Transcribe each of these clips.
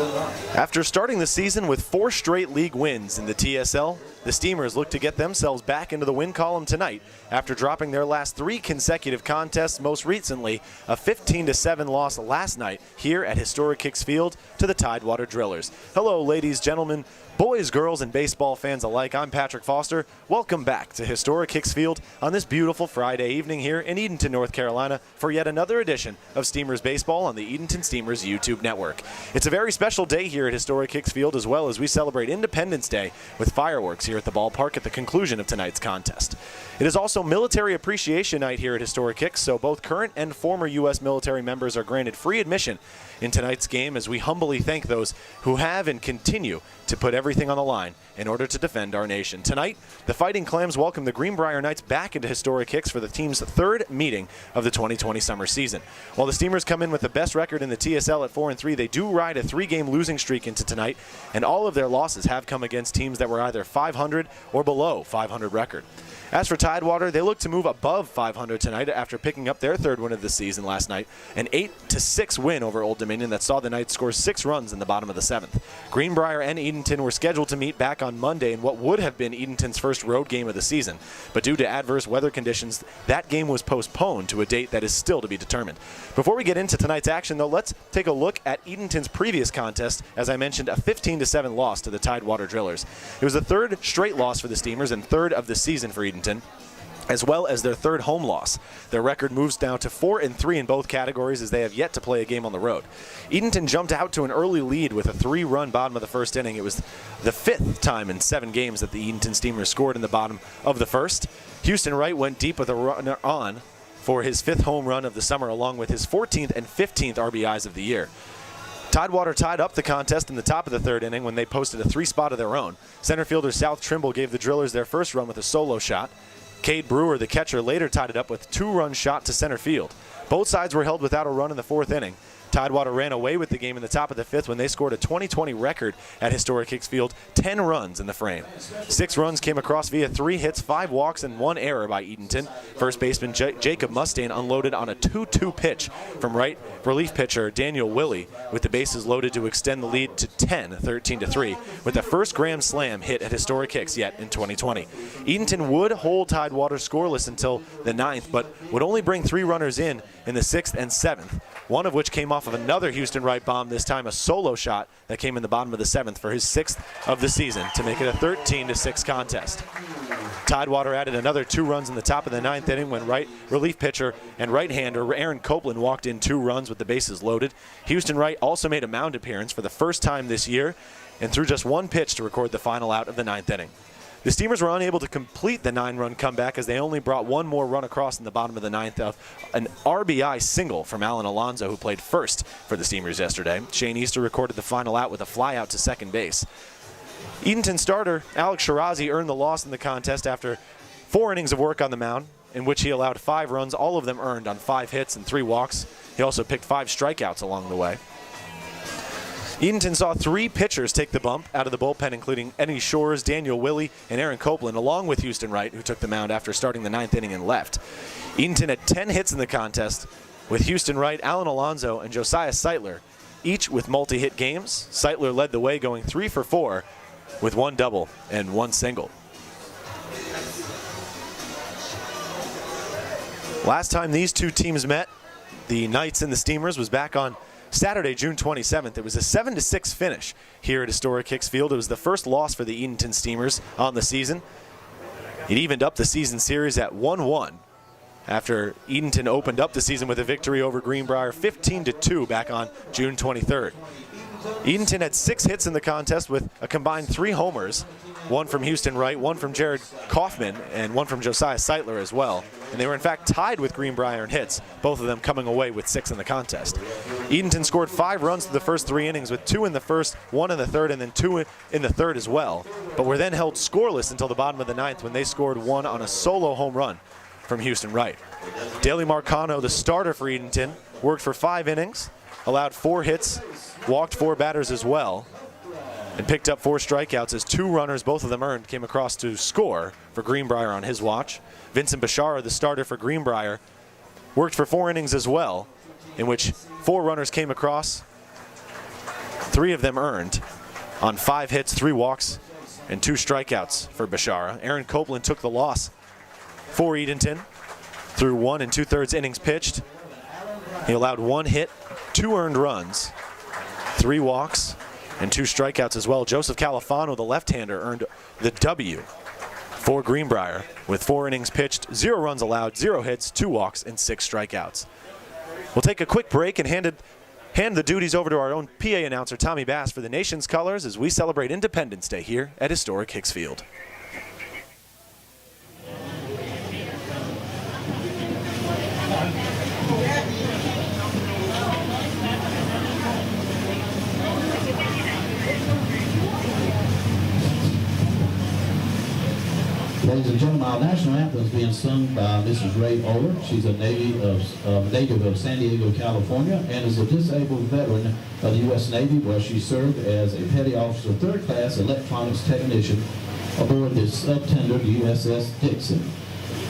After starting the season with 4 straight league wins in the TSL, the Steamers look to get themselves back into the win column tonight after dropping their last 3 consecutive contests, most recently a 15-7 loss last night here at Historic Hicks Field to the Tidewater Drillers. Hello, ladies, gentlemen, boys, girls, and baseball fans alike. I'm Patrick Foster. Welcome back to Historic Hicks Field on this beautiful Friday evening here in Edenton, North Carolina for yet another edition of Steamers Baseball on the Edenton Steamers YouTube network. It's a very special day here at Historic Hicks Field, as well as we celebrate Independence Day with fireworks here at the ballpark at the conclusion of tonight's contest. It is also Military Appreciation Night here at Historic Hicks, so both current and former U.S. military members are granted free admission in tonight's game as we humbly thank those who have and continue to put everything on the line in order to defend our nation. Tonight, the Fighting Clams welcome the Greenbrier Knights back into Historic Hicks for the team's 3rd meeting of the 2020 summer season. While the Steamers come in with the best record in the TSL at 4-3, they do ride a 3-game losing streak into tonight, and all of their losses have come against teams that were either 500 or below 500 record. As for Tidewater, they look to move above 500 tonight after picking up their 3rd win of the season last night, an 8-6 win over Old Dominion that saw the Knights score 6 runs in the bottom of the 7th. Greenbrier and Edenton were scheduled to meet back on Monday in what would have been Edenton's first road game of the season, but due to adverse weather conditions, that game was postponed to a date that is still to be determined. Before we get into tonight's action, though, let's take a look at Edenton's previous contest. As I mentioned, a 15-7 loss to the Tidewater Drillers. It was the 3rd straight loss for the Steamers and 3rd of the season for Edenton, as well as their 3rd home loss. Their record moves down to 4-3 in both categories as they have yet to play a game on the road. Edenton jumped out to an early lead with a 3-run bottom of the 1st inning. It was the 5th time in 7 games that the Edenton Steamers scored in the bottom of the 1st. Houston Wright went deep with a runner on for his 5th home run of the summer, along with his 14th and 15th RBIs of the year. Tidewater tied up the contest in the top of the 3rd inning when they posted a 3-spot of their own. Center fielder South Trimble gave the Drillers their first run with a solo shot. Cade Brewer, the catcher, later tied it up with a 2-run shot to center field. Both sides were held without a run in the 4th inning. Tidewater ran away with the game in the top of the 5th when they scored a 2020 record at Historic Hicks Field, 10 runs in the frame. 6 runs came across via 3 hits, 5 walks, and 1 error by Edenton. First baseman Jacob Mustaine unloaded on a 2-2 pitch from right relief pitcher Daniel Willey, with the bases loaded to extend the lead to 10, 13-3, with the first grand slam hit at Historic Hicks yet in 2020. Edenton would hold Tidewater scoreless until the 9th, but would only bring 3 runners in the 6th and 7th, one of which came off of another Houston Wright bomb, this time a solo shot that came in the bottom of the 7th for his 6th of the season to make it a 13-6 contest. Tidewater added another 2 runs in the top of the 9th inning when right relief pitcher and right-hander Aaron Copeland walked in 2 runs with the bases loaded. Houston Wright also made a mound appearance for the first time this year and threw just 1 pitch to record the final out of the 9th inning. The Steamers were unable to complete the 9-run comeback as they only brought 1 more run across in the bottom of the 9th of an RBI single from Alan Alonso, who played first for the Steamers yesterday. Shane Easter recorded the final out with a fly out to second base. Edenton starter Alex Shirazi earned the loss in the contest after 4 innings of work on the mound, in which he allowed 5 runs, all of them earned on 5 hits and 3 walks. He also picked 5 strikeouts along the way. Edenton saw 3 pitchers take the bump out of the bullpen, including Eddie Shores, Daniel Willey, and Aaron Copeland, along with Houston Wright, who took the mound after starting the 9th inning and left. Edenton had 10 hits in the contest, with Houston Wright, Alan Alonso, and Josiah Seitler, each with multi-hit games. Seitler led the way, going 3 for 4, with 1 double and 1 single. Last time these 2 teams met, the Knights and the Steamers, was back on Saturday, June 27th. It was a 7-6 finish here at Historic Hicks Field. It was the first loss for the Edenton Steamers on the season. It evened up the season series at 1-1 after Edenton opened up the season with a victory over Greenbrier 15-2 back on June 23rd. Edenton had 6 hits in the contest with a combined 3 homers, 1 from Houston Wright, 1 from Jared Kaufman, and 1 from Josiah Seitler as well. And they were in fact tied with Greenbrier in hits, both of them coming away with 6 in the contest. Edenton scored 5 runs through the first 3 innings, with 2 in the first, 1 in the 3rd, and then 2 in the 3rd as well. But were then held scoreless until the bottom of the 9th when they scored 1 on a solo home run from Houston Wright. Daley Marcano, the starter for Edenton, worked for 5 innings, allowed 4 hits, walked 4 batters as well, and picked up 4 strikeouts as 2 runners, both of them earned, came across to score for Greenbrier on his watch. Vincent Bashara, the starter for Greenbrier, worked for 4 innings as well, in which 4 runners came across 3 of them earned on 5 hits, 3 walks, and 2 strikeouts for Bashara. Aaron Copeland took the loss for Edenton through 1 2/3 innings pitched. He allowed 1 hit, 2 earned runs, 3 walks, and 2 strikeouts as well. Joseph Califano, the left-hander, earned the W for Greenbrier with 4 innings pitched, 0 runs allowed, 0 hits, 2 walks, and 6 strikeouts. We'll take a quick break and hand the duties over to our own PA announcer, Tommy Bass, for the nation's colors as we celebrate Independence Day here at Historic Hicks Field. Ladies and gentlemen, our national anthem is being sung by Mrs. Ray Oler. She's a native of San Diego, California, and is a disabled veteran of the U.S. Navy, where she served as a petty officer, 3rd class electronics technician aboard the subtender USS Dixon.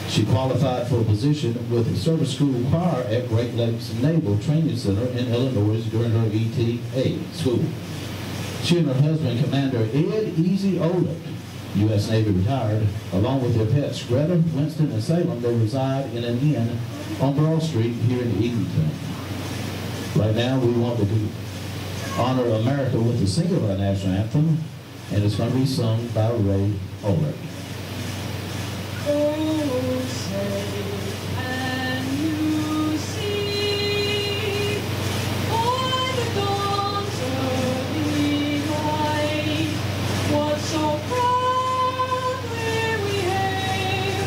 She qualified for a position with the service school choir at Great Lakes Naval Training Center in Illinois during her ETA school. She and her husband, Commander Ed Easy Oler, U.S. Navy retired, along with their pets Greta, Winston, and Salem. They reside in an inn on Broad Street here in Edenton. Right now, we want to honor America with the sing of our national anthem, and it's going to be sung by Ray Oler. Oh, say, and you see, by the dawn's early light, what so proudly we hail,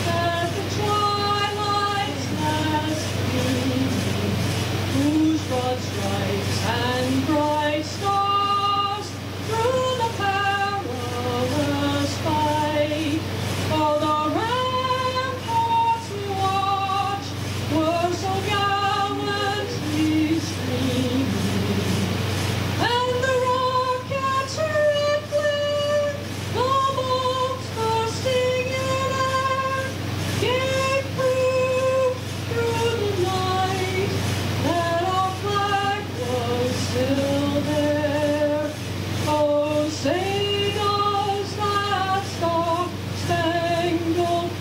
at the twilight's last gleaming, whose broad stripes and bright stars through the perilous fight, all the ramparts we watched were so gallantly streaming, and the rockets rippling, the bombs bursting in air, gave proof through the night that our flag was still there. Oh, say does that star-spangled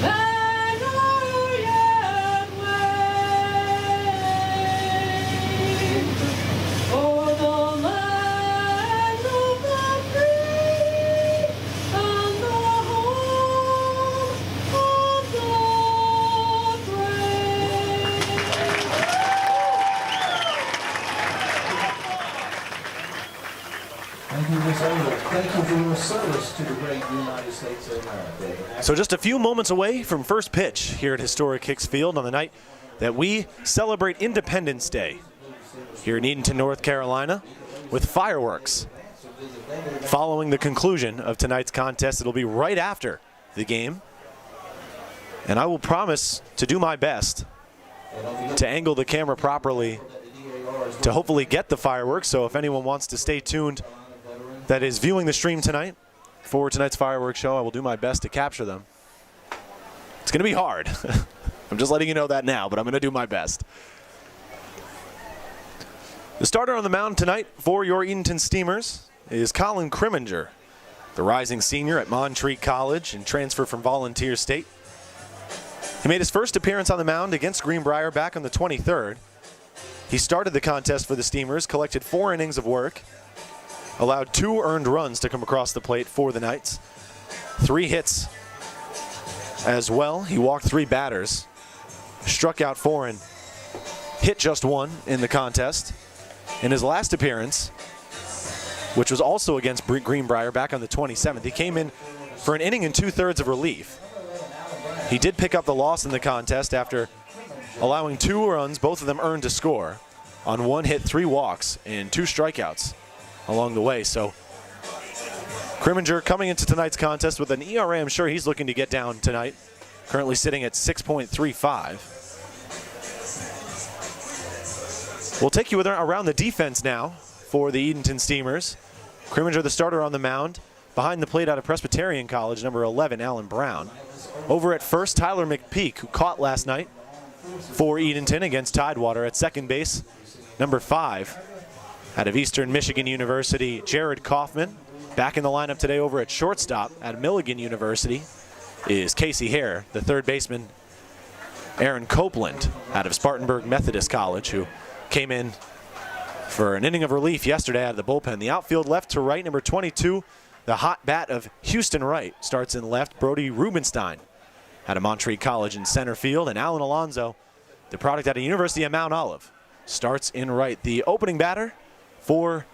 banner yet wave o'er the land of the free and the home of the brave? Thank you, Ms. Oler. Thank you for your service to the great United States of America. So just a few moments away from first pitch here at Historic Hicks Field on the night that we celebrate Independence Day here in Edenton, North Carolina, with fireworks. Following the conclusion of tonight's contest, it'll be right after the game. And I will promise to do my best to angle the camera properly to hopefully get the fireworks. So if anyone wants to stay tuned that is viewing the stream tonight for tonight's fireworks show, I will do my best to capture them. It's going to be hard. I'm just letting you know that now, but I'm going to do my best. The starter on the mound tonight for your Edenton Steamers is Colin Kriminger, the rising senior at Montreat College and transfer from Volunteer State. He made his first appearance on the mound against Greenbrier back on the 23rd. He started the contest for the Steamers, collected 4 innings of work, allowed 2 earned runs to come across the plate for the Knights, 3 hits as well. He walked 3 batters, struck out 4 and hit just 1 in the contest. In his last appearance, which was also against Greenbrier back on the 27th, he came in for an inning and 2/3 of relief. He did pick up the loss in the contest after allowing 2 runs, both of them earned to score, on 1 hit, 3 walks, and 2 strikeouts along the way. So Kriminger coming into tonight's contest with an ERA I'm sure he's looking to get down tonight, currently sitting at 6.35. We'll take you around the defense now for the Edenton Steamers. Kriminger, the starter on the mound. Behind the plate out of Presbyterian College, number 11, Alan Brown. Over at first, Tyler McPeak, who caught last night for Edenton against Tidewater. At second base, number 5, Out of Eastern Michigan University, Jared Kaufman. Back in the lineup today over at shortstop at Milligan University is Casey Hare, the third baseman, Aaron Copeland out of Spartanburg Methodist College, who came in for an inning of relief yesterday out of the bullpen. The outfield left to right, number 22, the hot bat of Houston Wright, starts in left. Brody Rubenstein out of Monterey College in center field, and Alan Alonzo, the product out of University of Mount Olive, starts in right. The opening batter for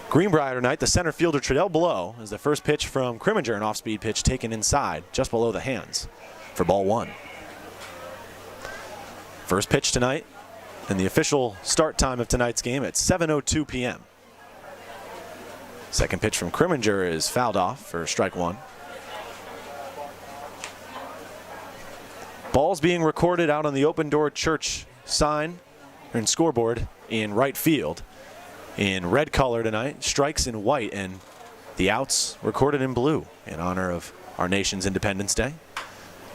Greenbrier tonight, the center fielder Tredell Blow, is the first pitch from Crimminger, an off-speed pitch taken inside, just below the hands for ball one. First pitch tonight, and the official start time of tonight's game at 7:02 p.m. Second pitch from Crimminger is fouled off for strike one. Ball's being recorded out on the Open Door Church sign and scoreboard in right field in red color tonight, strikes in white, and the outs recorded in blue in honor of our nation's Independence Day.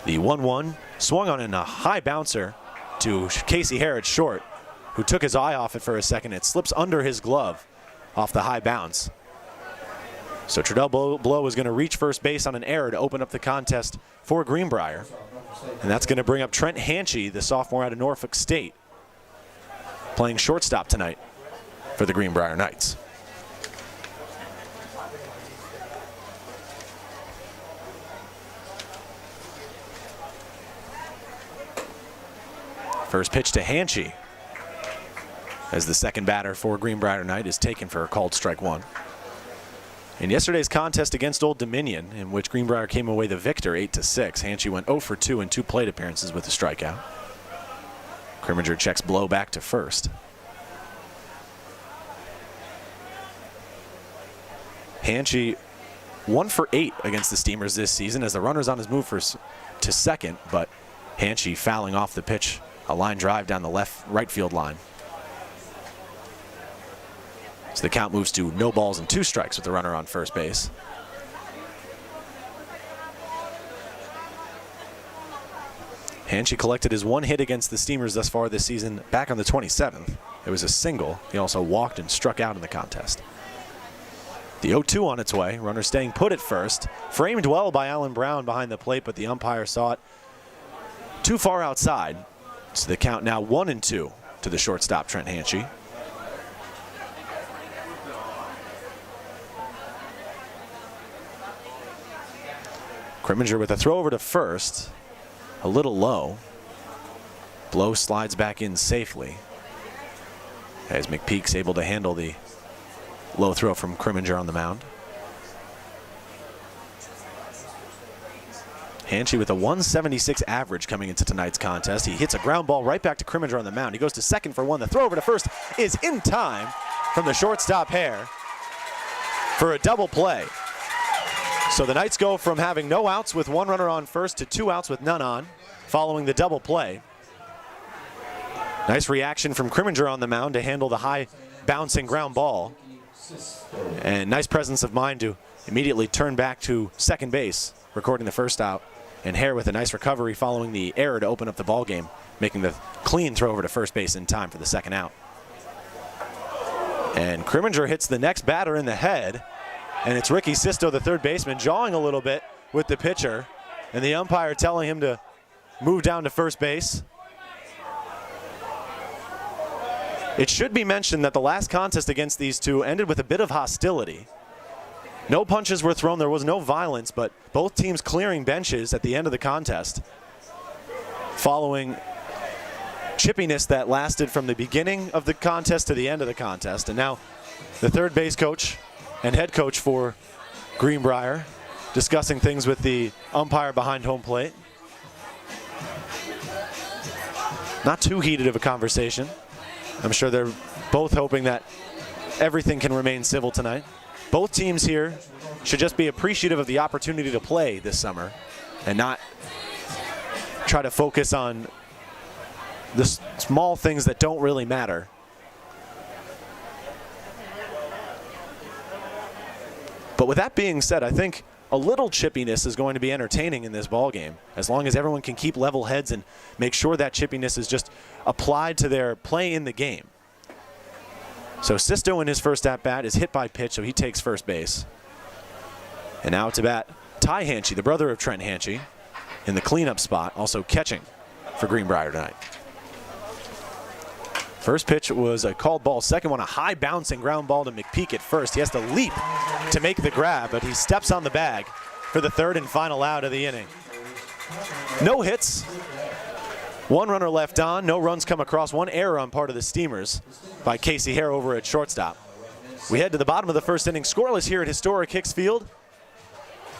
The 1-1 swung on in a high bouncer to Casey Hare at short, who took his eye off it for a second. It slips under his glove off the high bounce. So Tredell Blow is going to reach first base on an error to open up the contest for Greenbrier. And that's going to bring up Trent Hanchy, the sophomore out of Norfolk State, playing shortstop tonight for the Greenbrier Knights. First pitch to Hanchy as the second batter for Greenbrier Knight is taken for a called strike one. In yesterday's contest against Old Dominion, in which Greenbrier came away the victor 8-6, Hanchy went 0 for 2 in 2 plate appearances with a strikeout. Crimminger checks Blow back to first. Hanchy 1 for 8 against the Steamers this season as the runner's on his move to second, but Hanchy fouling off the pitch, a line drive down the right field line. So the count moves to no balls and 2 strikes with the runner on first base. Hanchy collected his 1 hit against the Steamers thus far this season back on the 27th. It was a single. He also walked and struck out in the contest. The 0-2 on its way. Runner staying put at first. Framed well by Alan Brown behind the plate, but the umpire saw it too far outside. So the count now 1-2 to the shortstop, Trent Hanchy. Crimminger with a throw over to first. A little low. Blow slides back in safely as McPeak's able to handle the low throw from Crimminger on the mound. Hanchy with a 176 average coming into tonight's contest. He hits a ground ball right back to Crimminger on the mound. He goes to second for 1. The throw over to first is in time from the shortstop Hare for a double play. So the Knights go from having no outs with 1 runner on first to 2 outs with none on following the double play. Nice reaction from Crimminger on the mound to handle the high bouncing ground ball. And nice presence of mind to immediately turn back to second base, recording the first out. And Hare with a nice recovery following the error to open up the ball game, making the clean throw over to first base in time for the second out. And Crimminger hits the next batter in the head. And it's Ricky Sisto, the third baseman, jawing a little bit with the pitcher. And the umpire telling him to move down to first base. It should be mentioned that the last contest against these two ended with a bit of hostility. No punches were thrown, there was no violence, but both teams clearing benches at the end of the contest following chippiness that lasted from the beginning of the contest to the end of the contest. And now the third base coach and head coach for Greenbrier discussing things with the umpire behind home plate. Not too heated of a conversation. I'm sure they're both hoping that everything can remain civil tonight. Both teams here should just be appreciative of the opportunity to play this summer and not try to focus on the small things that don't really matter. But with that being said, I think a little chippiness is going to be entertaining in this ball game, as long as everyone can keep level heads and make sure that chippiness is just applied to their play in the game. So Sisto in his first at-bat is hit by pitch, so he takes first base. And now to bat, Ty Hanchy, the brother of Trent Hanchy, in the cleanup spot, also catching for Greenbrier tonight. First pitch was a called ball. Second one, a high bouncing ground ball to McPeak at first. He has to leap to make the grab, but he steps on the bag for the third and final out of the inning. No hits. One runner left on. No runs come across. One error on part of the Steamers by Casey Hare over at shortstop. We head to the bottom of the first inning. Scoreless here at Historic Hicks Field.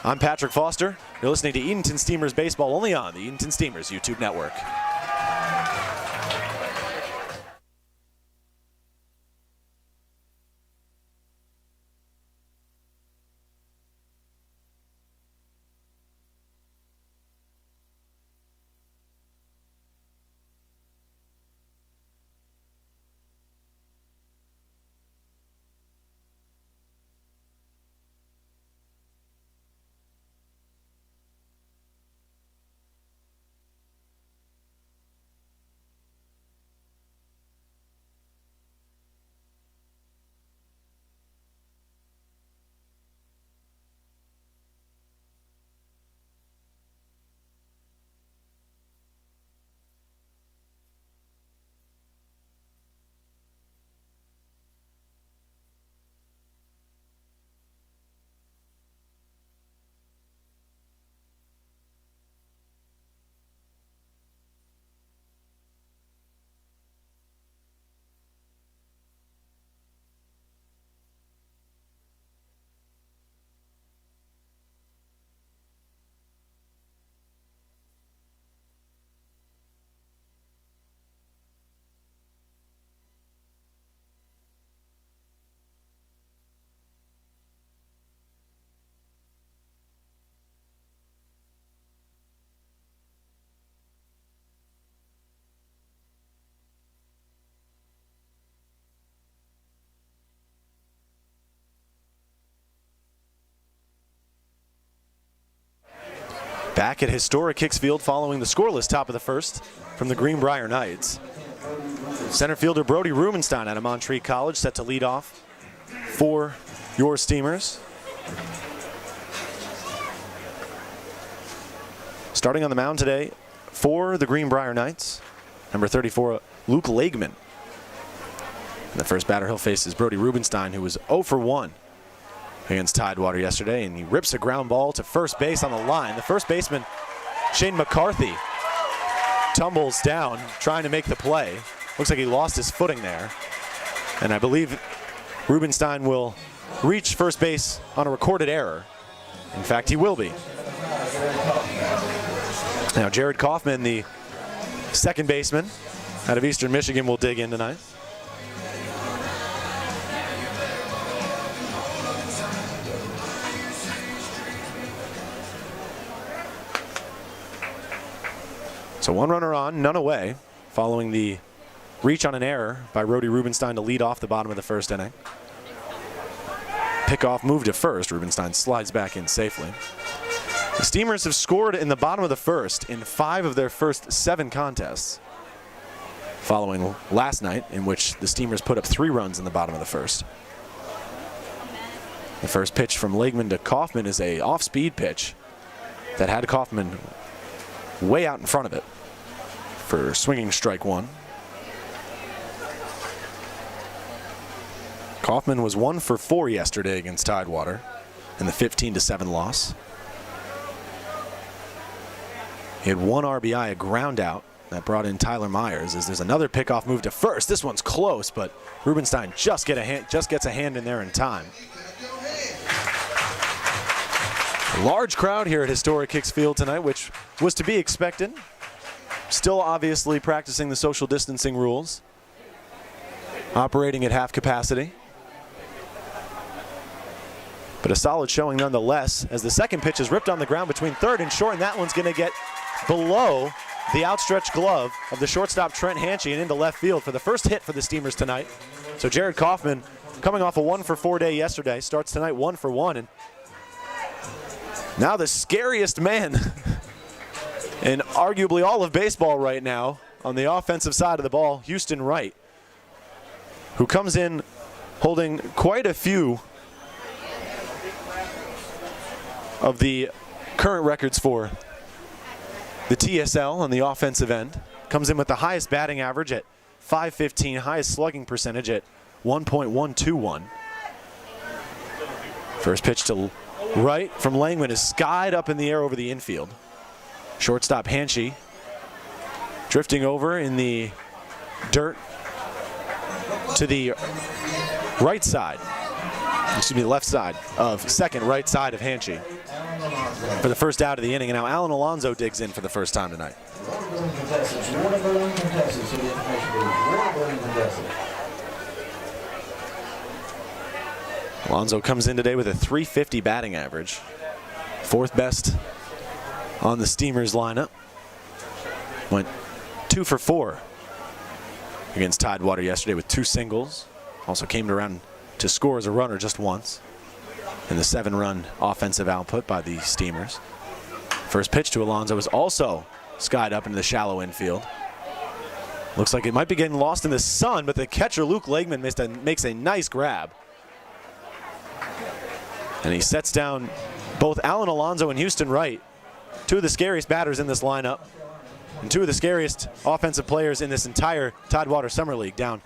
I'm Patrick Foster. You're listening to Edenton Steamers baseball only on the Edenton Steamers YouTube network. Back at Historic Hicks Field following the scoreless top of the first from the Greenbrier Knights. Center fielder Brody Rubenstein out of Montreat College set to lead off for your Steamers. Starting on the mound today for the Greenbrier Knights, number 34, Luke Lageman. And the first batter he'll face is Brody Rubenstein, who was 0 for 1 against Tidewater yesterday, and he rips a ground ball to first base on the line. The first baseman, Shane McCarthy, tumbles down trying to make the play. Looks like he lost his footing there. And I believe Rubenstein will reach first base on a recorded error. In fact, he will be. Now Jared Kaufman, the second baseman out of Eastern Michigan, will dig in tonight. So one runner on, none away, following the reach on an error by Brody Rubenstein to lead off the bottom of the first inning. Pickoff move to first. Rubenstein slides back in safely. The Steamers have scored in the bottom of the first in 5 of their first 7 contests, following last night in which the Steamers put up 3 runs in the bottom of the first. The first pitch from Lageman to Kaufman is a off-speed pitch that had Kaufman way out in front of it for swinging strike 1. Kaufman was 1 for 4 yesterday against Tidewater in the 15-7 loss. He had 1 RBI, a ground out that brought in Tyler Myers. As there's another pickoff move to first. This one's close, but Rubenstein just gets a hand in there in time. Large crowd here at Historic Hicks Field tonight, which was to be expected. Still obviously practicing the social distancing rules. Operating at half capacity. But a solid showing nonetheless, as the second pitch is ripped on the ground between third and short, and that one's going to get below the outstretched glove of the shortstop Trent Hanchy and into left field for the first hit for the Steamers tonight. So Jared Kaufman, coming off a 1 for 4 day yesterday, starts tonight 1 for 1. And now the scariest man in arguably all of baseball right now on the offensive side of the ball, Houston Wright, who comes in holding quite a few of the current records for the TSL on the offensive end. Comes in with the highest batting average at .515, highest slugging percentage at 1.121. First pitch to right from Langman is skied up in the air over the infield. Shortstop Hanchy drifting over in the dirt to the right side, excuse me, left side of second, right side of Hanchy for the first out of the inning. And now Alan Alonso digs in for the first time tonight. Alonso comes in today with a .350 batting average, fourth best on the Steamers lineup. Went 2 for 4 against Tidewater yesterday with 2 singles. Also came around to score as a runner just once in the 7-run offensive output by the Steamers. First pitch to Alonso was also skied up into the shallow infield. Looks like it might be getting lost in the sun, but the catcher Luke Legman makes a nice grab. And he sets down both Alan Alonso and Houston Wright, two of the scariest batters in this lineup, and two of the scariest offensive players in this entire Tidewater Summer League, down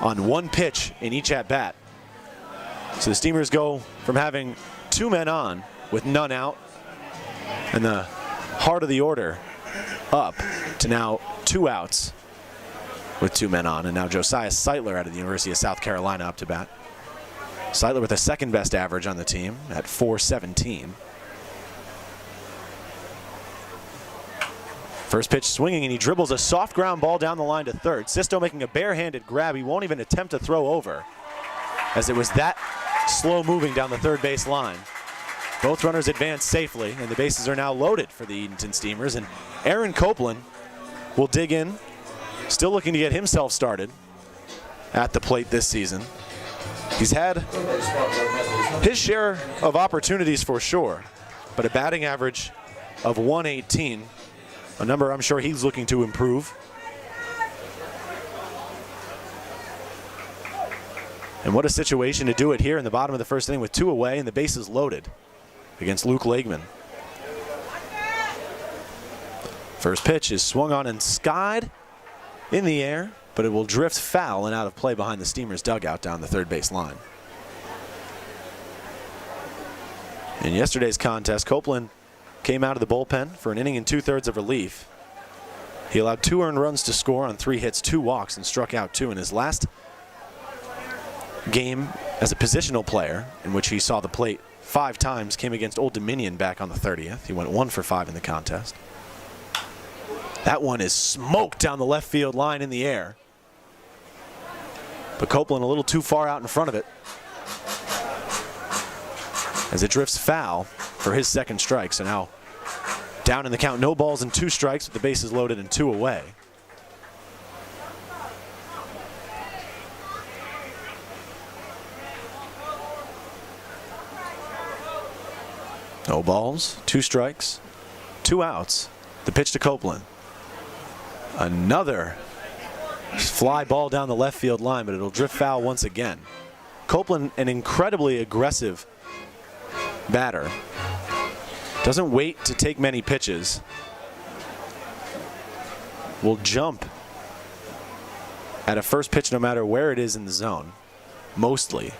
on one pitch in each at-bat. So the Steamers go from having 2 men on with none out and the heart of the order up to now 2 outs with 2 men on. And now Josiah Seitler out of the University of South Carolina up to bat. Seitler with the second best average on the team at .417. First pitch swinging, and he dribbles a soft ground ball down the line to third. Sisto making a barehanded grab. He won't even attempt to throw over, as it was that slow moving down the third base line. Both runners advance safely, and the bases are now loaded for the Edenton Steamers. And Aaron Copeland will dig in, still looking to get himself started at the plate this season. He's had his share of opportunities for sure, but a batting average of .118, a number I'm sure he's looking to improve. And what a situation to do it here in the bottom of the first inning with 2 away and the bases loaded against Luke Legman. First pitch is swung on and skied in the air, but it will drift foul and out of play behind the Steamers dugout down the third base line. In yesterday's contest, Copeland came out of the bullpen for an inning and 2/3 of relief. He allowed 2 earned runs to score on 3 hits, 2 walks, and struck out 2 in his last game as a positional player, in which he saw the plate 5 times, came against Old Dominion back on the 30th. He went 1 for 5 in the contest. That one is smoked down the left field line in the air, but Copeland a little too far out in front of it as it drifts foul for his second strike. So now down in the count, no balls and 2 strikes with the bases loaded and 2 away. No balls, 2 strikes, 2 outs. The pitch to Copeland. Another fly ball down the left field line, but it'll drift foul once again. Copeland, an incredibly aggressive batter. Doesn't wait to take many pitches. Will jump at a first pitch no matter where it is in the zone, mostly.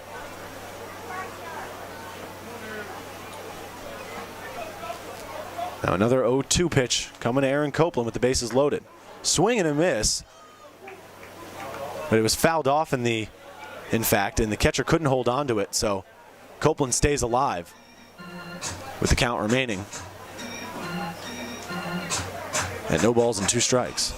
Now another 0-2 pitch coming to Aaron Copeland with the bases loaded. Swing and a miss, but it was fouled off in fact, and the catcher couldn't hold on to it, so Copeland stays alive with the count remaining at no balls and 2 strikes.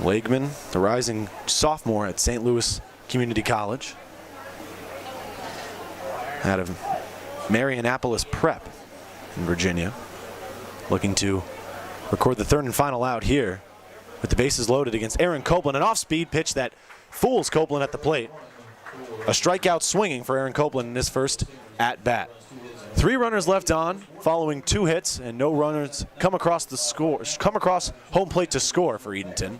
Legman, the rising sophomore at St. Louis Community College, out of Marianapolis Prep in Virginia, looking to record the third and final out here with the bases loaded against Aaron Copeland. An off-speed pitch that fools Copeland at the plate. A strikeout swinging for Aaron Copeland in his first at-bat. 3 runners left on following 2 hits, and no runners come across home plate to score for Edenton.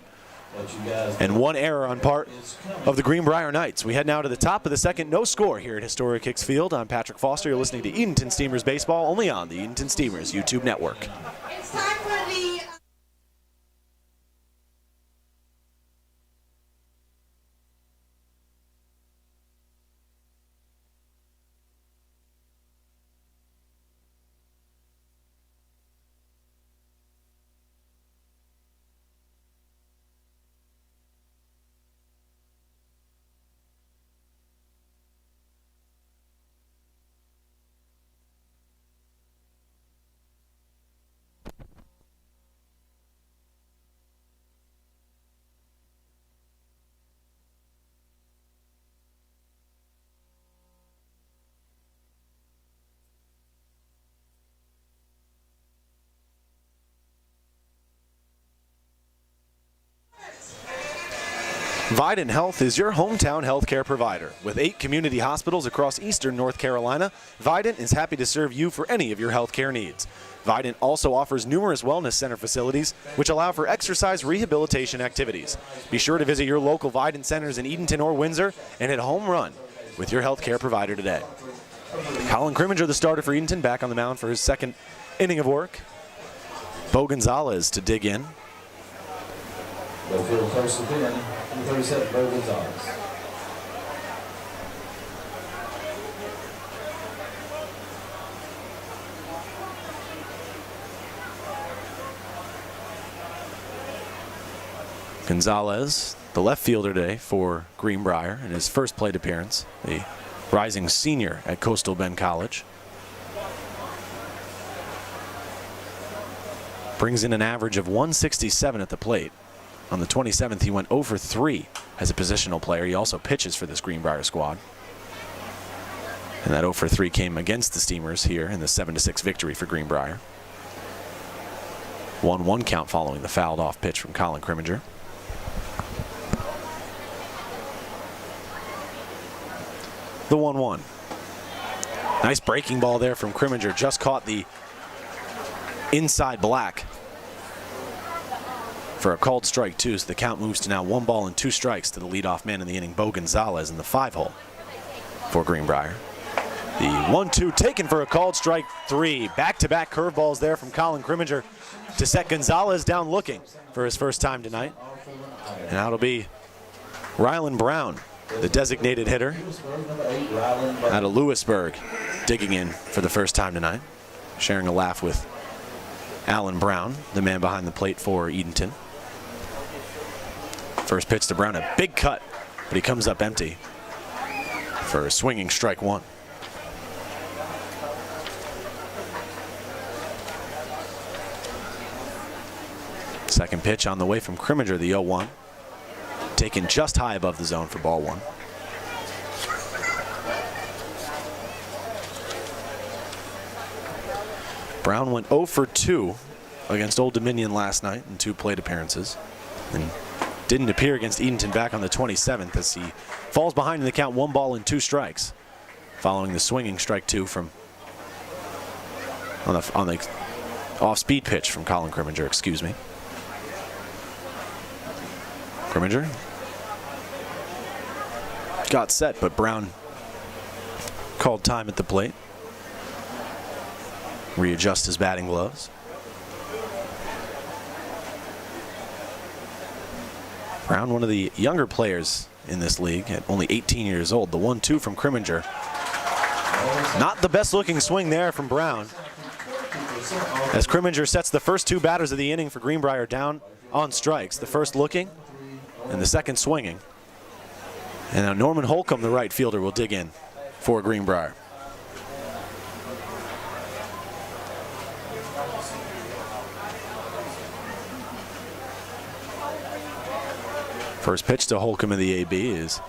And 1 error on part of the Greenbrier Knights. We head now to the top of the second. No score here at Historic Hicks Field. I'm Patrick Foster. You're listening to Edenton Steamers Baseball, only on the Edenton Steamers YouTube network. It's time for the... Vidant Health is your hometown healthcare provider. With 8 community hospitals across eastern North Carolina, Vidant is happy to serve you for any of your healthcare needs. Vidant also offers numerous wellness center facilities which allow for exercise rehabilitation activities. Be sure to visit your local Vidant centers in Edenton or Windsor and hit home run with your healthcare provider today. Colin Crimminger, the starter for Edenton, back on the mound for his second inning of work. Bo Gonzalez to dig in. Left field first to pin, number 37, Bo Gonzalez. Gonzalez, the left fielder today for Greenbrier in his first plate appearance, the rising senior at Coastal Bend College. Brings in an average of 167 at the plate. On the 27th, he went 0 for 3 as a positional player. He also pitches for this Greenbrier squad. And that 0 for 3 came against the Steamers here in the 7-6 victory for Greenbrier. 1-1 count following the fouled off pitch from Colin Crimminger. The 1-1. Nice breaking ball there from Crimminger. Just caught the inside black for a called strike 2, so the count moves to now 1 ball and 2 strikes to the leadoff man in the inning, Bo Gonzalez, in the 5-hole for Greenbrier. The 1-2 taken for a called strike 3. Back-to-back curveballs there from Colin Crimminger to set Gonzalez down looking for his first time tonight. And now it'll be Rylan Brown, the designated hitter out of Lewisburg, digging in for the first time tonight, sharing a laugh with Alan Brown, the man behind the plate for Edenton. First pitch to Brown, a big cut, but he comes up empty for a swinging strike 1. Second pitch on the way from Crimminger, the 0-1. Taken just high above the zone for ball 1. Brown went 0 for 2 against Old Dominion last night in 2 plate appearances. And didn't appear against Edenton back on the 27th as he falls behind in the count, 1 ball and 2 strikes. Following the swinging strike 2 from on the off-speed pitch from Colin Crimminger, excuse me. Crimminger got set, but Brown called time at the plate. Readjust his batting gloves. Brown, one of the younger players in this league at only 18 years old. The 1-2 from Crimminger. Not the best looking swing there from Brown, as Crimminger sets the first 2 batters of the inning for Greenbrier down on strikes. The first looking and the second swinging. And now Norman Holcomb, the right fielder, will dig in for Greenbrier. First pitch to Holcomb of the AB is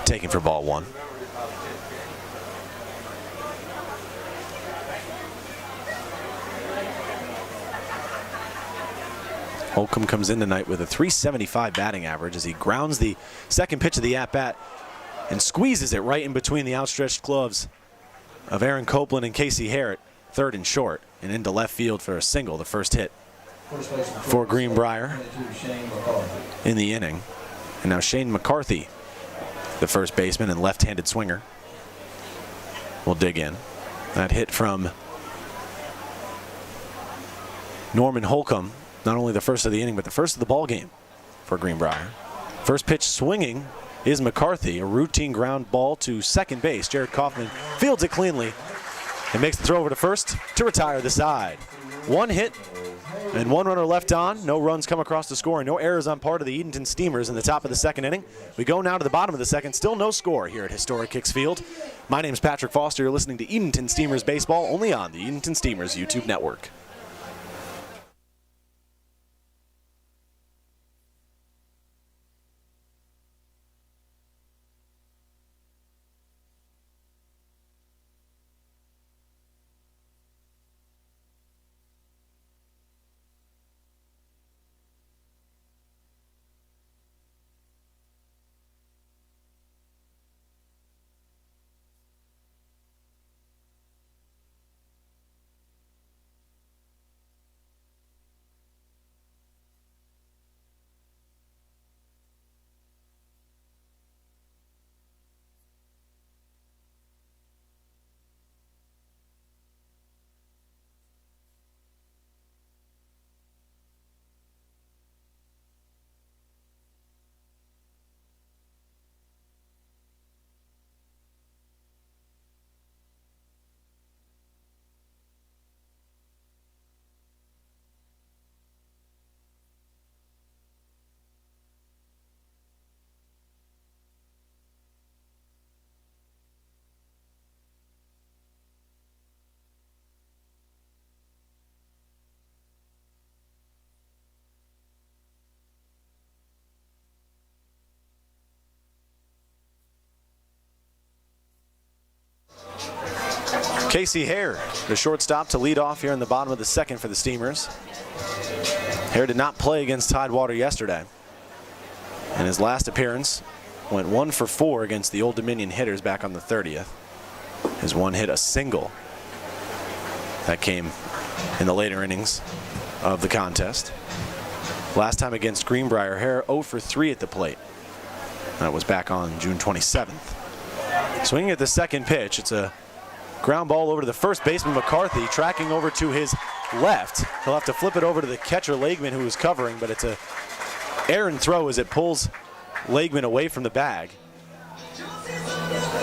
taken for ball 1. Holcomb comes in tonight with a .375 batting average as he grounds the second pitch of the at-bat and squeezes it right in between the outstretched gloves of Aaron Copeland and Casey Hare, third and short, and into left field for a single, the first hit for Greenbrier in the inning. And now Shane McCarthy, the first baseman and left-handed swinger, will dig in. That hit from Norman Holcomb, not only the first of the inning, but the first of the ball game for Greenbrier. First pitch swinging is McCarthy, a routine ground ball to second base. Jared Kaufman fields it cleanly and makes the throw over to first to retire the side. One hit and one runner left on. No runs come across the score and no errors on part of the Edenton Steamers in the top of the second inning. We go now to the bottom of the second. Still no score here at Historic Hicks Field. My name's Patrick Foster. You're listening to Edenton Steamers Baseball only on the Edenton Steamers YouTube network. Casey Hare, the shortstop, to lead off here in the bottom of the second for the Steamers. Hare did not play against Tidewater yesterday. In his last appearance, went 1 for 4 against the Old Dominion hitters back on the 30th. His one hit a single that came in the later innings of the contest. Last time against Greenbrier, Hare 0 for 3 at the plate. That was back on June 27th. Swinging at the second pitch, it's a ground ball over to the first baseman, McCarthy, tracking over to his left. He'll have to flip it over to the catcher, Legman, who is covering, but it's a errant throw as it pulls Legman away from the bag.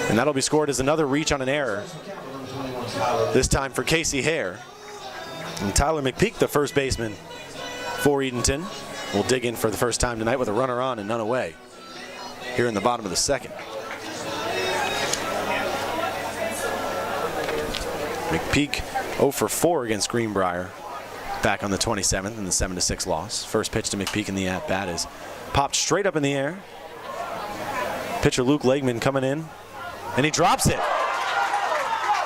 And that'll be scored as another reach on an error, this time for Casey Hare. And Tyler McPeak, the first baseman for Edenton, will dig in for the first time tonight with a runner on and none away here in the bottom of the second. McPeak 0 for 4 against Greenbrier back on the 27th in the 7-6 loss. First pitch to McPeak in the at-bat is popped straight up in the air. Pitcher Luke Legman coming in, and he drops it.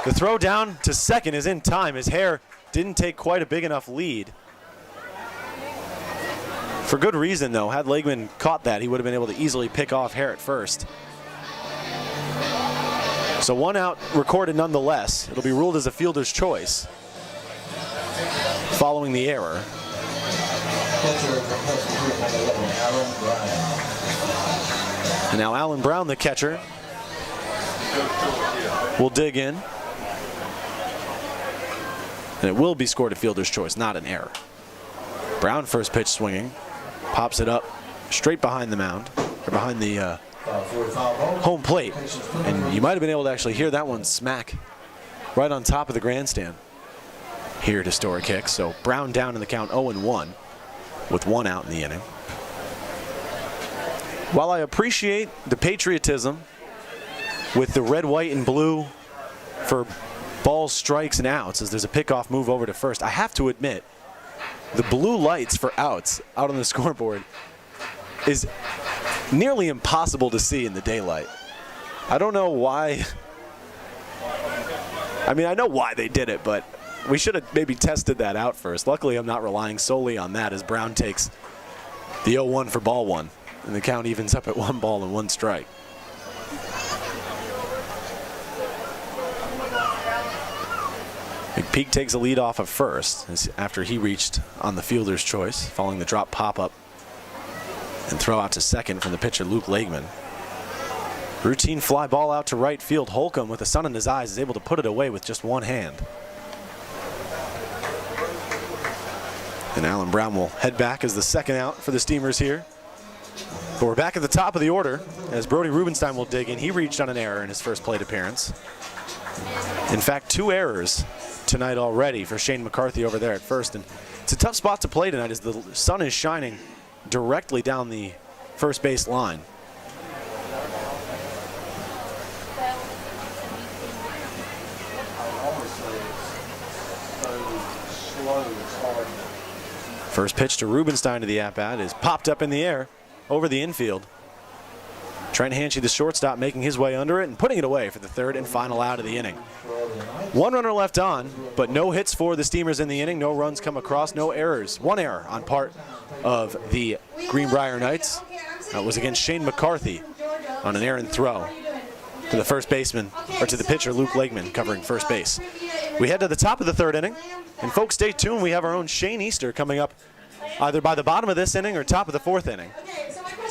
The throw down to second is in time as Hare didn't take quite a big enough lead. For good reason, though. Had Legman caught that, he would have been able to easily pick off Hare at first. So one out recorded nonetheless. It'll be ruled as a fielder's choice following the error. And now Alan Brown, the catcher, will dig in. And it will be scored a fielder's choice, not an error. Brown first pitch swinging, pops it up straight behind the mound, or behind the home plate, and you might have been able to actually hear that one smack right on top of the grandstand here at Historic Hicks. So Brown down in the count 0-1 with one out in the inning. While I appreciate the patriotism with the red, white, and blue for balls, strikes, and outs as there's a pickoff move over to first, I have to admit the blue lights for outs out on the scoreboard is nearly impossible to see in the daylight. I don't know why. I mean, I know why they did it, but We should have maybe tested that out first. Luckily, I'm not relying solely on that as Brown takes the 0-1 for ball one, and the count evens up at 1 ball and 1 strike. McPeak takes a lead off of first after he reached on the fielder's choice, following the drop pop-up and throw out to second from the pitcher Luke Legman. Routine fly ball out to right field. Holcomb, with the sun in his eyes, is able to put it away with just one hand. And Alan Brown will head back as the second out for the Steamers here. But we're back at the top of the order as Brody Rubenstein will dig in. He reached on an error in his first plate appearance. In fact, 2 errors tonight already for Shane McCarthy over there at first. And it's a tough spot to play tonight as the sun is shining directly down the first base line. First pitch to Rubenstein to the at-bat is popped up in the air over the infield. Trent Hanchy, the shortstop, making his way under it and putting it away for the third and final out of the inning. 1 runner left on, but no hits for the Steamers in the inning. No runs come across, no errors. 1 error on part of the Greenbrier Knights. That was against Shane McCarthy on an errant throw to the first baseman, or to the pitcher Luke Legman covering first base. We head to the top of the 3rd inning, and folks, stay tuned. We have our own Shane Easter coming up either by the bottom of this inning or top of the 4th inning.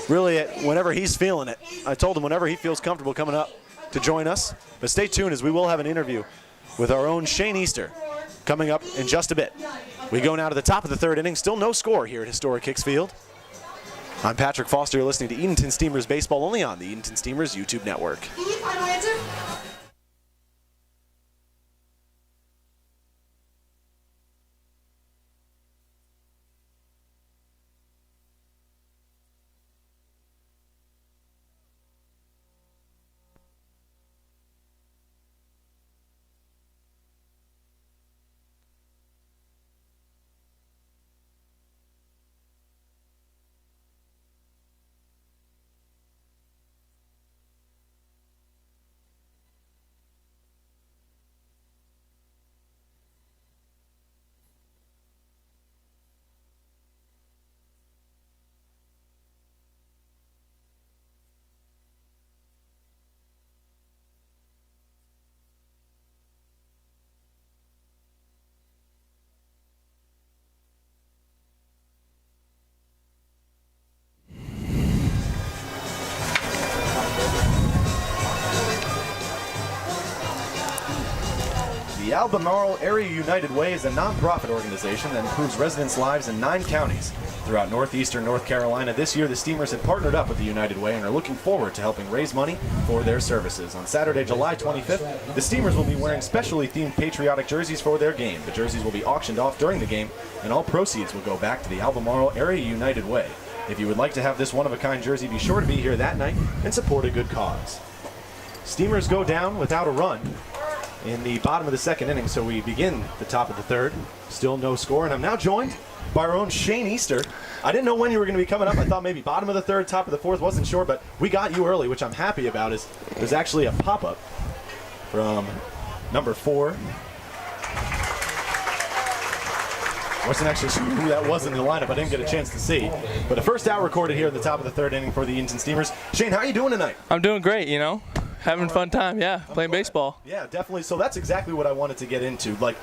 Really, whenever he's feeling it. I told him whenever he feels comfortable coming up to join us. But stay tuned as we will have an interview with our own Shane Easter coming up in just a bit. We go now to the top of the 3rd inning. Still no score here at Historic Hicks Field. I'm Patrick Foster. You're listening to Edenton Steamers Baseball only on the Edenton Steamers YouTube network. Final answer? The Albemarle Area United Way is a non-profit organization that improves residents' lives in 9 counties throughout northeastern North Carolina. This year, the Steamers have partnered up with the United Way and are looking forward to helping raise money for their services. On Saturday, July 25th, the Steamers will be wearing specially themed patriotic jerseys for their game. The jerseys will be auctioned off during the game, and all proceeds will go back to the Albemarle Area United Way. If you would like to have this one-of-a-kind jersey, be sure to be here that night and support a good cause. Steamers go down without a run in the bottom of the 2nd inning, so we begin the top of the 3rd. Still no score, and I'm now joined by our own Shane Easter. I didn't know when you were going to be coming up. I thought maybe bottom of the 3rd, top of the 4th, wasn't sure, but we got you early, which I'm happy about. There's actually a pop-up from number 4. Wasn't actually sure who that was in the lineup. I didn't get a chance to see. But the first out recorded here at the top of the 3rd inning for the Edenton Steamers. Shane, how are you doing tonight? I'm doing great, you know. Having a fun time, yeah, playing baseball. Yeah, definitely. So that's exactly what I wanted to get into. Like,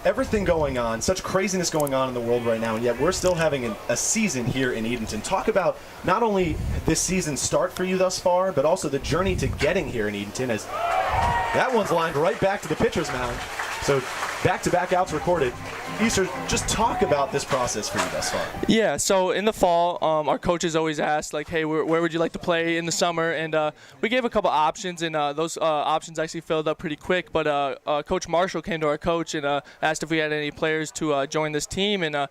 everything going on, such craziness going on in the world right now, and yet we're still having a season here in Edenton. Talk about not only this season's start for you thus far, but also the journey to getting here in Edenton, as that one's lined right back to the pitcher's mound. So back-to-back outs recorded. Easter, just talk about this process for you thus far. Yeah, so in the fall, our coaches always asked, like, hey, where would you like to play in the summer? And we gave a couple options, and those options actually filled up pretty quick. But Coach Marshall came to our coach and asked if we had any players to join this team. And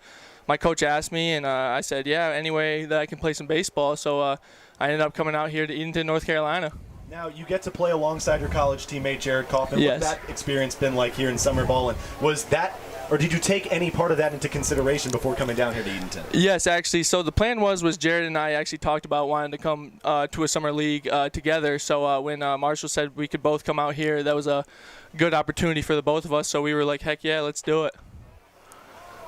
my coach asked me, and I said, yeah, any way that I can play some baseball. So I ended up coming out here to Edenton, North Carolina. Now, you get to play alongside your college teammate, Jared Kaufman. Yes. What's that experience been like here in summer ball? And was that or did you take any part of that into consideration before coming down here to Edenton? Yes, actually. So the plan was Jared and I actually talked about wanting to come to a summer league together. So when Marshall said we could both come out here, that was a good opportunity for the both of us. So we were like, heck yeah, let's do it.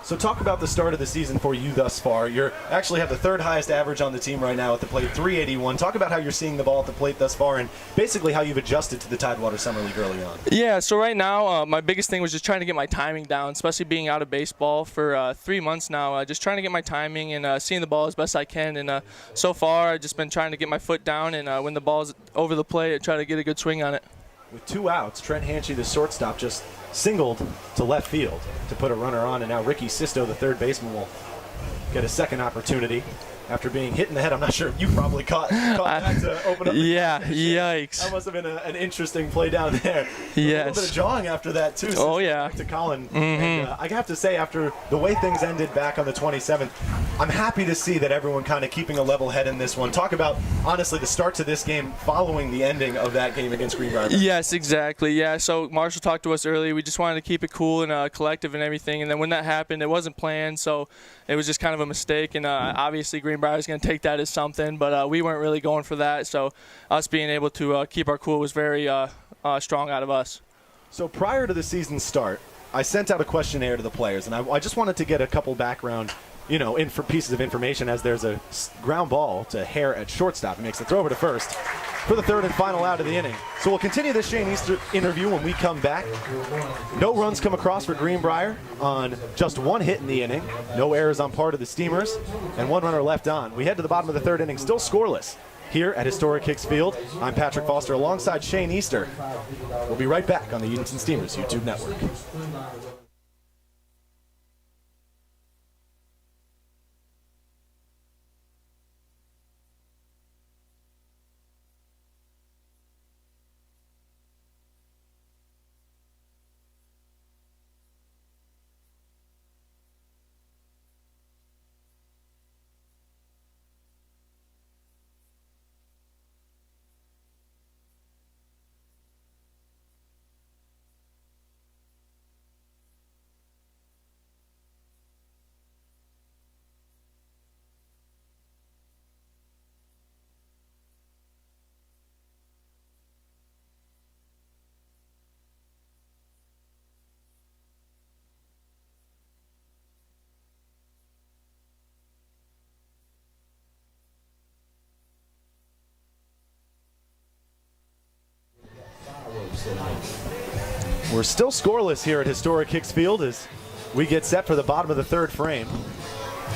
So talk about the start of the season for you thus far. You actually have the third highest average on the team right now at the plate, 381. Talk about how you're seeing the ball at the plate thus far and basically how you've adjusted to the Tidewater Summer League early on. Yeah, so right now my biggest thing was just trying to get my timing down, especially being out of baseball for 3 months now. Just trying to get my timing and seeing the ball as best I can. And so far I've just been trying to get my foot down, and when the ball's over the plate, I try to get a good swing on it. With 2 outs, Trent Hanchy, the shortstop, just singled to left field to put a runner on, and now Ricky Sisto, the third baseman, will get a second opportunity after being hit in the head. I'm not sure if you probably caught that to open up. Yeah, yikes. That must have been an interesting play down there. Yes. A little bit of jawing after that, too. Oh, yeah. To Colin. And I have to say, after the way things ended back on the 27th, I'm happy to see that everyone kind of keeping a level head in this one. Talk about, honestly, the start to this game following the ending of that game against Greenbrier. Yes, exactly. Yeah, so Marshall talked to us earlier. We just wanted to keep it cool and collective and everything. And then when that happened, it wasn't planned, so it was just kind of a mistake. And obviously Greenbrier is going to take that as something, but we weren't really going for that. So us being able to keep our cool was very strong out of us. So prior to the season's start, I sent out a questionnaire to the players, and I just wanted to get a couple background, pieces of information, as there's a ground ball to Hare at shortstop. He makes the throw over to first for the third and final out of the inning. So we'll continue this Shane Easter interview when we come back. No runs come across for Greenbrier on just 1 hit in the inning. No errors on part of the Steamers, and 1 runner left on. We head to the bottom of the 3rd inning, still scoreless here at Historic Hicks Field. I'm Patrick Foster alongside Shane Easter. We'll be right back on the Edenton Steamers YouTube network. We're still scoreless here at Historic Hicks Field as we get set for the bottom of the 3rd frame.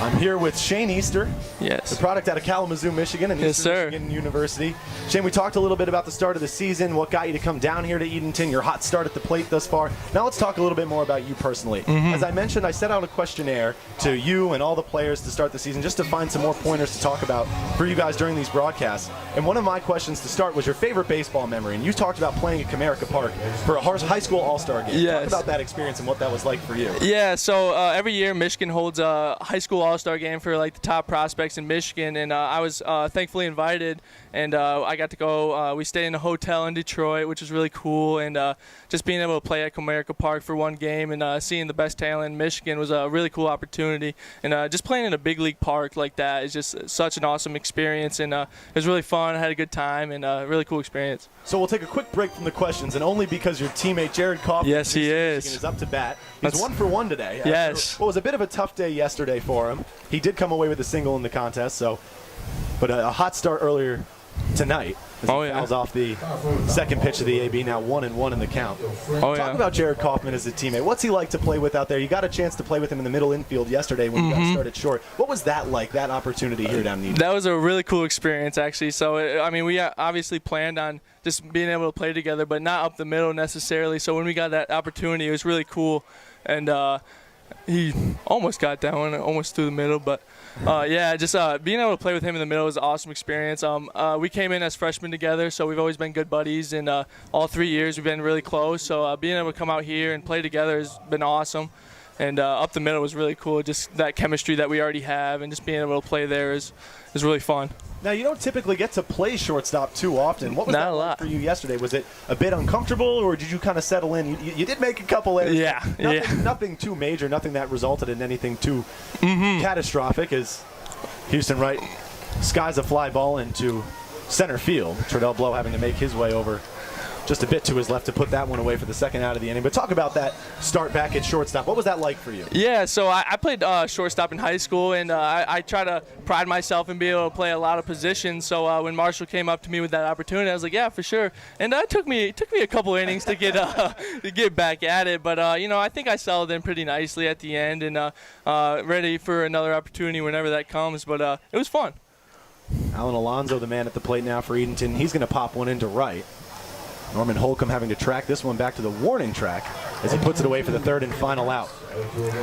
I'm here with Shane Easter, Yes. the product out of Kalamazoo, Michigan, and Yes, Eastern sir. Michigan University. Shane, we talked a little bit about the start of the season, what got you to come down here to Edenton, your hot start at the plate thus far. Now let's talk a little bit more about you personally. As I mentioned, I set out a questionnaire to you and all the players to start the season just to find some more pointers to talk about for you guys during these broadcasts. And one of my questions to start was your favorite baseball memory. And you talked about playing at Comerica Park for a high school all-star game. Yes. Talk about that experience and what that was like for you. Yeah, so every year Michigan holds a high school all-star game for the top prospects in Michigan, and I was thankfully invited, and I got to go. We stayed in a hotel in Detroit, which was really cool, and just being able to play at Comerica Park for one game and seeing the best talent in Michigan was a really cool opportunity. And just playing in a big league park like that is just such an awesome experience, and it was really fun. I had a good time, and a really cool experience. So we'll take a quick break from the questions, and only because your teammate Jared Kaufman Yes, he is up to bat. He's 1 for 1 today. Yes. What was a bit of a tough day yesterday for him. He did come away with a single in the contest, but a hot start earlier tonight as he fouls off the second pitch of the AB, now 1-1 in the count. Talk about Jared Kaufman as a teammate. What's he like to play with out there? You got a chance to play with him in the middle infield yesterday when you got started short. What was that like, that opportunity here down in Edenton? That was a really cool experience, actually. So, I mean, we obviously planned on just being able to play together, but not up the middle necessarily. So when we got that opportunity, it was really cool. And he almost got that one, almost through the middle. But, just being able to play with him in the middle was an awesome experience. We came in as freshmen together, so we've always been good buddies. And all 3 years we've been really close. So being able to come out here and play together has been awesome. and up the middle was really cool. Just that chemistry that we already have, and just being able to play there is really fun. Now, you don't typically get to play shortstop too often. What was that like for you yesterday? Was it a bit uncomfortable, or did you kind of settle in? You did make a couple errors. Yeah. Nothing too major, nothing that resulted in anything too catastrophic, as Houston Wright skies a fly ball into center field. Trudell Blow having to make his way over just a bit to his left to put that one away for the second out of the inning. But talk about that start back at shortstop. What was that like for you? Yeah, so I played shortstop in high school, and I try to pride myself in being able to play a lot of positions. So when Marshall came up to me with that opportunity, I was like, yeah, for sure. And it took me a couple innings to get back at it. But I think I settled in pretty nicely at the end, and ready for another opportunity whenever that comes. But it was fun. Alan Alonso, the man at the plate now for Edenton. He's going to pop one into right. Norman Holcomb having to track this one back to the warning track as he puts it away for the third and final out.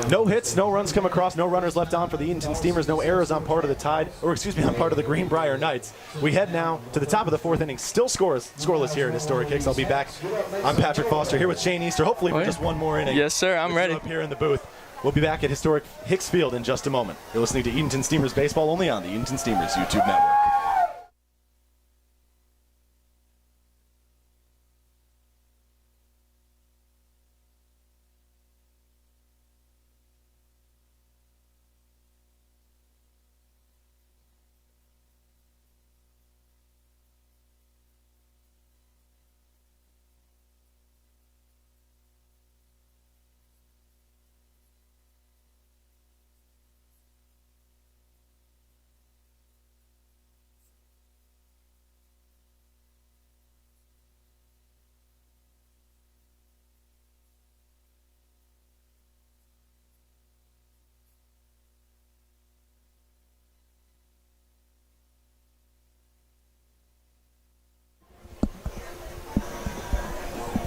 No hits, no runs come across, no runners left on for the Edenton Steamers, no errors on part of the Greenbrier Knights. We head now to the top of the fourth inning, still scoreless here at Historic Hicks. I'll be back. I'm Patrick Foster here with Shane Easter, hopefully for just one more inning. Yes, sir, I'm ready. Up here in the booth. We'll be back at Historic Hicks Field in just a moment. You're listening to Edenton Steamers Baseball only on the Edenton Steamers YouTube network.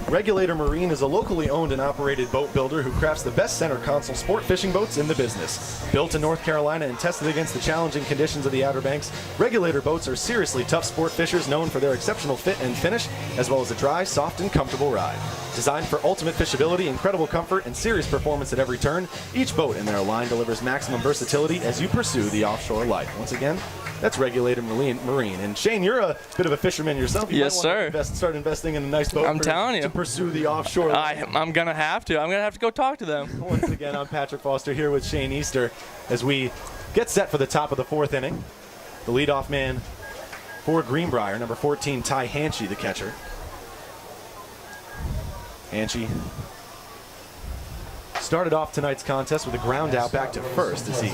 Regulator Marine is a locally owned and operated boat builder who crafts the best center console sport fishing boats in the business. Built in North Carolina and tested against the challenging conditions of the Outer Banks, Regulator boats are seriously tough sport fishers known for their exceptional fit and finish, as well as a dry, soft, and comfortable ride. Designed for ultimate fishability, incredible comfort, and serious performance at every turn, each boat in their line delivers maximum versatility as you pursue the offshore life. Once again, that's Regulator Marine. And Shane, you're a bit of a fisherman yourself. You yes, sir. Start investing in a nice boat. I'm telling you. To pursue the offshore. I'm gonna have to. I'm gonna have to go talk to them. Once again, I'm Patrick Foster here with Shane Easter as we get set for the top of the fourth inning. The leadoff man for Greenbrier, number 14, Ty Hanchy, the catcher. Hanchy started off tonight's contest with a ground out back to first as he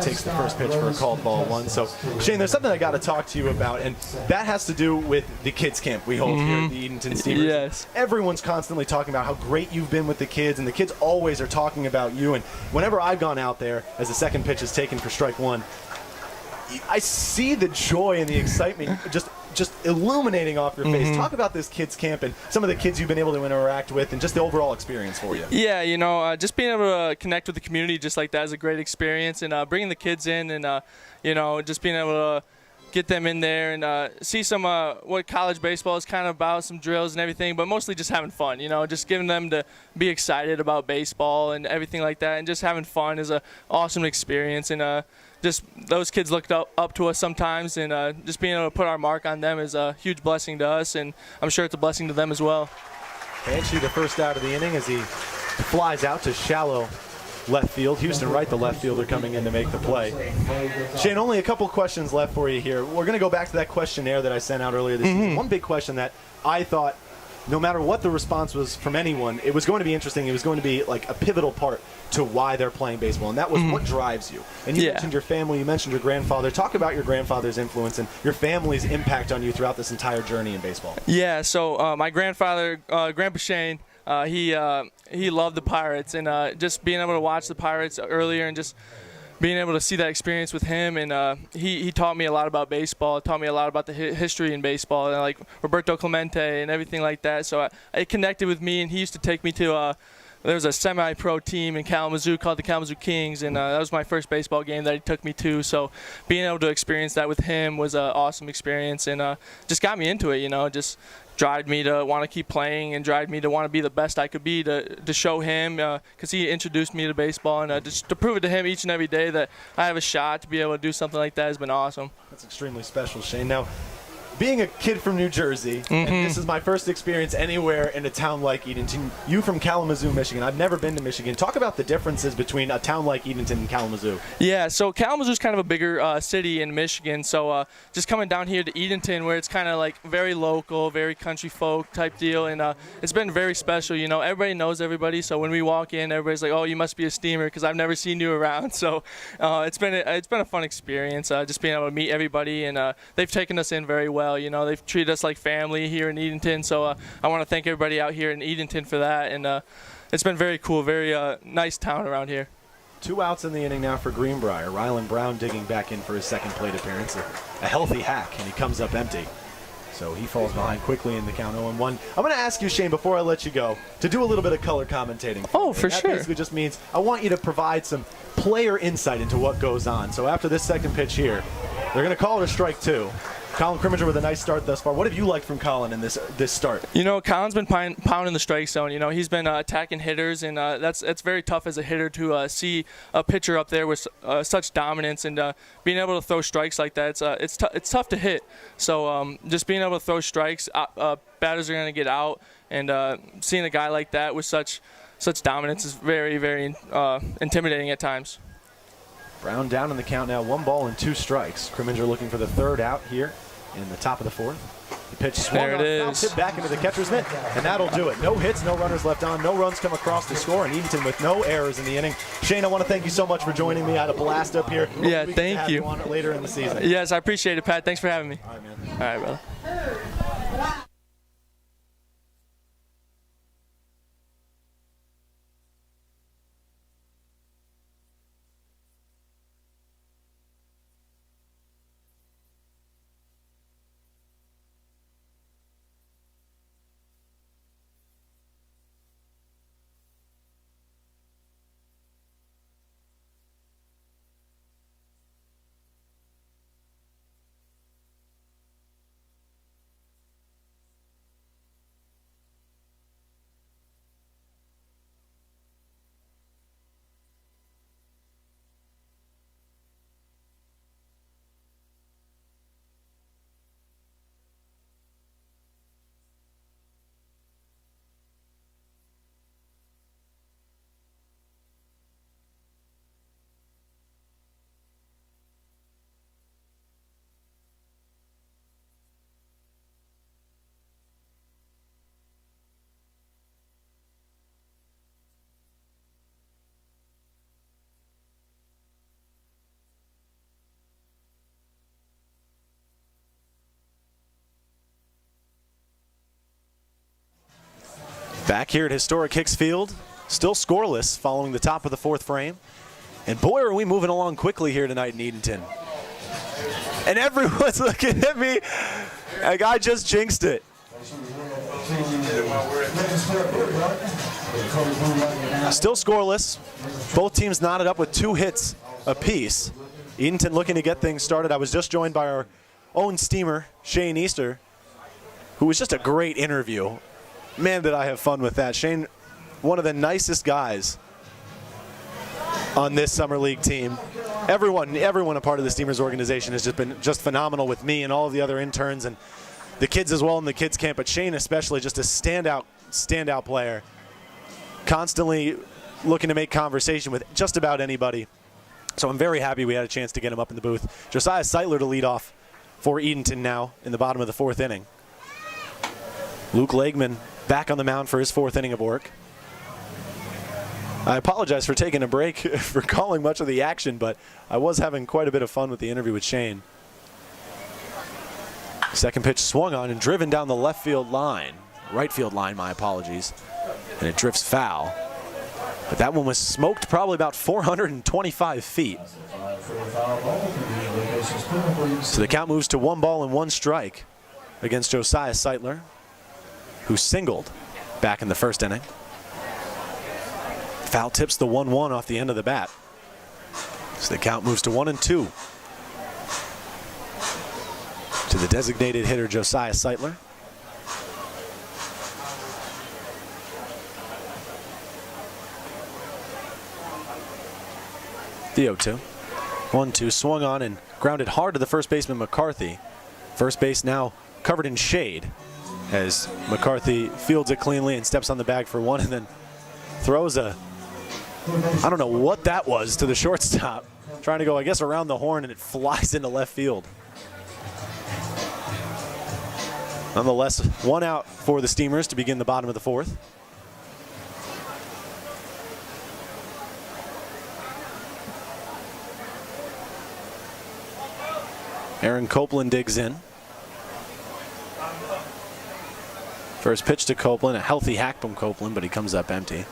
takes the first pitch for a called ball one. So, Shane, there's something I got to talk to you about, and that has to do with the kids camp we hold here at the Edenton Steamers. Yes. Everyone's constantly talking about how great you've been with the kids, and the kids always are talking about you. And whenever I've gone out there as the second pitch is taken for strike one, I see the joy and the excitement just illuminating off your face. Talk about this kids camp and some of the kids you've been able to interact with and just the overall experience for you. Yeah, just being able to connect with the community just like that is a great experience, and bringing the kids in and, just being able to get them in there and see some what college baseball is kind of about, some drills and everything, but mostly just having fun, just getting them to be excited about baseball and everything like that, and just having fun is an awesome experience. And just those kids looked up to us sometimes, and just being able to put our mark on them is a huge blessing to us, and I'm sure it's a blessing to them as well. Hanchy, the first out of the inning as he flies out to shallow left field. Houston Wright, the left fielder, coming in to make the play. Shane, only a couple questions left for you here. We're going to go back to that questionnaire that I sent out earlier this season. One big question that I thought, no matter what the response was from anyone, it was going to be interesting. It was going to be like a pivotal part to why they're playing baseball, and that was what drives you. And you mentioned your family, you mentioned your grandfather. Talk about your grandfather's influence and your family's impact on you throughout this entire journey in baseball. Yeah, so my grandfather, Grandpa Shane, he loved the Pirates, and just being able to watch the Pirates earlier and just being able to see that experience with him, and he taught me a lot about baseball, taught me a lot about the history in baseball, and like Roberto Clemente and everything like that. So it connected with me, and he used to take me to there was a semi-pro team in Kalamazoo called the Kalamazoo Kings, and that was my first baseball game that he took me to. So being able to experience that with him was an awesome experience, and just got me into it, just drive me to want to keep playing and drive me to want to be the best I could be to show him, because he introduced me to baseball, and just to prove it to him each and every day that I have a shot to be able to do something like that has been awesome. That's extremely special, Shane. Now, being a kid from New Jersey, and this is my first experience anywhere in a town like Edenton. You from Kalamazoo, Michigan. I've never been to Michigan. Talk about the differences between a town like Edenton and Kalamazoo. Yeah, so Kalamazoo's kind of a bigger city in Michigan, so just coming down here to Edenton, where it's kind of like very local, very country folk type deal, and it's been very special. You know, everybody knows everybody, so when we walk in, everybody's like, "Oh, you must be a Steamer," because I've never seen you around. So it's been a fun experience, just being able to meet everybody, and they've taken us in very well. You know, they've treated us like family here in Edenton, so I want to thank everybody out here in Edenton for that, and it's been very cool, very nice town around here. 2 outs in the inning now for Greenbrier. Rylan Brown digging back in for his second plate appearance. A healthy hack, and he comes up empty. So he falls behind quickly in the count 0-1. I'm going to ask you, Shane, before I let you go, to do a little bit of color commentating. Oh, for that sure. Basically just means I want you to provide some player insight into what goes on. So after this second pitch here, they're going to call it a strike 2. Colin Crimminger with a nice start thus far. What have you liked from Colin in this start? You know, Colin's been pounding the strike zone. You know, he's been attacking hitters, and that's very tough as a hitter to see a pitcher up there with such dominance, and being able to throw strikes like that. It's tough to hit. So just being able to throw strikes, batters are going to get out, and seeing a guy like that with such dominance is very, very intimidating at times. Brown down in the count now, 1 ball and 2 strikes. Crimminger looking for the 3rd out here in the top of the 4th. The pitch swung there it on, is. hit back into the catcher's mitt, and that'll do it. No hits, no runners left on, no runs come across the score, and Edenton with no errors in the inning. Shane, I want to thank you so much for joining me. I had a blast up here. Yeah, thank you. On later in the season. Yes, I appreciate it, Pat. Thanks for having me. All right, man. All right, brother. Back here at Historic Hicks Field, still scoreless following the top of the 4th frame. And boy, are we moving along quickly here tonight in Edenton. And everyone's looking at me like I just jinxed it. Still scoreless. Both teams knotted up with 2 hits apiece. Edenton looking to get things started. I was just joined by our own Steamer, Shane Easter, who was just a great interview. Man, did I have fun with that. Shane, one of the nicest guys on this Summer League team. Everyone a part of the Steamers organization has just been just phenomenal with me and all of the other interns and the kids as well in the kids camp, but Shane especially just a standout player. Constantly looking to make conversation with just about anybody. So I'm very happy we had a chance to get him up in the booth. Josiah Seitler to lead off for Edenton now in the bottom of the 4th inning. Luke Legman back on the mound for his 4th inning of work. I apologize for taking a break for calling much of the action, but I was having quite a bit of fun with the interview with Shane. Second pitch swung on and driven down the right field line, my apologies, and it drifts foul. But that one was smoked probably about 425 feet. So the count moves to 1 ball and 1 strike against Josiah Seitler, who singled back in the 1st inning. Foul tips the 1-1 off the end of the bat. So the count moves to 1-2 to the designated hitter Josiah Seitler. The 0-2. 1-2, swung on and grounded hard to the first baseman McCarthy. First base now covered in shade as McCarthy fields it cleanly and steps on the bag for one and then throws I don't know what that was to the shortstop. Trying to go, I guess, around the horn, and it flies into left field. Nonetheless, one out for the Steamers to begin the bottom of the fourth. Aaron Copeland digs in. First pitch to Copeland, a healthy hack from Copeland, but he comes up empty.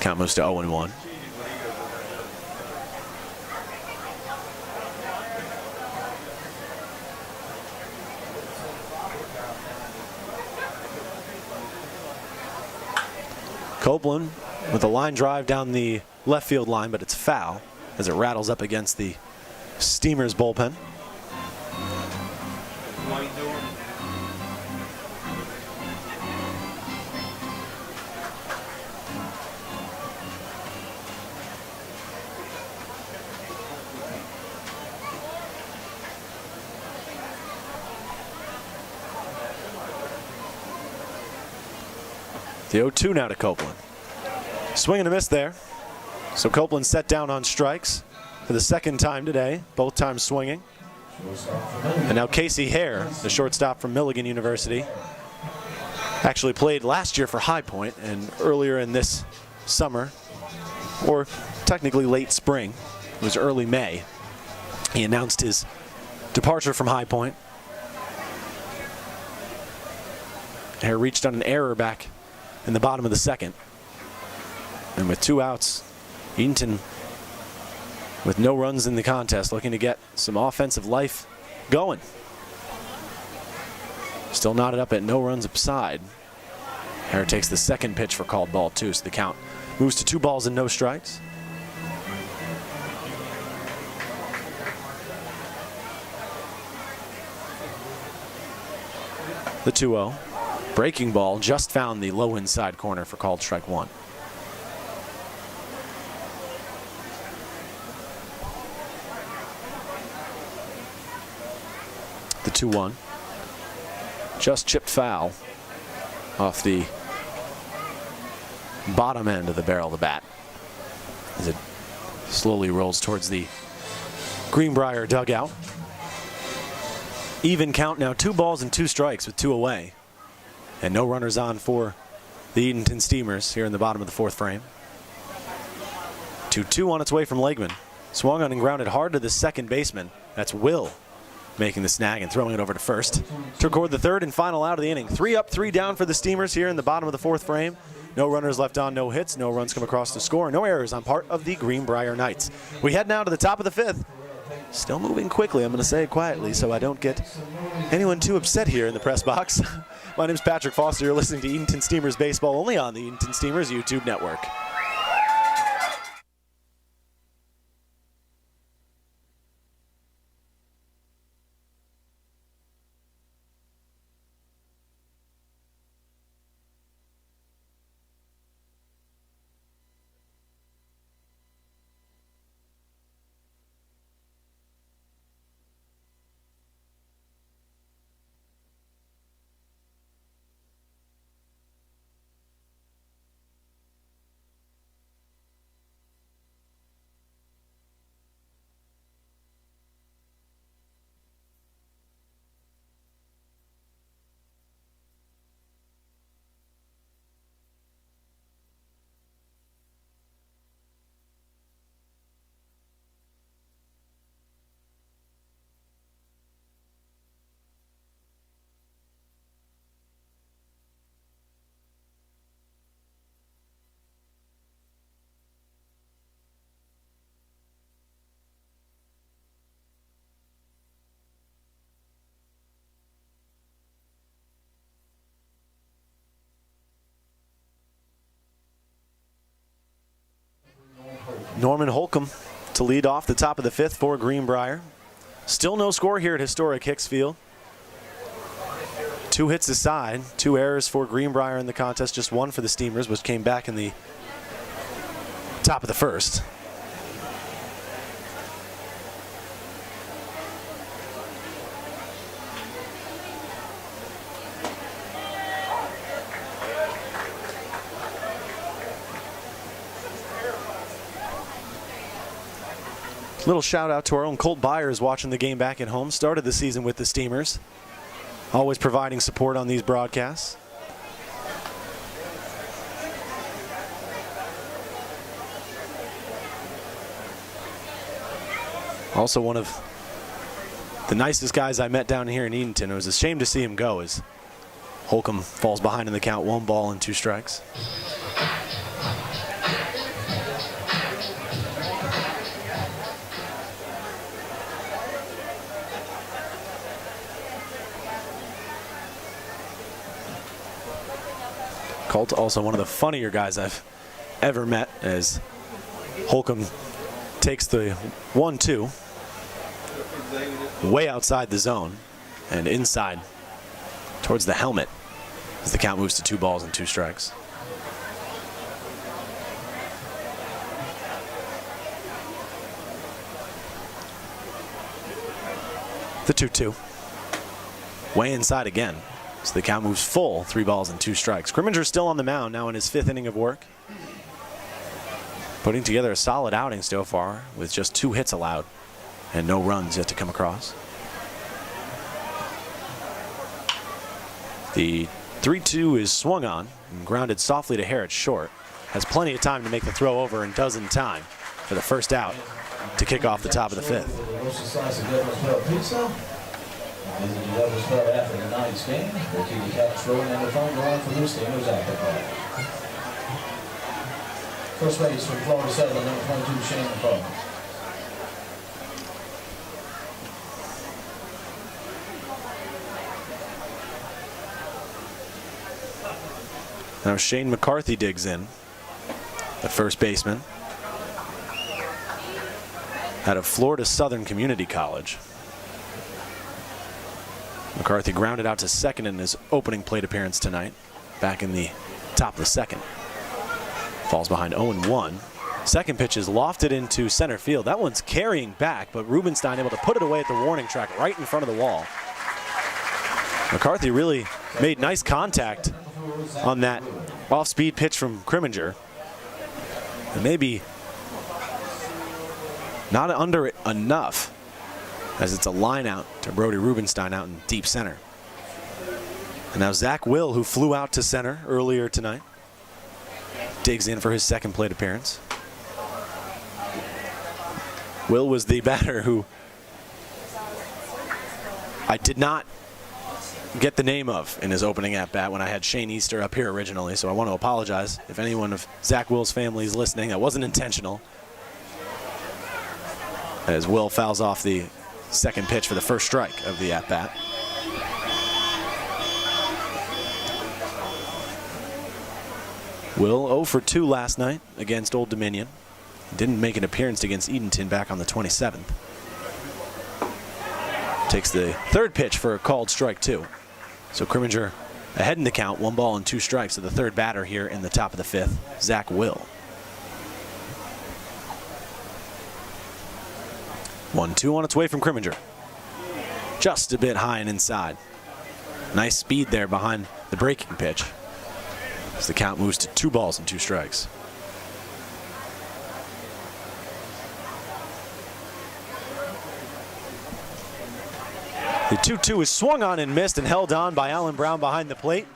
Count moves to 0-1. Copeland with a line drive down the left field line, but it's foul as it rattles up against the Steamers bullpen. The 0-2 now to Copeland. Swing and a miss there. So Copeland set down on strikes for the second time today, both times swinging. And now Casey Hare, the shortstop from Milligan University, actually played last year for High Point and earlier in this summer, or technically late spring, it was early May, he announced his departure from High Point. Hare reached on an error back in the bottom of the second. And with 2 outs, Edenton with no runs in the contest, looking to get some offensive life going. Still knotted up at no runs upside. Hare takes the second pitch for called ball 2, so the count moves to 2 balls and no strikes. The 2-0. Breaking ball just found the low inside corner for called strike 1. The 2-1. Just chipped foul off the bottom end of the barrel of the bat as it slowly rolls towards the Greenbrier dugout. Even count now, 2 balls and 2 strikes with 2 away. And no runners on for the Edenton Steamers here in the bottom of the fourth frame. 2-2 on its way from Legman. Swung on and grounded hard to the second baseman. That's Will making the snag and throwing it over to first to record the third and final out of the inning. 3 up, 3 down for the Steamers here in the bottom of the fourth frame. No runners left on, no hits, no runs come across to score, no errors on part of the Greenbrier Knights. We head now to the top of the fifth. Still moving quickly, I'm going to say it quietly so I don't get anyone too upset here in the press box. My name is Patrick Foster. You're listening to Edenton Steamers Baseball only on the Edenton Steamers YouTube network. Norman Holcomb to lead off the top of the fifth for Greenbrier. Still no score here at Historic Hicks Field. 2 hits aside, 2 errors for Greenbrier in the contest, just 1 for the Steamers, which came back in the top of the first. Little shout out to our own Colt Byers watching the game back at home. Started the season with the Steamers. Always providing support on these broadcasts. Also one of the nicest guys I met down here in Edenton. It was a shame to see him go as Holcomb falls behind in the count, 1 ball and 2 strikes. Colt, also one of the funnier guys I've ever met, as Holcomb takes the 1-2 way outside the zone and inside towards the helmet as the count moves to 2 balls and 2 strikes. The 2-2. Way inside again. So the count moves full, 3 balls and 2 strikes. Grimminger still on the mound now in his 5th inning of work. Putting together a solid outing so far with just 2 hits allowed and no runs yet to come across. The 3-2 is swung on and grounded softly to Harrod short. Has plenty of time to make the throw over and does in time for the first out to kick off the top of the 5th. Visit the Devils Club after tonight's game. We'll keep the Cats rolling and the phone going for the Steamers after play. First base from Florida 7, number 22, Shane McCarthy. Now Shane McCarthy digs in, the first baseman out of Florida Southern Community College. McCarthy grounded out to second in his opening plate appearance tonight, back in the top of the 2nd. Falls behind 0-1. Second pitch is lofted into center field. That one's carrying back, but Rubenstein able to put it away at the warning track right in front of the wall. McCarthy really made nice contact on that off-speed pitch from Grimminger. And maybe not under it enough, as it's a line out to Brody Rubenstein out in deep center. And now Zach Will, who flew out to center earlier tonight, digs in for his 2nd plate appearance. Will was the batter who I did not get the name of in his opening at-bat when I had Shane Easter up here originally, so I want to apologize if anyone of Zach Will's family is listening. That wasn't intentional, as Will fouls off the 2nd pitch for the first strike of the at-bat. Will 0 for 2 last night against Old Dominion. Didn't make an appearance against Edenton back on the 27th. Takes the 3rd pitch for a called strike 2. So Grimminger ahead in the count, 1 ball and 2 strikes to the 3rd batter here in the top of the 5th, Zach Will. 1-2 on its way from Grimminger. Just a bit high and inside. Nice speed there behind the breaking pitch, as the count moves to 2 balls and 2 strikes. The 2-2 is swung on and missed and held on by Alan Brown behind the plate.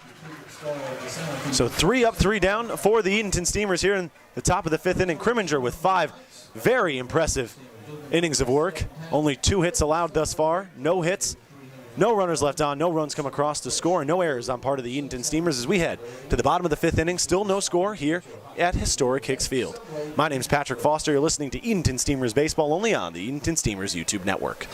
So 3 up, 3 down for the Edenton Steamers here in the top of the 5th inning. Grimminger with 5 very impressive innings of work. Only 2 hits allowed thus far. No hits, no runners left on, no runs come across to score, and no errors on part of the Edenton Steamers as we head to the bottom of the 5th inning. Still no score here at Historic Hicks Field. My name's Patrick Foster. You're listening to Edenton Steamers Baseball only on the Edenton Steamers YouTube network.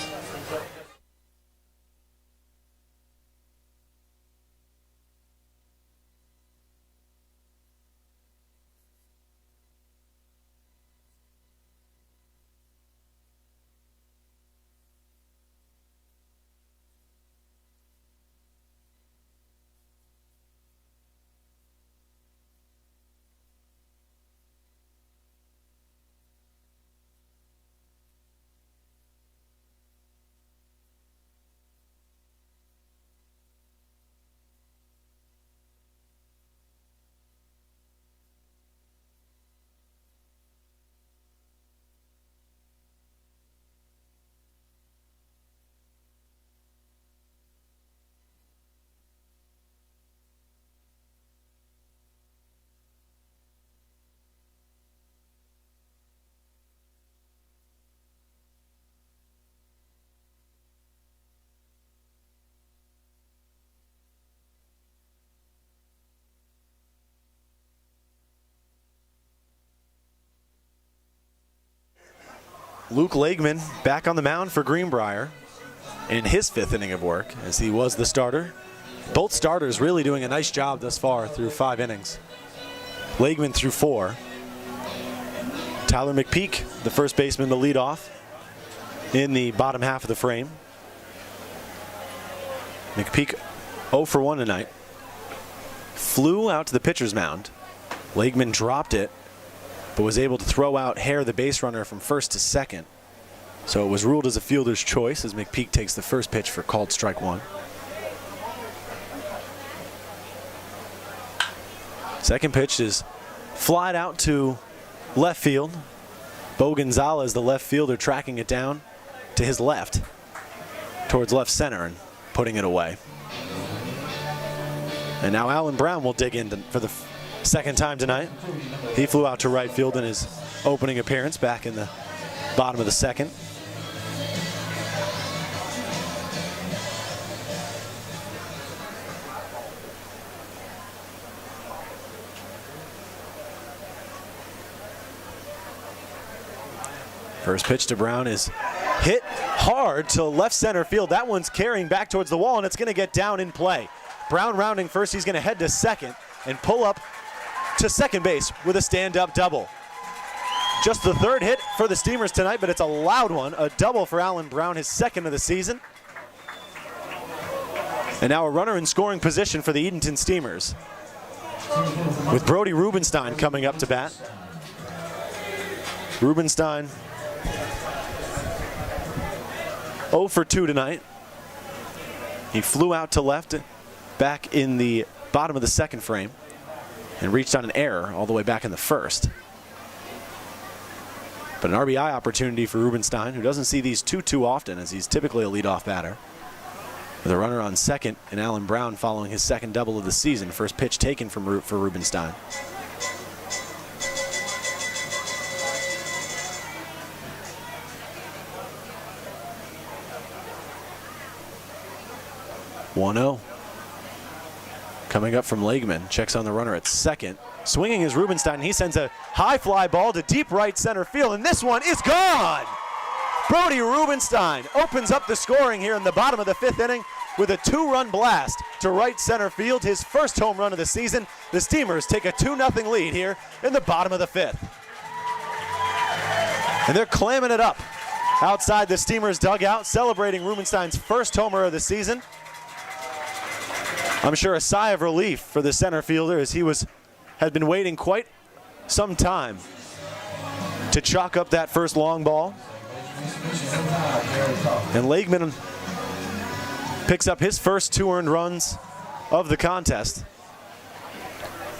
Luke Lakeman back on the mound for Greenbrier in his 5th inning of work, as he was the starter. Both starters really doing a nice job thus far through 5 innings. Lakeman through 4. Tyler McPeak, the first baseman, to lead off in the bottom half of the frame. McPeak 0 for 1 tonight. Flew out to the pitcher's mound. Lakeman dropped it, but was able to throw out Hare, the base runner, from first to second. So it was ruled as a fielder's choice as McPeak takes the first pitch for called strike 1. Second pitch is flied out to left field. Bo Gonzalez, the left fielder, tracking it down to his left towards left center and putting it away. And now Alan Brown will dig in for the second time tonight. He flew out to right field in his opening appearance back in the bottom of the 2nd. First pitch to Brown is hit hard to left center field. That one's carrying back towards the wall, and it's going to get down in play. Brown rounding first. He's going to head to second and pull up to second base with a stand-up double. Just the 3rd hit for the Steamers tonight, but it's a loud one. A double for Alan Brown, his 2nd of the season. And now a runner in scoring position for the Edenton Steamers, with Brody Rubenstein coming up to bat. Rubenstein 0 for 2 tonight. He flew out to left back in the bottom of the 2nd frame and reached on an error all the way back in the 1st. But an RBI opportunity for Rubenstein, who doesn't see these too often, as he's typically a leadoff batter. With a runner on second and Alan Brown following his 2nd double of the season. First pitch taken for Rubenstein. (1-0). Coming up from Lakeman, checks on the runner at second. Swinging is Rubenstein. He sends a high fly ball to deep right center field, and this one is gone! Brody Rubenstein opens up the scoring here in the bottom of the 5th inning with a 2-run blast to right center field, his first home run of the season. The Steamers take a 2-0 lead here in the bottom of the 5th. And they're clamming it up outside the Steamers dugout, celebrating Rubenstein's first homer of the season. I'm sure a sigh of relief for the center fielder, as he had been waiting quite some time to chalk up that first long ball. And Lakeman picks up his first 2 earned runs of the contest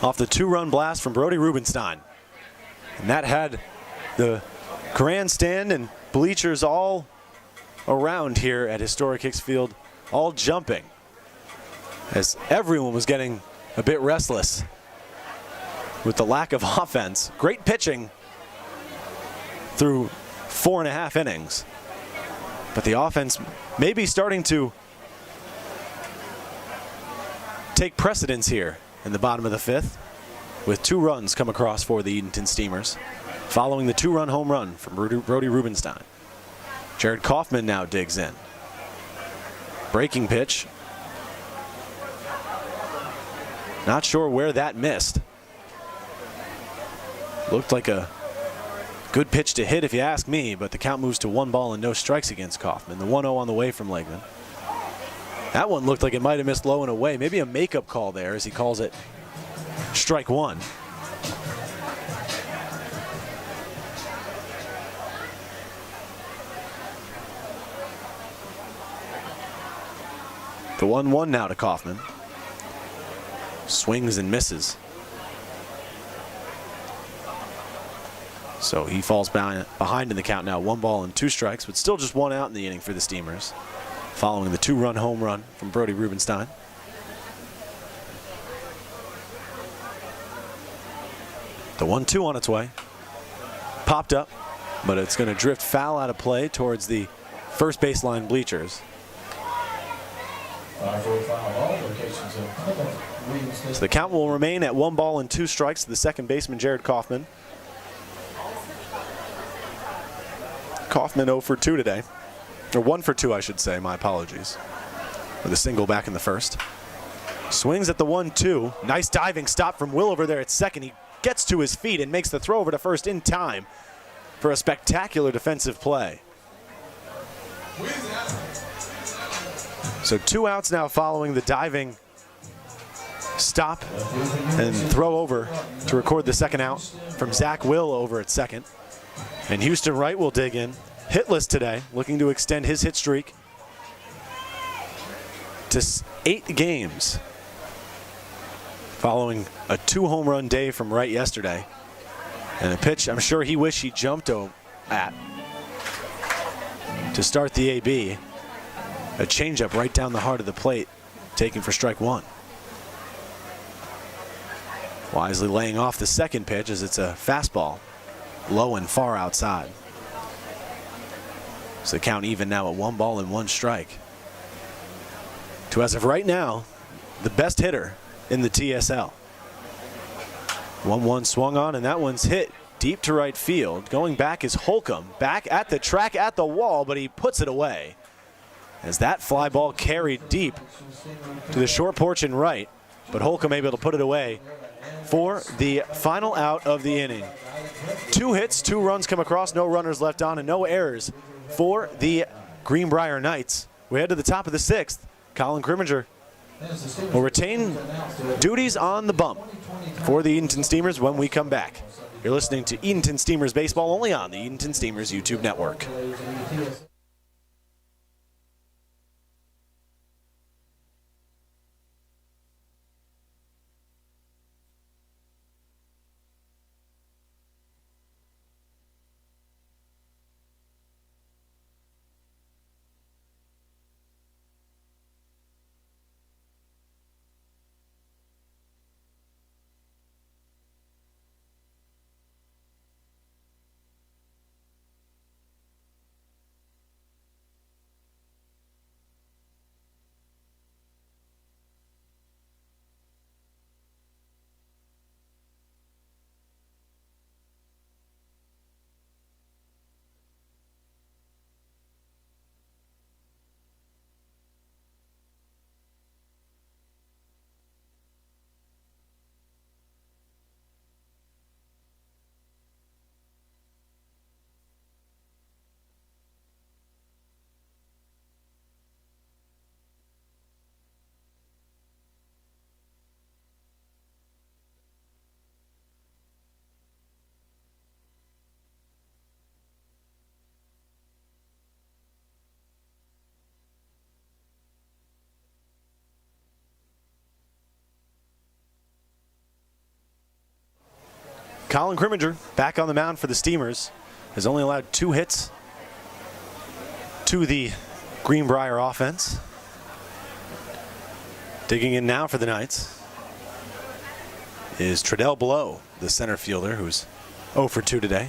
off the 2-run blast from Brody Rubenstein. And that had the grandstand and bleachers all around here at Historic Hicks Field all jumping, as everyone was getting a bit restless with the lack of offense. Great pitching through 4.5 innings. But the offense may be starting to take precedence here in the bottom of the 5th, with 2 runs come across for the Edenton Steamers, following the 2-run home run from Brody Rubenstein. Jared Kaufman now digs in. Breaking pitch. Not sure where that missed. Looked like a good pitch to hit if you ask me, but the count moves to 1 ball and no strikes against Kaufman. The 1-0 on the way from Lakeman. That one looked like it might have missed low and away. Maybe a makeup call there, as he calls it strike 1. The 1-1 now to Kaufman. Swings and misses. So he falls behind in the count now. 1 ball and 2 strikes, but still just 1 out in the inning for the Steamers, following the 2-run home run from Brody Rubenstein. The 1-2 on its way. Popped up, but it's going to drift foul out of play towards the first baseline bleachers. So the count will remain at 1 ball and 2 strikes to the second baseman, Jared Kaufman. Kaufman 0 for 2 today. Or 1 for 2, I should say. My apologies. With a single back in the first. Swings at the 1-2. Nice diving stop from Will over there at second. He gets to his feet and makes the throw over to first in time for a spectacular defensive play. So 2 outs now following the diving stop and throw over to record the second out from Zach Will over at second. And Houston Wright will dig in. Hitless today, looking to extend his hit streak to 8 games following a 2-home run day from Wright yesterday. And a pitch I'm sure he wished he jumped at to start the AB. A changeup right down the heart of the plate, taken for strike 1. Wisely laying off the second pitch as it's a fastball, low and far outside. So the count even now at 1 ball and 1 strike. To, as of right now, the best hitter in the TSL. 1-1 swung on, and that one's hit deep to right field. Going back is Holcomb, back at the track, at the wall, but he puts it away. As that fly ball carried deep to the short porch and right, but Holcomb able to put it away for the final out of the inning. 2 hits, 2 runs come across, no runners left on, and no errors for the Greenbrier Knights. We head to the top of the 6th. Colin Crimminger will retain duties on the bump for the Edenton Steamers when we come back. You're listening to Edenton Steamers Baseball only on the Edenton Steamers YouTube network. Colin Crimminger back on the mound for the Steamers has only allowed 2 hits to the Greenbrier offense. Digging in now for the Knights is Treadell Blow, the center fielder, who's 0 for 2 today.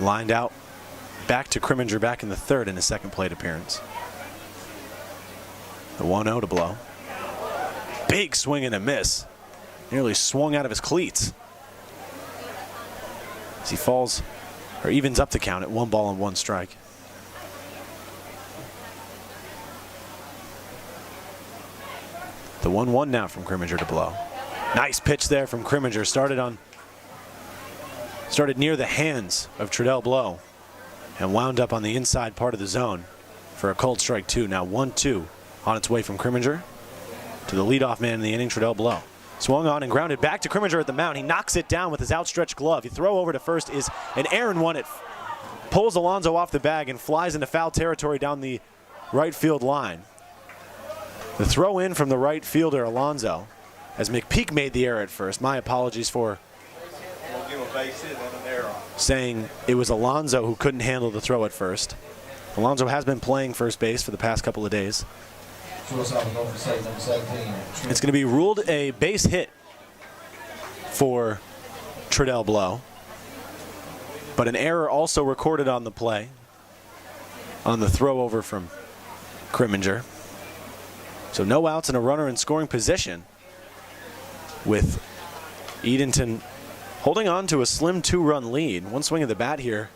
Lined out back to Crimminger back in the 3rd in his second plate appearance. The 1-0 to Blow. Big swing and a miss. Nearly swung out of his cleats. As he falls, or evens up the count at 1 ball and 1 strike. The 1-1 now from Crimminger to Blow. Nice pitch there from Crimminger. Started near the hands of Treadell Blow and wound up on the inside part of the zone for a cold strike 2. Now 1-2 on its way from Crimminger to the leadoff man in the inning, Treadell Blow. Swung on and grounded back to Crimminger at the mound. He knocks it down with his outstretched glove. The throw over to first is an errant one. It pulls Alonso off the bag and flies into foul territory down the right field line. The throw in from the right fielder, Alonso, as McPeak made the error at first. My apologies for saying it was Alonso who couldn't handle the throw at first. Alonso has been playing first base for the past couple of days. It's going to be ruled a base hit for Treadell Blow, but an error also recorded on the play on the throw over from Crimminger. So no outs and a runner in scoring position, with Edenton holding on to a slim 2-run lead. One swing of the bat here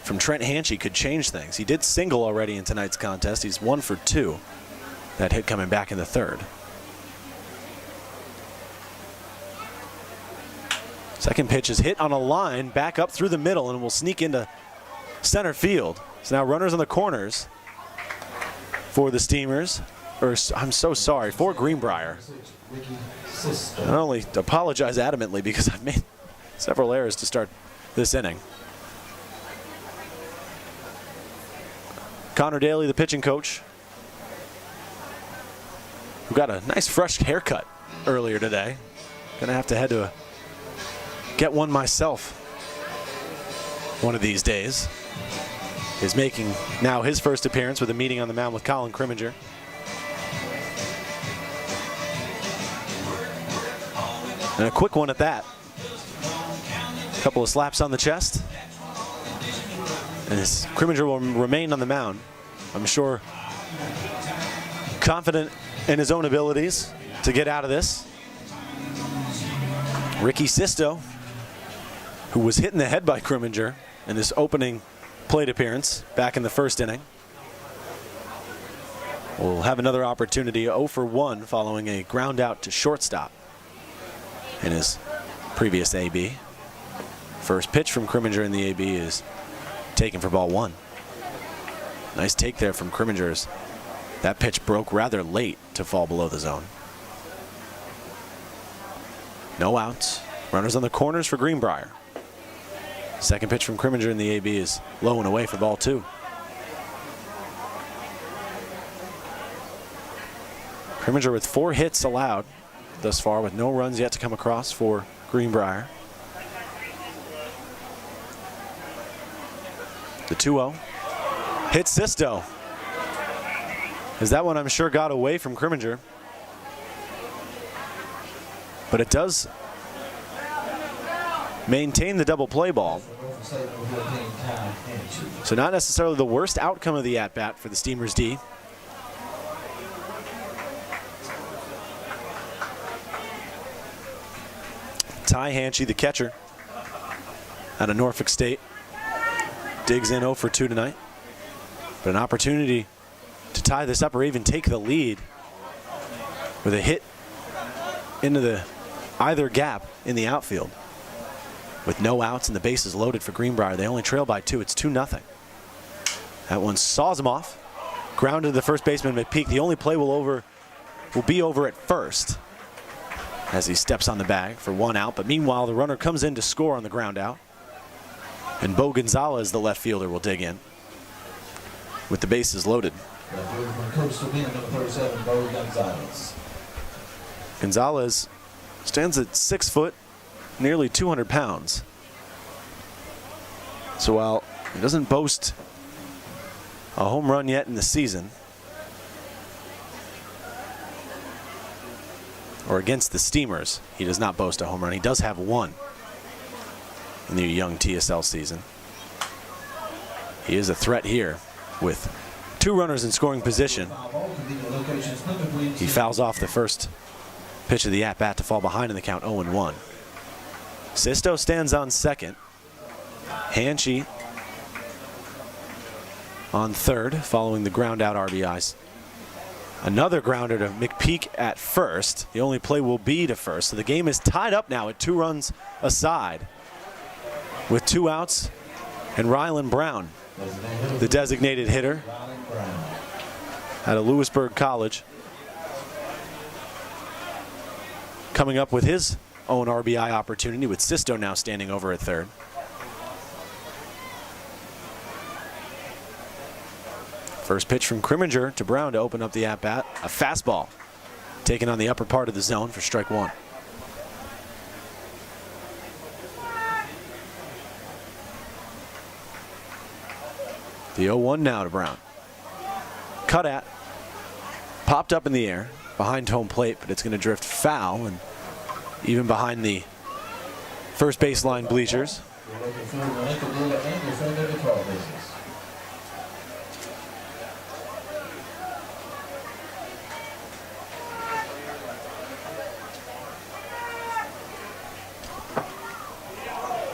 from Trent Hanchy could change things. He did single already in tonight's contest. He's 1 for 2. That hit coming back in the third. Second pitch is hit on a line back up through the middle and will sneak into center field. So now runners on the corners for the Steamers. Or I'm so sorry, for Greenbrier. I only apologize adamantly because I've made several errors to start this inning. Connor Daly, the pitching coach, who got a nice fresh haircut earlier today. Gonna have to head to get one myself one of these days. Is making now his first appearance with a meeting on the mound with Colin Crimminger. And a quick one at that. A couple of slaps on the chest. And Crimminger will remain on the mound. I'm sure confident in his own abilities to get out of this. Ricky Sisto, who was hit in the head by Crimminger in his opening plate appearance back in the first inning, will have another opportunity. 0 for 1 following a ground out to shortstop in his previous AB. First pitch from Crimminger in the AB is taken for ball 1. Nice take there from Crimminger's. That pitch broke rather late to fall below the zone. No outs. Runners on the corners for Greenbrier. Second pitch from Crimminger in the AB is low and away for ball 2. Crimminger with 4 hits allowed thus far, with no runs yet to come across for Greenbrier. The 2-0. Hit Sisto. As that one I'm sure got away from Crimminger. But it does maintain the double play ball. So not necessarily the worst outcome of the at-bat for the Steamers D. Ty Hanchy, the catcher out of Norfolk State, digs in 0 for 2 tonight. But an opportunity to tie this up or even take the lead with a hit into the either gap in the outfield. With no outs and the bases loaded for Greenbrier, they only trail by 2. It's 2-0. That one saws him off. Grounded to the first baseman McPeak. The only play will be over at first as he steps on the bag for 1 out. But meanwhile, the runner comes in to score on the ground out. And Bo Gonzalez, the left fielder, will dig in with the bases loaded. Gonzalez stands at 6 foot, nearly 200 pounds. So while he doesn't boast a home run yet in the season, or against the Steamers, he does not boast a home run. He does have 1 in the young TSL season. He is a threat here with 2 runners in scoring position. He fouls off the first pitch of the at-bat to fall behind in the count 0-1. Sisto stands on second. Hanchy on third following the ground out RBIs. Another grounder to McPeak at first. The only play will be to first. So the game is tied up now at 2 runs aside with 2 outs and Rylan Brown, the designated hitter out of Lewisburg College, coming up with his own RBI opportunity, with Sisto now standing over at third. First pitch from Crimminger to Brown to open up the at-bat. A fastball taken on the upper part of the zone for strike 1. The 0-1 now to Brown. Cut at, popped up in the air behind home plate, but it's going to drift foul and even behind the first baseline bleachers.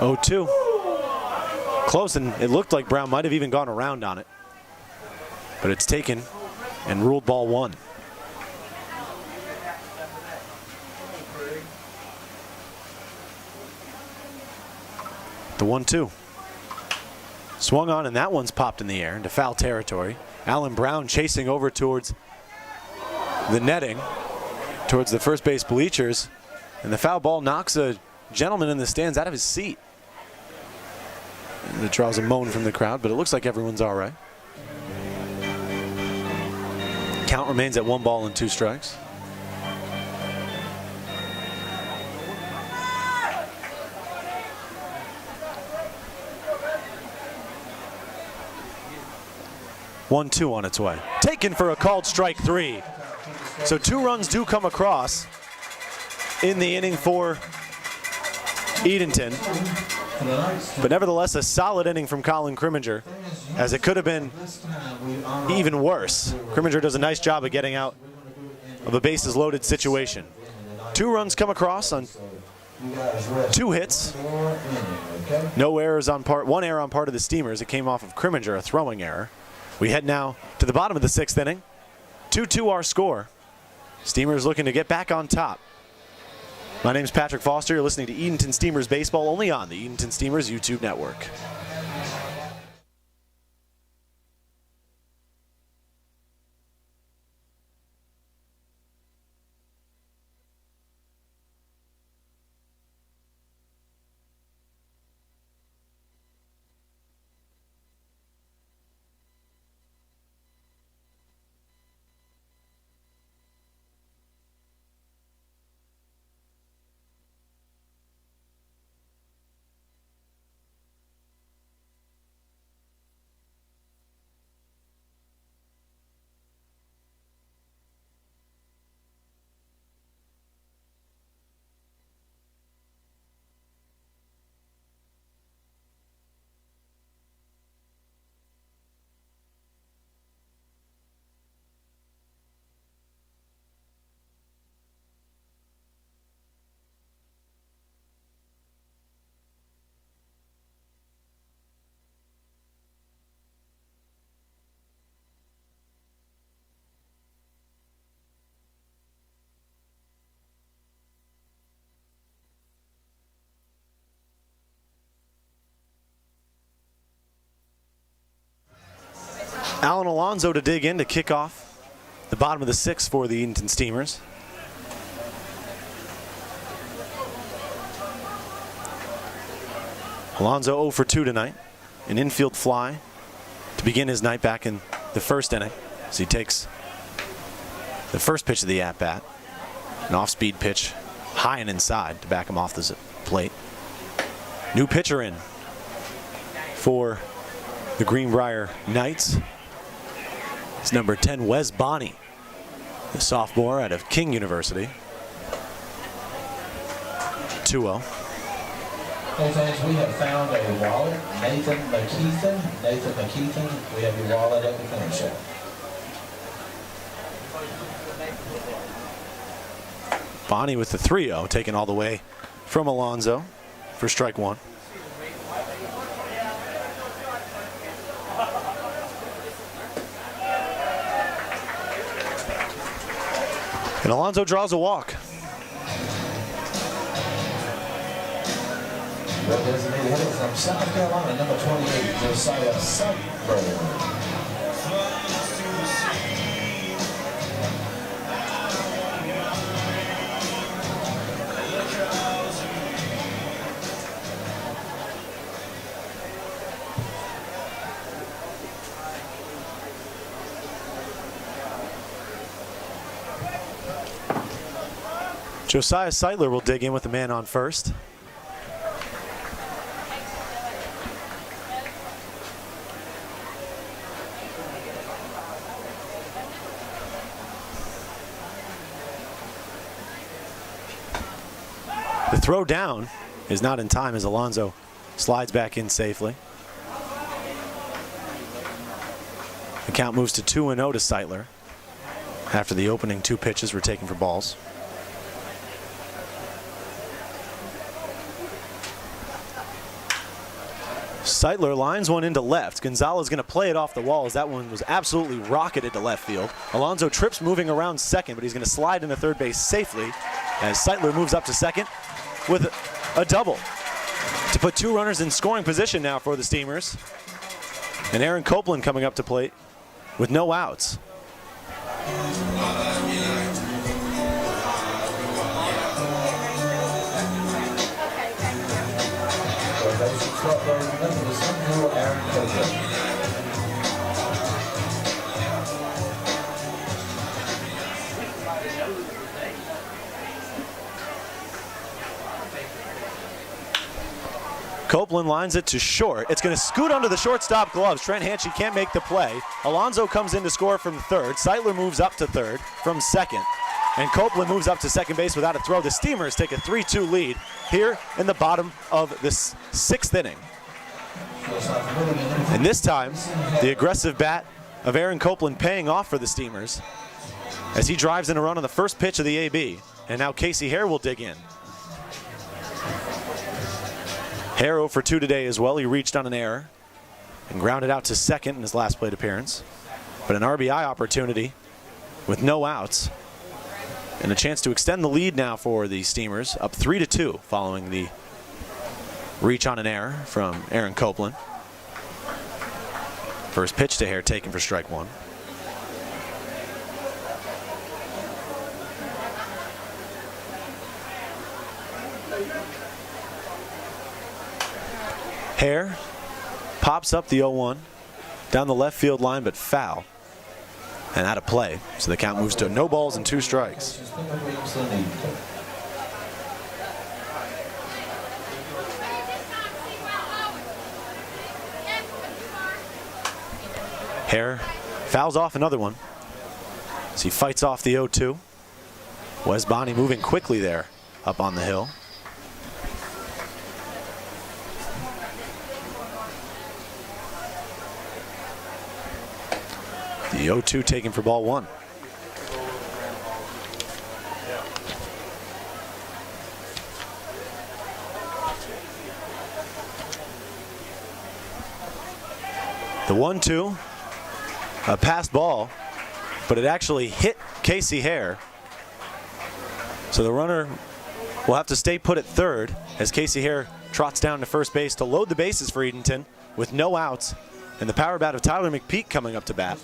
Oh, 2. close, and it looked like Brown might have even gone around on it. But it's taken and ruled ball one. The 1-2. Swung on, and that one's popped in the air into foul territory. Alan Brown chasing over towards the netting, towards the first base bleachers, and the foul ball knocks a gentleman in the stands out of his seat. And it draws a moan from the crowd, but it looks like everyone's all right. Count remains at 1 ball and 2 strikes. One-two on its way. Taken for a called strike 3. So 2 runs do come across in the inning for Edenton. But nevertheless, a solid inning from Colin Crimminger, as it could have been even worse. Crimminger does a nice job of getting out of a bases loaded situation. 2 runs come across on 2 hits. No errors on part, 1 error on part of the Steamers. It came off of Crimminger, a throwing error. We head now to the bottom of the 6th inning. 2-2 our score. Steamers looking to get back on top. My name's Patrick Foster. You're listening to Edenton Steamers Baseball, only on the Edenton Steamers YouTube network. Alan Alonso to dig in to kick off the bottom of the 6th for the Edenton Steamers. Alonso 0 for 2 tonight. An infield fly to begin his night back in the 1st inning as he takes the first pitch of the at-bat. An off-speed pitch, high and inside to back him off the plate. New pitcher in for the Greenbrier Knights. It's number 10, Wes Bonney, the sophomore out of King University. 2-0. Hey fans, we have found a wallet. Nathan McKeithen, we have your wallet at the finish shop. Bonney with the 3-0, taken all the way from Alonso for strike 1. And Alonso draws a walk. The designated hitter from South Carolina, number 28, Josiah Sutherland. Josiah Seitler will dig in with the man on first. The throw down is not in time as Alonso slides back in safely. The count moves to 2-0 to Seitler after the opening 2 pitches were taken for balls. Seitler lines one into left. Gonzalez going to play it off the wall as that one was absolutely rocketed to left field. Alonso trips moving around second, but he's going to slide into third base safely as Seitler moves up to second with a double to put 2 runners in scoring position now for the Steamers. And Aaron Copeland coming up to plate with no outs. Copeland lines it to short. It's going to scoot under the shortstop gloves. Trent Hanchy can't make the play. Alonso comes in to score from third. Seitler moves up to third from second. And Copeland moves up to second base without a throw. The Steamers take a 3-2 lead here in the bottom of this 6th inning. And this time, the aggressive bat of Aaron Copeland paying off for the Steamers as he drives in a run on the first pitch of the AB. And now Casey Hare will dig in. Hare 0 for 2 today as well. He reached on an error and grounded out to second in his last plate appearance. But an RBI opportunity with no outs. And a chance to extend the lead now for the Steamers, up 3-2 following the reach on an error from Aaron Copeland. First pitch to Hare taken for strike 1. Hare pops up the 0-1 down the left field line, but foul and out of play. So the count moves to no balls and 2 strikes. Hare fouls off another one as he fights off the 0-2. Wes Bonney moving quickly there up on the hill. The 0-2 taken for ball 1. The 1-2, a passed ball, but it actually hit Casey Hare. So the runner will have to stay put at third as Casey Hare trots down to first base to load the bases for Edenton with no outs. And the power bat of Tyler McPeak coming up to bat.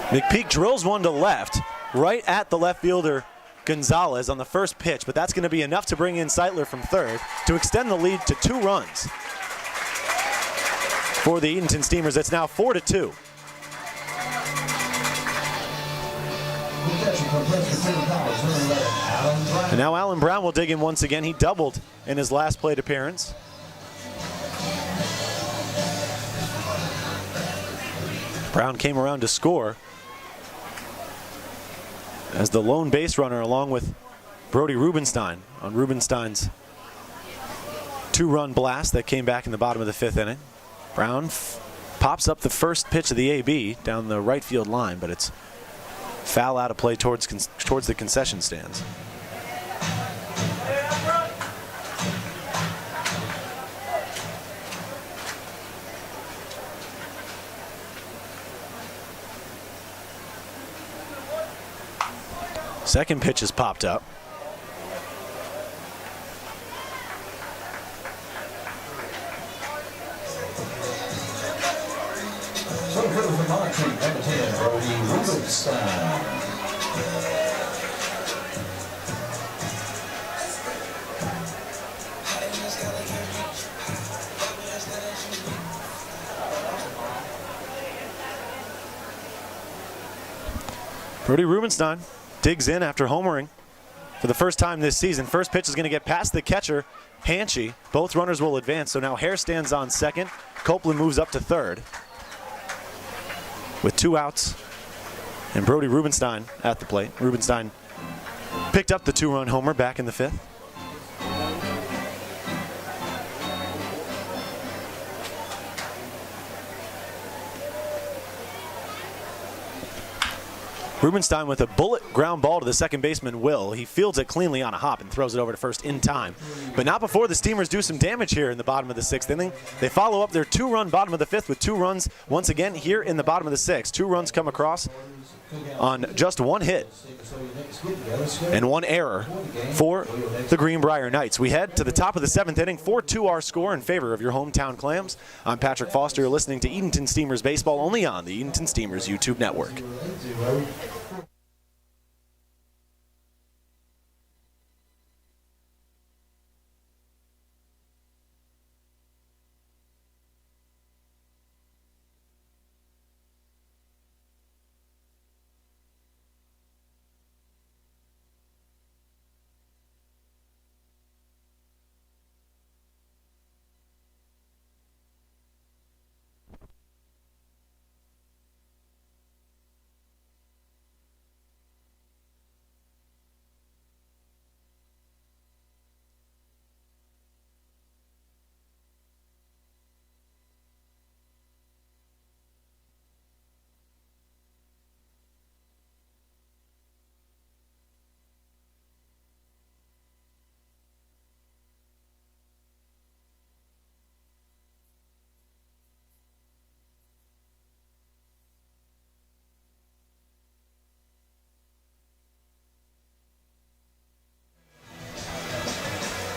McPeak drills one to left, right at the left fielder Gonzalez on the first pitch, but that's going to be enough to bring in Seitler from third to extend the lead to 2 runs. For the Edenton Steamers, it's now 4-2. And now Alan Brown will dig in once again. He doubled in his last plate appearance. Brown came around to score as the lone base runner along with Brody Rubenstein on Rubenstein's 2-run blast that came back in the bottom of the 5th inning. Brown pops up the first pitch of the AB down the right field line, but it's foul out of play towards the concession stands. Second pitch is popped up. Brody Rubenstein digs in after homering for the first time this season. First pitch is going to get past the catcher, Hanchy. Both runners will advance, so now Hare stands on second. Copeland moves up to third with 2 outs and Brody Rubenstein at the plate. Rubenstein picked up the 2-run homer back in the 5th. Rubenstein with a bullet ground ball to the second baseman, Will. He fields it cleanly on a hop and throws it over to first in time. But not before the Steamers do some damage here in the bottom of the 6th inning. They follow up their 2-run bottom of the 5th with 2 runs once again here in the bottom of the 6th. 2 runs come across on just 1 hit and 1 error for the Greenbrier Knights. We head to the top of the 7th inning, 4-2 our score in favor of your hometown Clams. I'm Patrick Foster. You're listening to Edenton Steamers Baseball only on the Edenton Steamers YouTube network.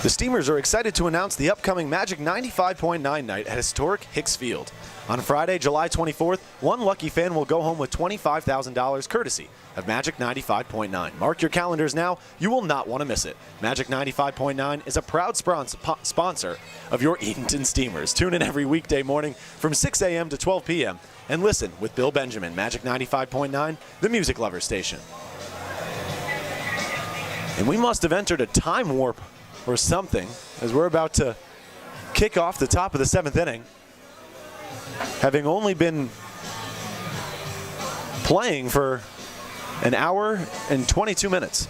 The Steamers are excited to announce the upcoming Magic 95.9 night at Historic Hicks Field. On Friday, July 24th, one lucky fan will go home with $25,000 courtesy of Magic 95.9. Mark your calendars now. You will not want to miss it. Magic 95.9 is a proud sponsor of your Edenton Steamers. Tune in every weekday morning from 6 a.m. to 12 p.m. and listen with Bill Benjamin, Magic 95.9, the music lover station. And we must have entered a time warp or something, as we're about to kick off the top of the 7th inning, having only been playing for an hour and 22 minutes.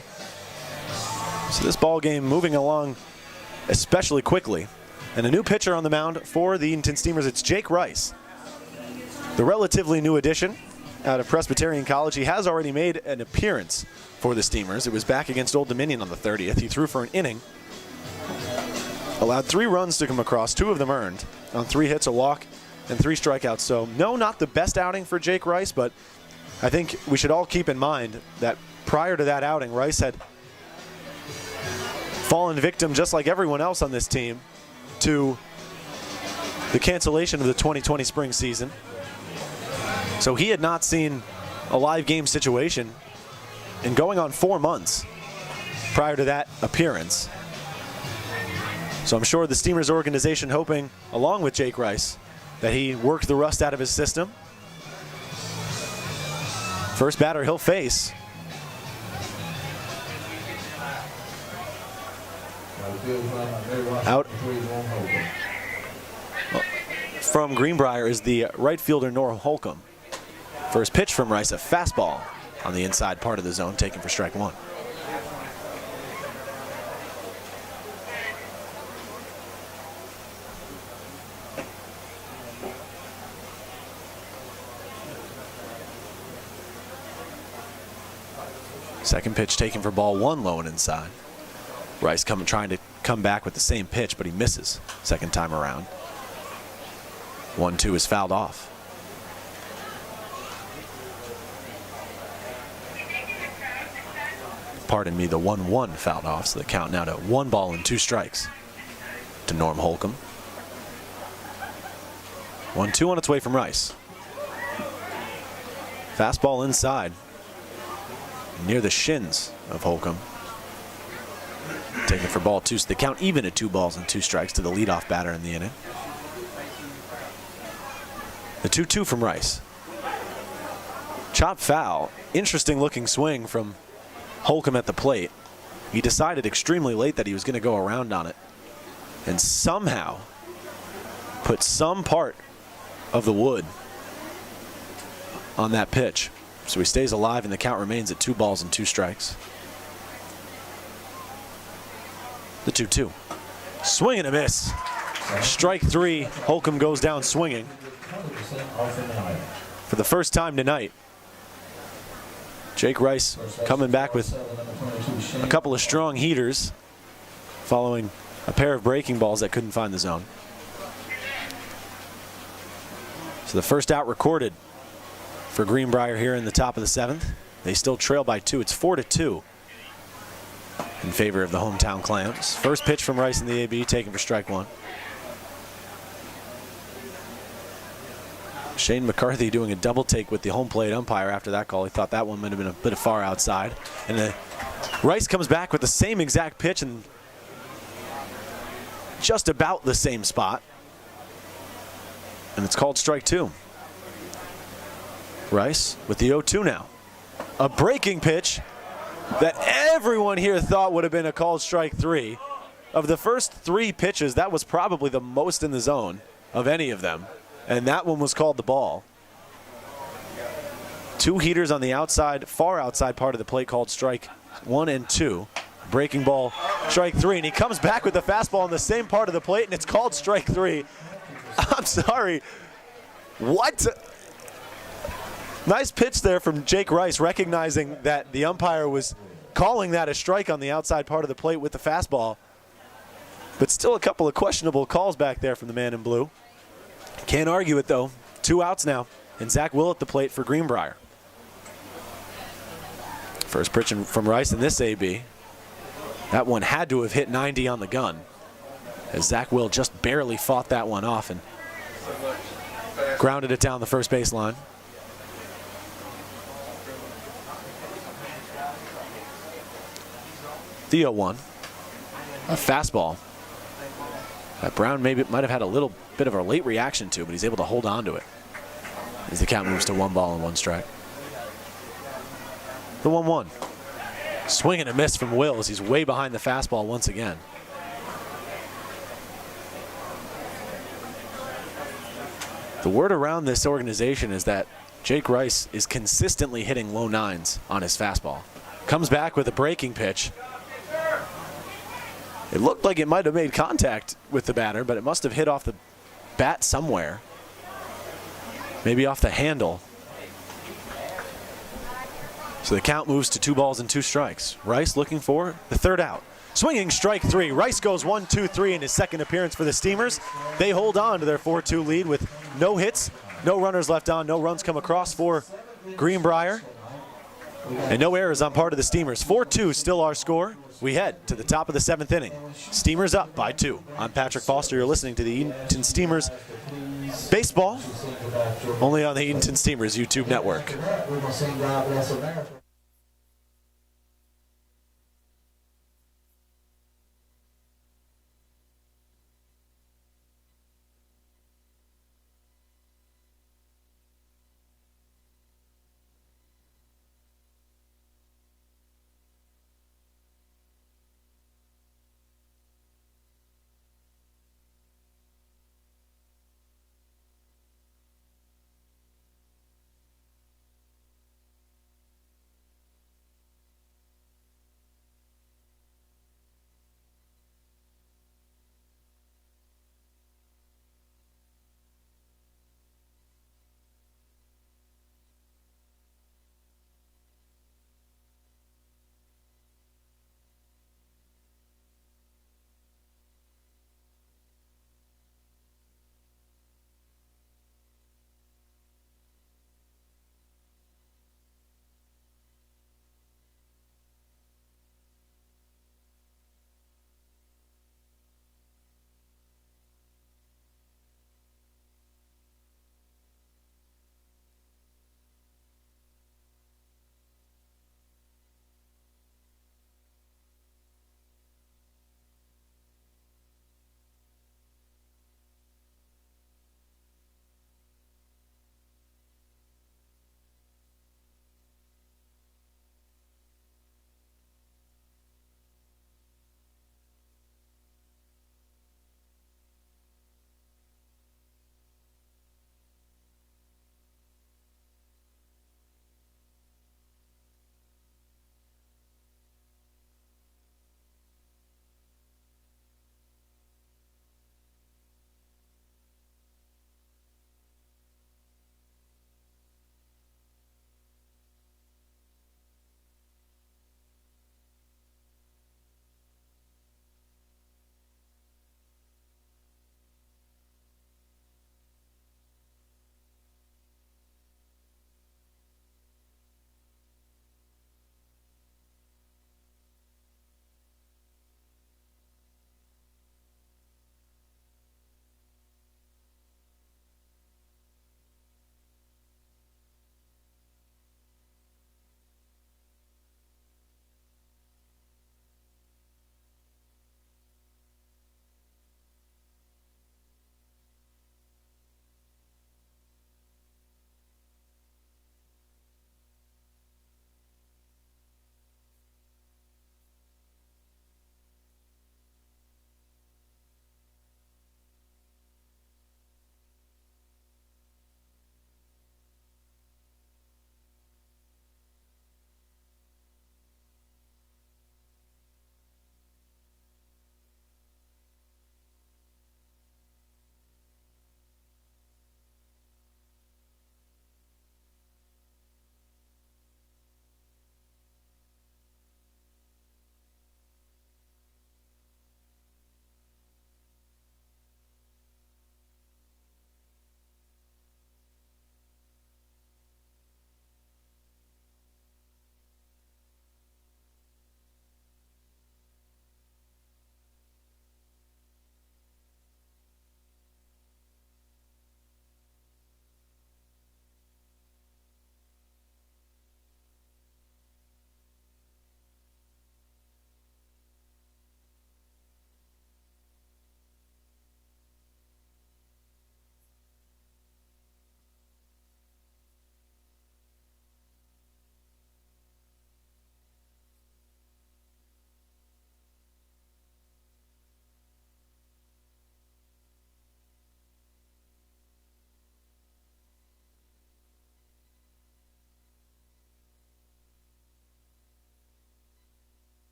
So this ball game moving along especially quickly. And a new pitcher on the mound for the Edenton Steamers, it's Jake Rice, the relatively new addition out of Presbyterian College. He has already made an appearance for the Steamers. It was back against Old Dominion on the 30th. He threw for an inning, allowed 3 runs to come across, 2 of them earned, on 3 hits, a walk, and 3 strikeouts. So no, not the best outing for Jake Rice, but I think we should all keep in mind that prior to that outing, Rice had fallen victim, just like everyone else on this team, to the cancellation of the 2020 spring season. So he had not seen a live game situation in going on 4 months prior to that appearance. So I'm sure the Steamers organization hoping, along with Jake Rice, that he worked the rust out of his system. First batter he'll face. Out from Greenbrier is the right fielder Norm Holcomb. First pitch from Rice, a fastball on the inside part of the zone, taken for strike 1. Second pitch taken for ball 1, low and inside. Rice trying to come back with the same pitch, but he misses second time around. 1-2 is fouled off. Pardon me, the 1-1 fouled off, so the count now to 1 ball and 2 strikes to Norm Holcomb. 1-2 on its way from Rice. Fastball inside, near the shins of Holcomb. Taken for ball 2, so the count even at 2 balls and 2 strikes to the leadoff batter in the inning. The 2-2 from Rice. Chop foul. Interesting looking swing from Holcomb at the plate. He decided extremely late that he was going to go around on it and somehow put some part of the wood on that pitch. So he stays alive and the count remains at 2 balls and 2 strikes. The 2-2. Swing and a miss. Strike 3. Holcomb goes down swinging. For the first time tonight, Jake Rice coming back with a couple of strong heaters following a pair of breaking balls that couldn't find the zone. So the first out recorded for Greenbrier here in the top of the 7th. They still trail by 2. It's 4-2 in favor of the hometown Clams. First pitch from Rice in the AB, taken for strike 1. Shane McCarthy doing a double take with the home plate umpire after that call. He thought that one might have been a bit of far outside. And Rice comes back with the same exact pitch and just about the same spot. And it's called strike 2. Rice with the 0-2 now. A breaking pitch that everyone here thought would have been a called strike 3. Of the first 3 pitches, that was probably the most in the zone of any of them. And that one was called the ball. 2 heaters on the outside, far outside part of the plate called strike 1 and 2. Breaking ball, strike 3, and he comes back with the fastball on the same part of the plate, and it's called strike 3. I'm sorry. What? Nice pitch there from Jake Rice, recognizing that the umpire was calling that a strike on the outside part of the plate with the fastball. But still a couple of questionable calls back there from the man in blue. Can't argue it, though. 2 outs now, and Zach Will at the plate for Greenbrier. First pitch from Rice in this AB. That one had to have hit 90 on the gun, as Zach Will just barely fought that one off and grounded it down the first baseline. The 0-1. A fastball that Brown maybe might have had a little bit of a late reaction to, but he's able to hold on to it as the count moves to 1 ball and 1 strike. The 1-1. Swing and a miss from Wills. He's way behind the fastball once again. The word around this organization is that Jake Rice is consistently hitting low 9s on his fastball. Comes back with a breaking pitch. It looked like it might have made contact with the batter, but it must have hit off the bat somewhere. Maybe off the handle. So the count moves to 2 balls and 2 strikes. Rice looking for the 3rd out. Swinging strike 3. Rice goes 1-2-3 in his second appearance for the Steamers. They hold on to their 4-2 lead with no hits, no runners left on, no runs come across for Greenbrier. And no errors on part of the Steamers. 4-2 still our score. We head to the top of the 7th inning. Steamers up by 2. I'm Patrick Foster. You're listening to the Edenton Steamers baseball, only on the Edenton Steamers YouTube network.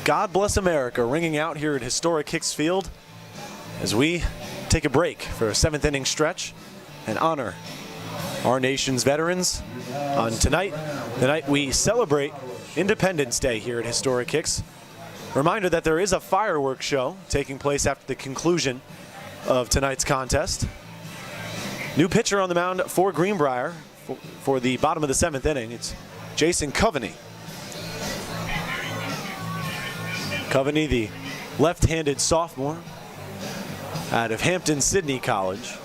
God Bless America ringing out here at Historic Hicks Field as we take a break for a 7th inning stretch and honor our nation's veterans on tonight, the night we celebrate Independence Day here at Historic Hicks. Reminder that there is a fireworks show taking place after the conclusion of tonight's contest. New pitcher on the mound for Greenbrier for the bottom of the 7th inning. It's Jason Coveney. Coveney, the left-handed sophomore out of Hampton-Sydney College.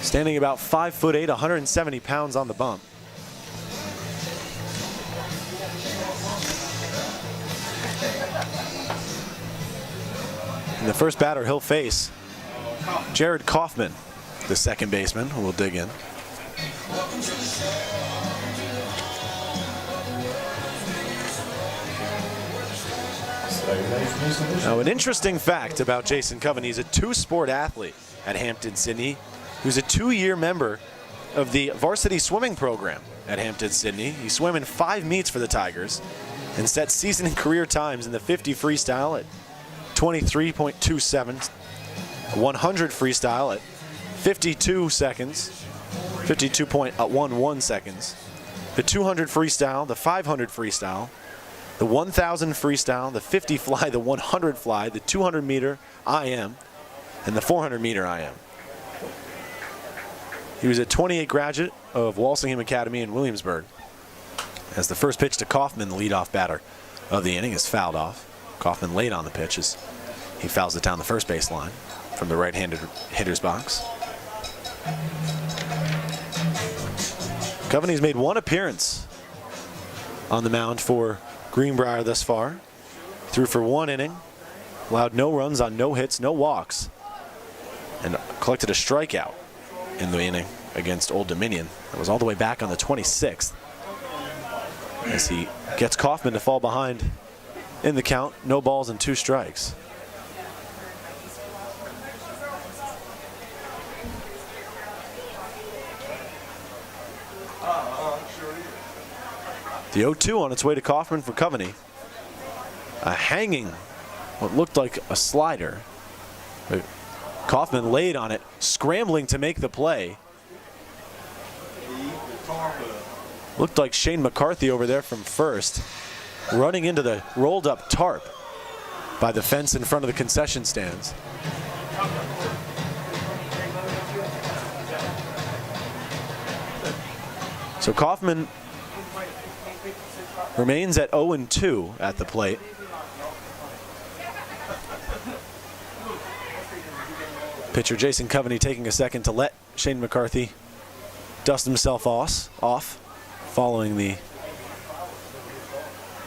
Standing about 5'8", 170 pounds on the bump. And the first batter he'll face, Jared Kaufman, the second baseman, who will dig in. Now, an interesting fact about Jason Coveney, he's a two-sport athlete at Hampton-Sydney, who's a 2-year member of the varsity swimming program at Hampton-Sydney. He swam in 5 meets for the Tigers and set season and career times in the 50 freestyle at 23.27, 100 freestyle at 52 seconds, 52.11 seconds, the 200 freestyle, the 500 freestyle, the 1,000 freestyle, the 50 fly, the 100 fly, the 200 meter IM, and the 400 meter IM. He was a 28 graduate of Walsingham Academy in Williamsburg. As the first pitch to Kaufman, the leadoff batter of the inning, is fouled off. Kaufman late on the pitch as he fouls it down the first base line from the right-handed hitter's box. Coveney's made 1 appearance on the mound for Greenbrier thus far. Threw for 1 inning, allowed no runs on no hits, no walks, and collected a strikeout in the inning against Old Dominion. That was all the way back on the 26th. As he gets Kaufman to fall behind in the count, no balls and 2 strikes. The 0-2 on its way to Kaufman for Coveney. A hanging, what looked like a slider. But Kaufman laid on it, scrambling to make the play. Looked like Shane McCarthy over there from first, running into the rolled up tarp by the fence in front of the concession stands. So Kaufman remains at 0-2 at the plate. Pitcher Jason Coveney taking a second to let Shane McCarthy dust himself off following the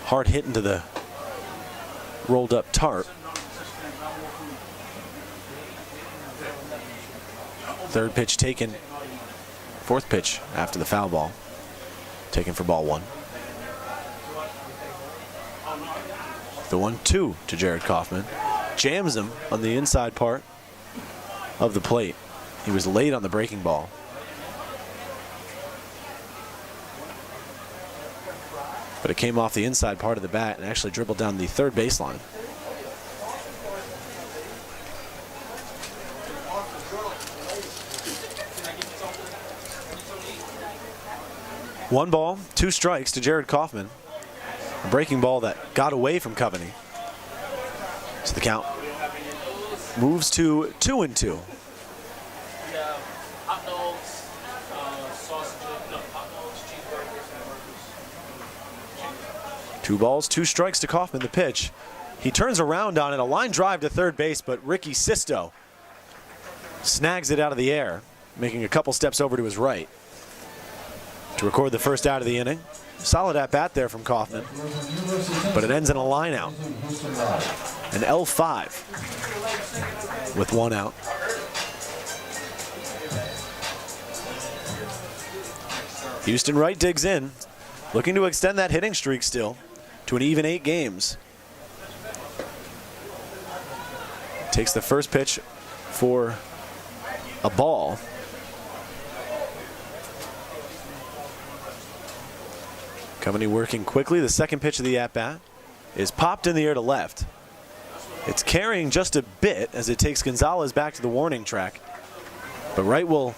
hard hit into the rolled up tarp. Third pitch taken, 4th pitch after the foul ball, taken for ball 1. The 1-2 to Jared Kaufman. Jams him on the inside part of the plate. He was late on the breaking ball. But it came off the inside part of the bat and actually dribbled down the third baseline. One ball, 2 strikes to Jared Kaufman. A breaking ball that got away from Coveney. So the count moves to 2-2. 2 balls, 2 strikes to Kaufman. The pitch. He turns around on it, a line drive to third base, but Ricky Sisto snags it out of the air, making a couple steps over to his right to record the first out of the inning. Solid at bat there from Kaufman, but it ends in a line out. An L5 with 1 out. Houston Wright digs in, looking to extend that hitting streak still to an even 8 games. Takes the first pitch for a ball. Company working quickly. The second pitch of the at-bat is popped in the air to left. It's carrying just a bit as it takes Gonzalez back to the warning track. But Wright will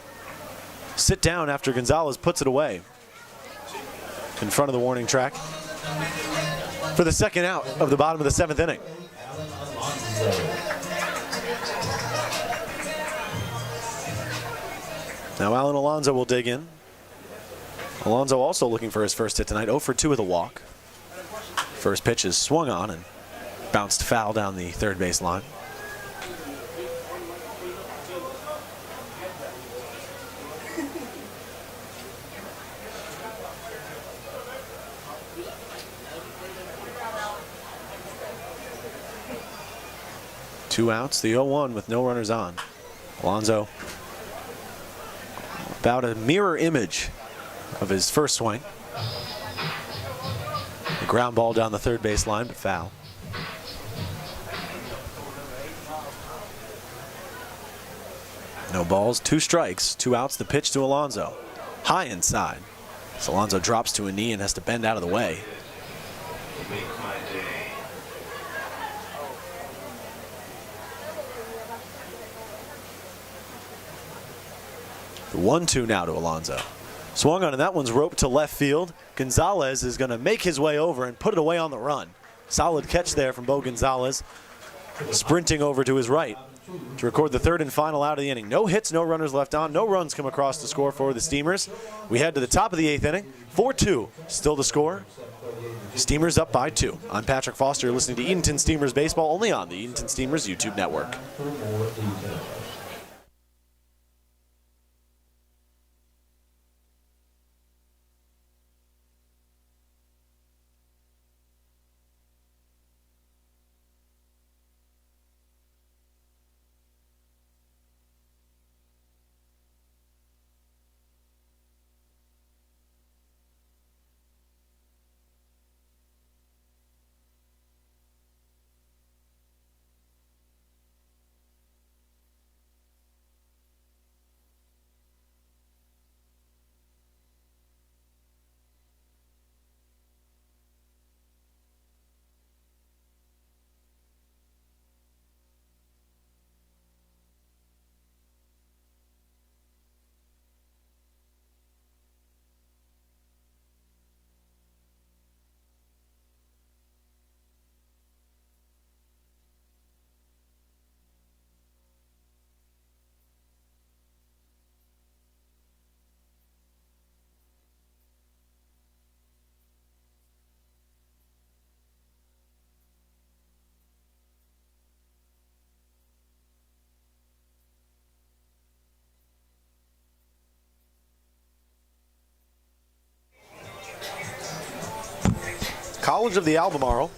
sit down after Gonzalez puts it away in front of the warning track for the second out of the bottom of the 7th inning. Now Alan Alonso will dig in. Alonso also looking for his first hit tonight, 0 for 2 with a walk. First pitch is swung on and bounced foul down the third base line. Two outs, the 0-1 with no runners on. Alonso about a mirror image of his first swing. The ground ball down the third base line, but foul. No balls, 2 strikes, 2 outs. The pitch to Alonso. High inside. So Alonso drops to a knee and has to bend out of the way. The 1-2 now to Alonso. Swung on, and that one's roped to left field. Gonzalez is going to make his way over and put it away on the run. Solid catch there from Bo Gonzalez, sprinting over to his right to record the third and final out of the inning. No hits, no runners left on, no runs come across the score for the Steamers. We head to the top of the 8th inning. 4-2 still the score. Steamers up by 2. I'm Patrick Foster, listening to Edenton Steamers baseball only on the Edenton Steamers YouTube network. College of the Albemarle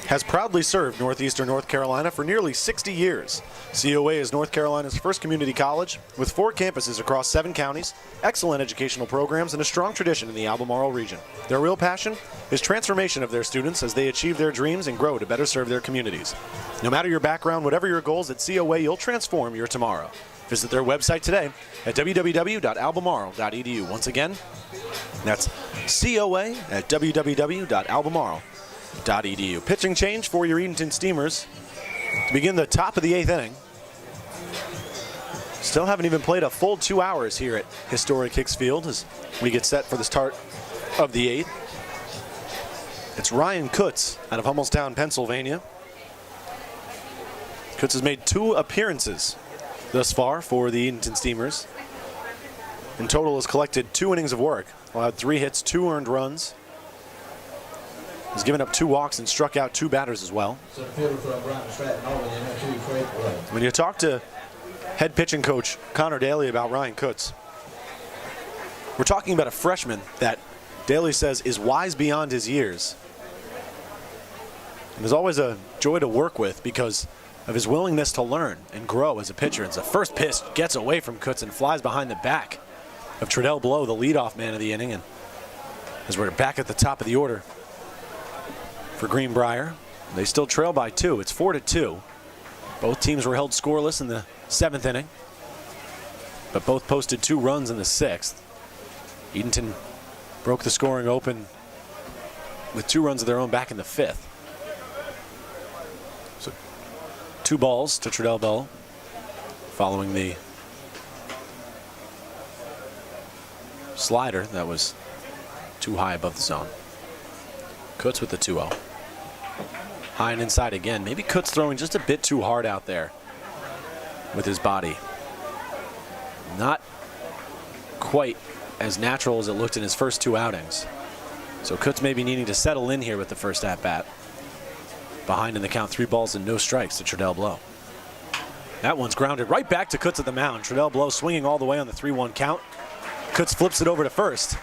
has proudly served northeastern North Carolina for nearly 60 years. COA is North Carolina's first community college with 4 campuses across 7 counties, excellent educational programs, and a strong tradition in the Albemarle region. Their real passion is transformation of their students as they achieve their dreams and grow to better serve their communities. No matter your background, whatever your goals, at COA you'll transform your tomorrow. Visit their website today at www.albemarle.edu. Once again, that's COA at www.albemarle.edu. Pitching change for your Edenton Steamers to begin the top of the 8th inning. Still haven't even played a full 2 hours here at Historic Hicks Field as we get set for the start of the 8th. It's Ryan Kutz out of Hummelstown, Pennsylvania. Kutz has made 2 appearances thus far for the Edenton Steamers. In total has collected 2 innings of work, allowed 3 hits, 2 earned runs. Has given up 2 walks and struck out 2 batters as well. When you talk to head pitching coach Connor Daly about Ryan Kutz, we're talking about a freshman that Daly says is wise beyond his years. And is always a joy to work with because of his willingness to learn and grow as a pitcher. As the first pitch gets away from Kutz and flies behind the back of Treadell Blow, the leadoff man of the inning. And as we're back at the top of the order for Greenbrier, they still trail by 2. It's 4-2. Both teams were held scoreless in the 7th inning, but both posted 2 runs in the 6th. Edenton broke the scoring open with 2 runs of their own back in the 5th. So 2 balls to Trudell Bell following the slider that was too high above the zone. Kutz with the 2-0. High and inside again. Maybe Kutz throwing just a bit too hard out there with his body. Not quite as natural as it looked in his first 2 outings. So Kutz may be needing to settle in here with the first at-bat. Behind in the count, 3 balls and no strikes to Trudell Blow. That one's grounded right back to Kutz at the mound. Trudell Blow swinging all the way on the 3-1 count. Kutz flips it over to first.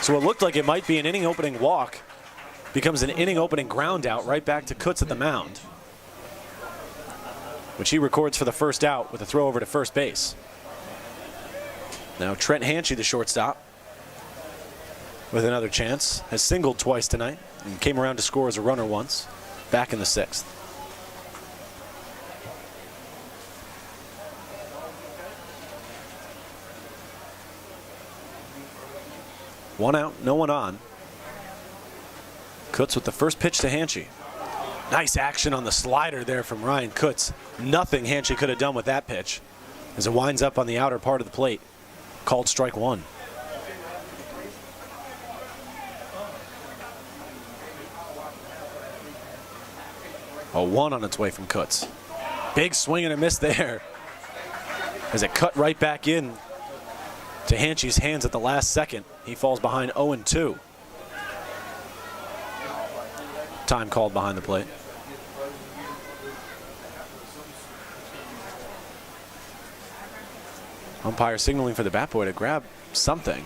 So what looked like it might be an inning-opening walk becomes an inning-opening ground out right back to Kutz at the mound, which he records for the first out with a throw over to first base. Now Trent Hanchey, the shortstop, with another chance, has singled twice tonight and came around to score as a runner once, back in the 6th. One out, no one on. Kutz with the first pitch to Hanchey. Nice action on the slider there from Ryan Kutz. Nothing Hanchey could have done with that pitch as it winds up on the outer part of the plate. Called strike 1. A 1 on its way from Kutz. Big swing and a miss there as it cut right back in to Hanchey's hands at the last second. He falls behind 0-2. Time called behind the plate. Umpire signaling for the bat boy to grab something.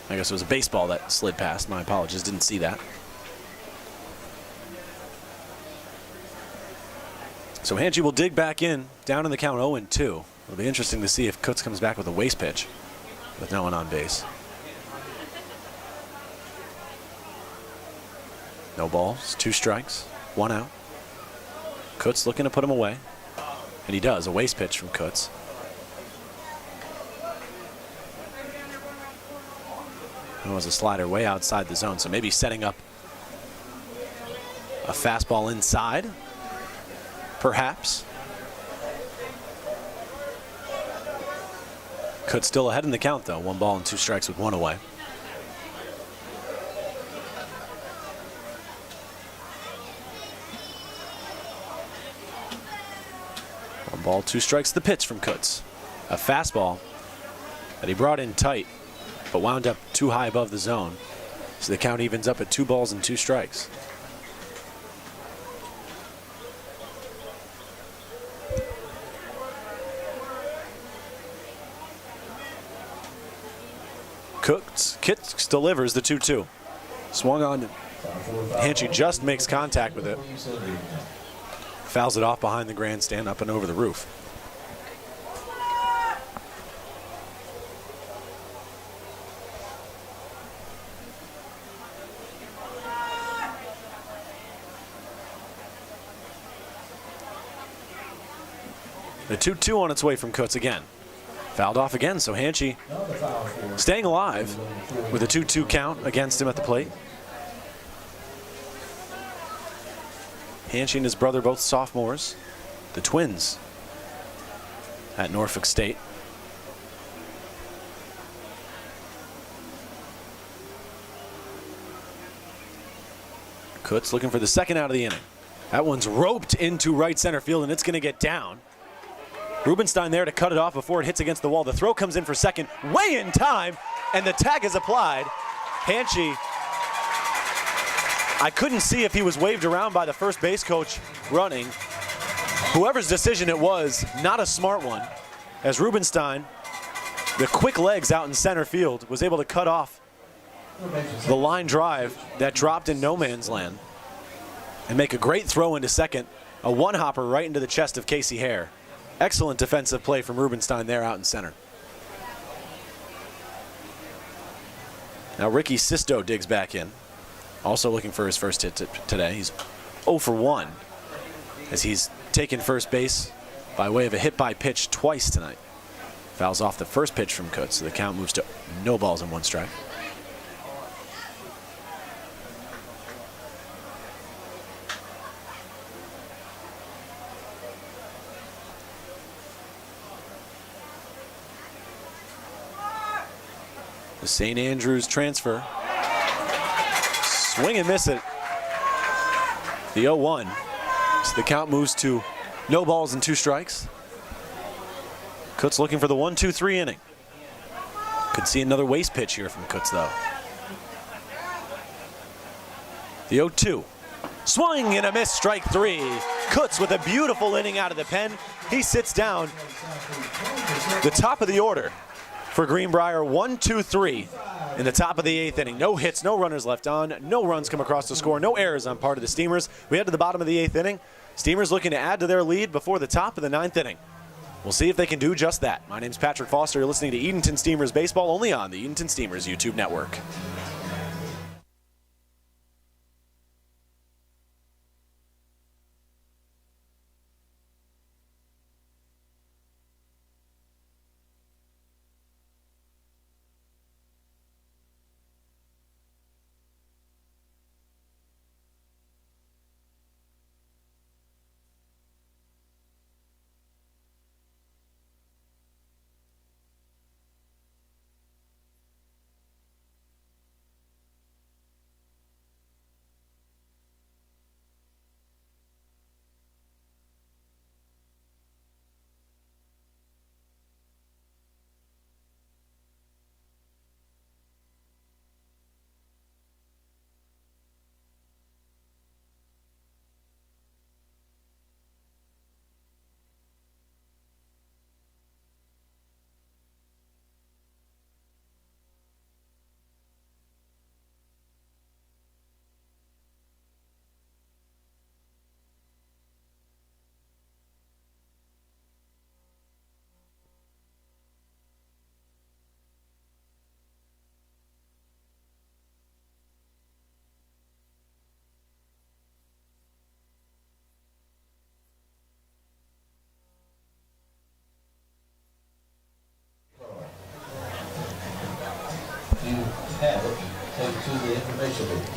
I guess it was a baseball that slid past. My apologies, didn't see that. So Hanchey will dig back in, down in the count 0-2. It'll be interesting to see if Kutz comes back with a waste pitch with no one on base. No balls, 2 strikes, 1 out. Kutz looking to put him away. And he does, a waste pitch from Kutz. It was a slider way outside the zone, so maybe setting up a fastball inside, perhaps. Kutz still ahead in the count, though. 1 ball and 2 strikes with 1 away. One ball, 2 strikes, the pitch from Kutz. A fastball that he brought in tight, but wound up too high above the zone. So the count evens up at 2 balls and 2 strikes. Kutz delivers the 2-2. Swung on. Hanchey just makes contact with it. Fouls it off behind the grandstand, up and over the roof. The 2-2 on its way from Kutz again. Fouled off again, so Hanchey staying alive with a 2-2 count against him at the plate. Hanchey and his brother, both sophomores, the twins at Norfolk State. Kutz looking for the second out of the inning. That one's roped into right center field, and it's going to get down. Rubenstein there to cut it off before it hits against the wall. The throw comes in for second, way in time, and the tag is applied. Hanchey, I couldn't see if he was waved around by the first base coach running. Whoever's decision it was, not a smart one, as Rubenstein, the quick legs out in center field, was able to cut off the line drive that dropped in no man's land and make a great throw into second, a one-hopper right into the chest of Casey Hare. Excellent defensive play from Rubenstein there out in center. Now Ricky Sisto digs back in, also looking for his first hit today. He's 0 for 1 as he's taken first base by way of a hit by pitch twice tonight. Fouls off the first pitch from Kutz, so the count moves to no balls and 1 strike. The St. Andrews transfer. Swing and miss it. The 0-1. So the count moves to no balls and 2 strikes. Kutz looking for the 1-2-3 inning. Could see another waste pitch here from Kutz, though. The 0-2. Swing and a miss, strike 3. Kutz with a beautiful inning out of the pen. He sits down. The top of the order for Greenbrier, 1-2-3 in the top of the 8th inning. No hits, no runners left on, no runs come across the score, no errors on part of the Steamers. We head to the bottom of the 8th inning. Steamers looking to add to their lead before the top of the 9th inning. We'll see if they can do just that. My name's Patrick Foster. You're listening to Edenton Steamers Baseball only on the Edenton Steamers YouTube network.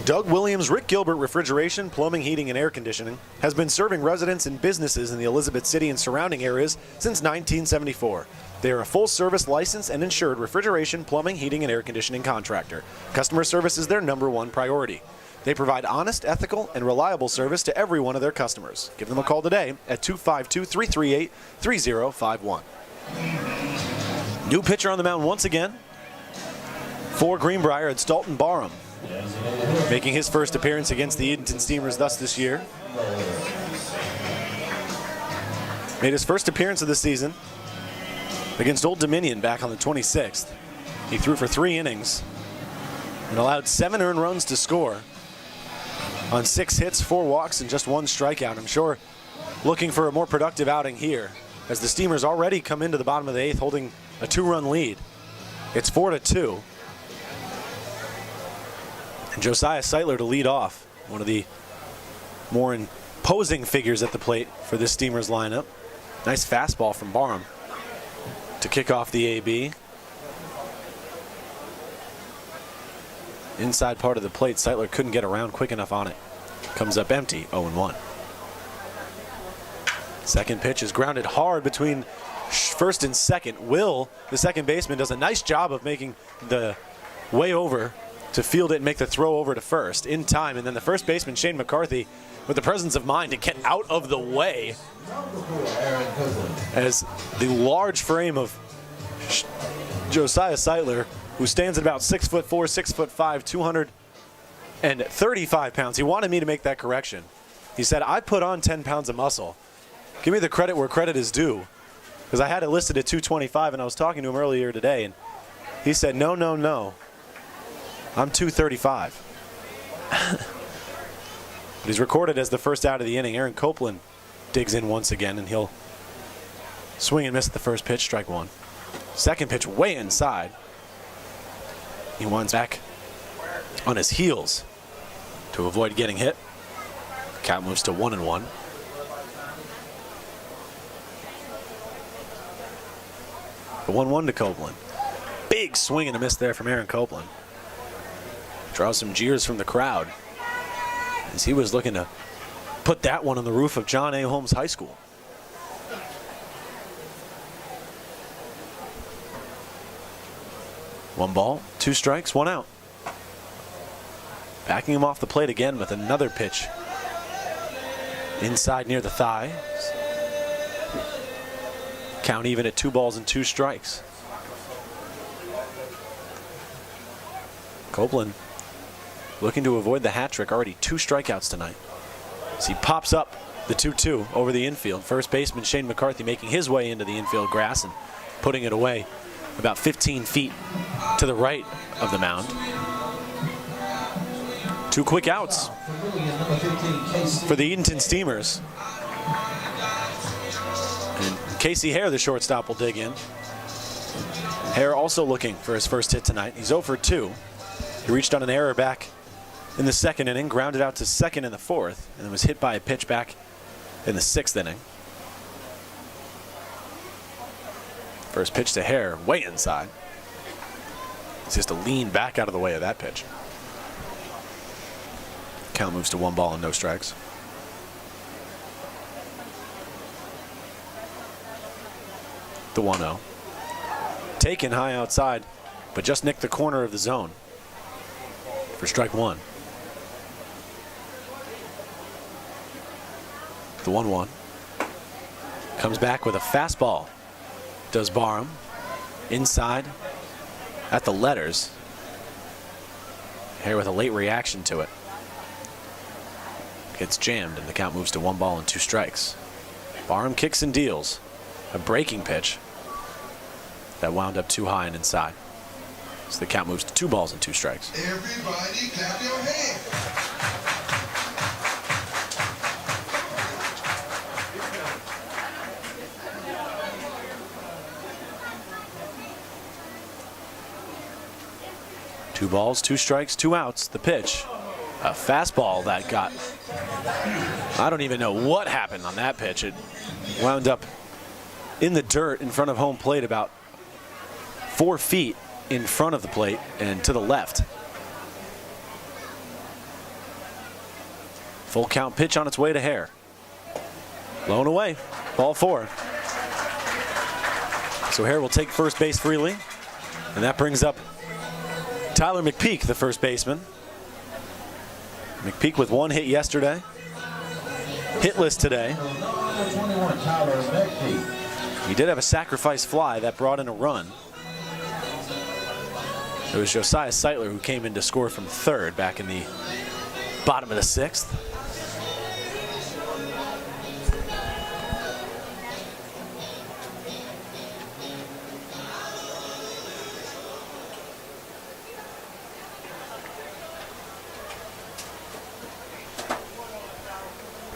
Doug Williams Rick Gilbert Refrigeration, Plumbing, Heating, and Air Conditioning has been serving residents and businesses in the Elizabeth City and surrounding areas since 1974. They are a full-service licensed and insured refrigeration, plumbing, heating, and air conditioning contractor. Customer service is their #1 priority. They provide honest, ethical, and reliable service to every one of their customers. Give them a call today at 252-338-3051. New pitcher on the mound once again for Greenbrier. It's Dalton Barham, making his first appearance against the Edenton Steamers thus this year. Made his first appearance of the season against Old Dominion back on the 26th. He threw for 3 innings and allowed 7 earned runs to score on 6 hits, 4 walks, and just 1 strikeout. I'm sure looking for a more productive outing here, as the Steamers already come into the bottom of the 8th holding a 2-run lead. It's 4-2. And Josiah Seitler to lead off, one of the more imposing figures at the plate for this Steamers lineup. Nice fastball from Barham to kick off the AB. Inside part of the plate, Seitler couldn't get around quick enough on it. Comes up empty, 0-1. Second pitch is grounded hard between first and second. Will, the second baseman, does a nice job of making the way over to field it and make the throw over to first in time. And then the first baseman, Shane McCarthy, with the presence of mind to get out of the way as the large frame of Josiah Seitler, who stands at about 6'4", 6'5", 235 pounds. He wanted me to make that correction. He said, I put on 10 pounds of muscle. Give me the credit where credit is due. Because I had it listed at 225, and I was talking to him earlier today, and he said, no, no, no. I'm 235. But he's recorded as the first out of the inning. Aaron Copeland digs in once again, and he'll swing and miss at the first pitch, strike 1. Second pitch way inside. He winds back on his heels to avoid getting hit. Count moves to 1-1. The 1-1 to Copeland. Big swing and a miss there from Aaron Copeland. Draws some jeers from the crowd as he was looking to put that one on the roof of John A. Holmes High School. 1 ball, 2 strikes, 1 out. Backing him off the plate again with another pitch. Inside near the thigh. Count even at 2 balls and 2 strikes. Copeland looking to avoid the hat trick. Already 2 strikeouts tonight. As he pops up the 2-2 over the infield. First baseman Shane McCarthy making his way into the infield grass and putting it away about 15 feet to the right of the mound. 2 quick outs for the Edenton Steamers. And Casey Hare, the shortstop, will dig in. Hare also looking for his first hit tonight. He's 0 for 2. He reached on an error back in the 2nd inning, grounded out to second in the 4th, and then was hit by a pitch back in the 6th inning. First pitch to Hare, way inside. It's just a lean back out of the way of that pitch. Count moves to 1 ball and no strikes. The 1-0. Taken high outside, but just nicked the corner of the zone for strike 1. The 1-1. Comes back with a fastball. Does Barham. Inside at the letters. Hare with a late reaction to it. Gets jammed and the count moves to 1 ball and 2 strikes. Barham kicks and deals. A breaking pitch that wound up too high and inside. So the count moves to 2 balls and 2 strikes. Everybody clap your hands. Two balls, 2 strikes, 2 outs. The pitch, a fastball that got, I don't even know what happened on that pitch. It wound up in the dirt in front of home plate about 4 feet in front of the plate and to the left. Full count pitch on its way to Hare. Blown away, ball 4. So Hare will take first base freely, and that brings up Tyler McPeak, the first baseman. McPeak with 1 hit yesterday. Hitless today. He did have a sacrifice fly that brought in a run. It was Josiah Seitler who came in to score from third back in the bottom of the 6th.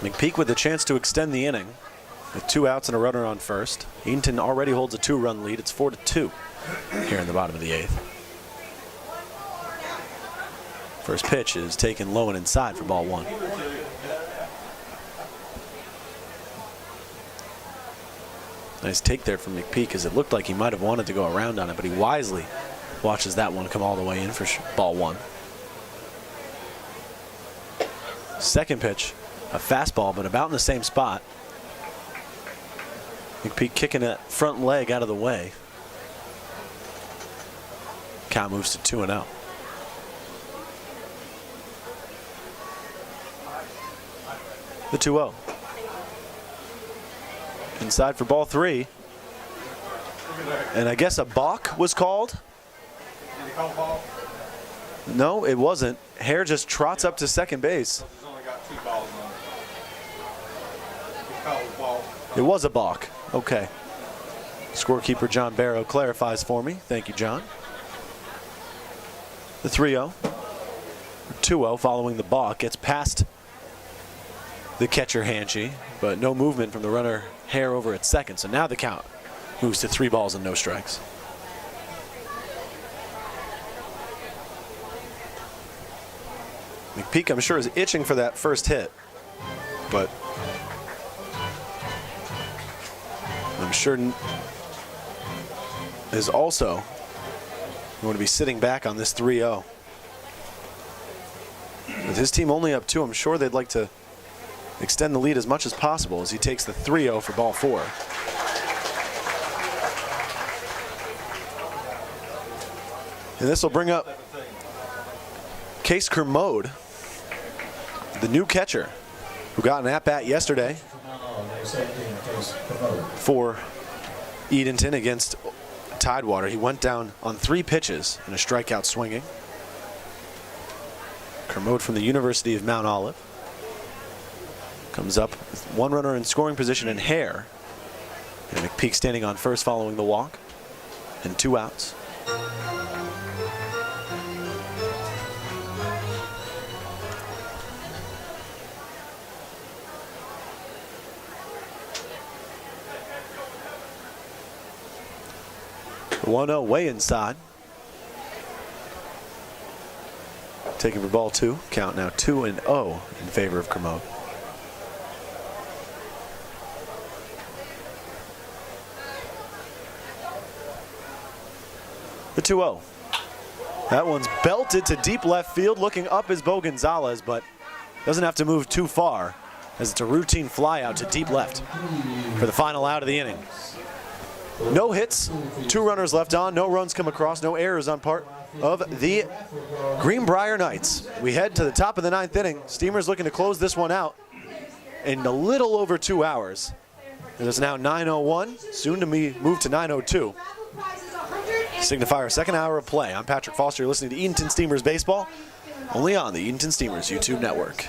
McPeak with a chance to extend the inning with 2 outs and a runner on first. Edenton already holds a 2-run lead. It's 4-2 here in the bottom of the 8th. First pitch is taken low and inside for ball 1. Nice take there from McPeak, as it looked like he might have wanted to go around on it, but he wisely watches that one come all the way in for ball 1. Second pitch, a fastball, but about in the same spot. McPeak kicking that front leg out of the way. Count moves to 2-0. The 2-0. Inside for ball 3. And I guess a balk was called. Did he call ball? No, it wasn't. Hare just trots up to second base. He's only got 2 balls on it. He called the ball. It was a balk. Okay. Scorekeeper John Barrow clarifies for me. Thank you, John. The 3-0. 2-0 following the balk. Gets past the catcher Hanchy, but no movement from the runner Hare over at second. So now the count moves to 3 balls and no strikes. McPeak, I'm sure, is itching for that first hit, but I'm sure is also going to be sitting back on this 3-0. With his team only up 2, I'm sure they'd like to extend the lead as much as possible as he takes the 3-0 for ball 4. And this will bring up Case Kermode, the new catcher, who got an at-bat yesterday for Edenton against Tidewater. He went down on 3 pitches and a strikeout swinging. Kermode from the University of Mount Olive comes up with 1 runner in scoring position in Hare. And McPeak standing on first following the walk, and 2 outs. The 1-0 way inside. Taking for ball 2. Count now 2-0 in favor of Kermode. The 2-0. That one's belted to deep left field. Looking up is Bo Gonzalez, but doesn't have to move too far as it's a routine fly out to deep left for the final out of the inning. No hits, 2 runners left on, no runs come across, no errors on part of the Greenbrier Knights. We head to the top of the 9th inning. Steamers looking to close this one out in a little over 2 hours. It is now 9:01, soon to be moved to 9:02. Signify our second hour of play. I'm Patrick Foster. You're listening to Edenton Steamers Baseball, only on the Edenton Steamers YouTube network.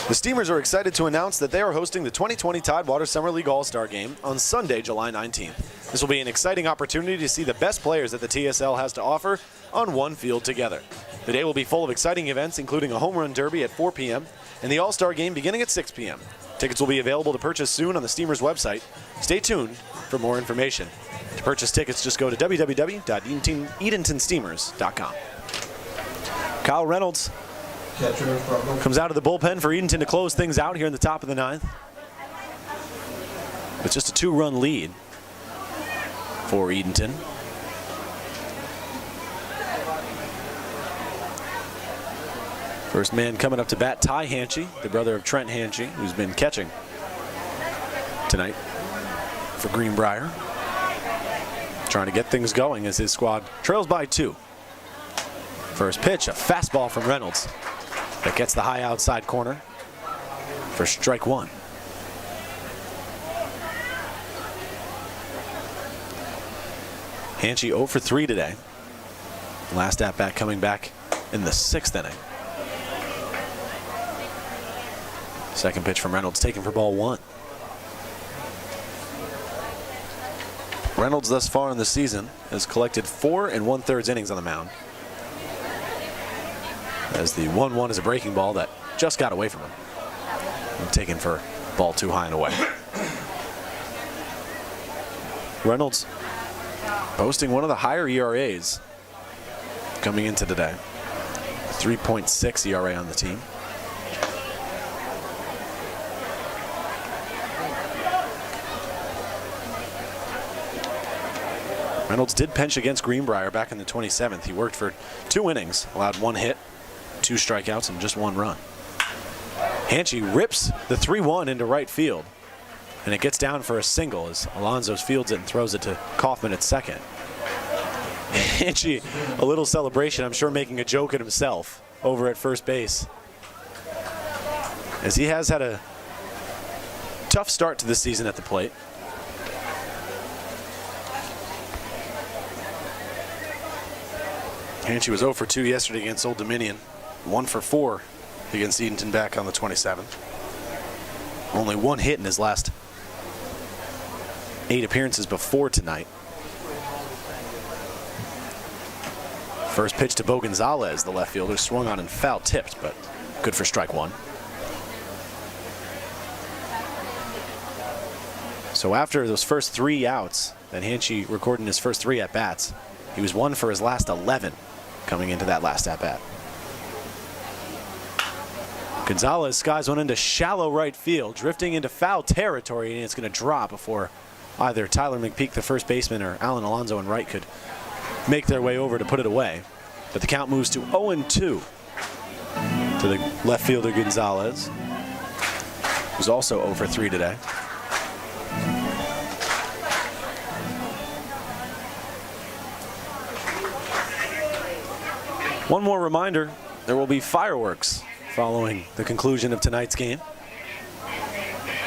The Steamers are excited to announce that they are hosting the 2020 Tidewater Summer League All-Star Game on Sunday, July 19th. This will be an exciting opportunity to see the best players that the TSL has to offer on one field together. The day will be full of exciting events, including a home run derby at 4 p.m. and the All-Star Game beginning at 6 p.m. Tickets will be available to purchase soon on the Steamers website. Stay tuned for more information. To purchase tickets, just go to www.edentonsteamers.com. Kyle Reynolds comes out of the bullpen for Edenton to close things out here in the top of the 9th. With just a 2-run lead for Edenton. First man coming up to bat, Ty Hanchy, the brother of Trent Hanchy, who's been catching tonight for Greenbrier. Trying to get things going as his squad trails by 2. First pitch, a fastball from Reynolds that gets the high outside corner for strike 1. Hanchy 0 for 3 today. Last at bat coming back in the 6th inning. Second pitch from Reynolds taken for ball 1. Reynolds thus far in the season has collected 4 1/3 innings on the mound. As the 1-1 is a breaking ball that just got away from him. And taken for ball 2 high and away. Reynolds posting one of the higher ERAs coming into today. 3.6 ERA on the team. Reynolds did pinch against Greenbrier back in the 27th. He worked for 2 innings, allowed 1 hit, 2 strikeouts, and just 1 run. Hanchy rips the 3-1 into right field, and it gets down for a single as Alonso fields it and throws it to Kaufman at second. Hanchy, a little celebration, I'm sure making a joke at himself over at first base, as he has had a tough start to the season at the plate. Hanchy was 0 for 2 yesterday against Old Dominion, 1 for 4 against Edenton back on the 27th. Only 1 hit in his last 8 appearances before tonight. First pitch to Bo Gonzalez, the left fielder, swung on and foul tipped, but good for strike 1. So after those first 3 outs that Hanchy recorded in his first 3 at-bats, he was 1 for his last 11 coming into that last at-bat. Gonzalez skies one into shallow right field, drifting into foul territory, and it's going to drop before either Tyler McPeak, the first baseman, or Alan Alonso in right could make their way over to put it away. But the count moves to 0-2 to the left fielder Gonzalez, who's also 0 for 3 today. One more reminder, there will be fireworks following the conclusion of tonight's game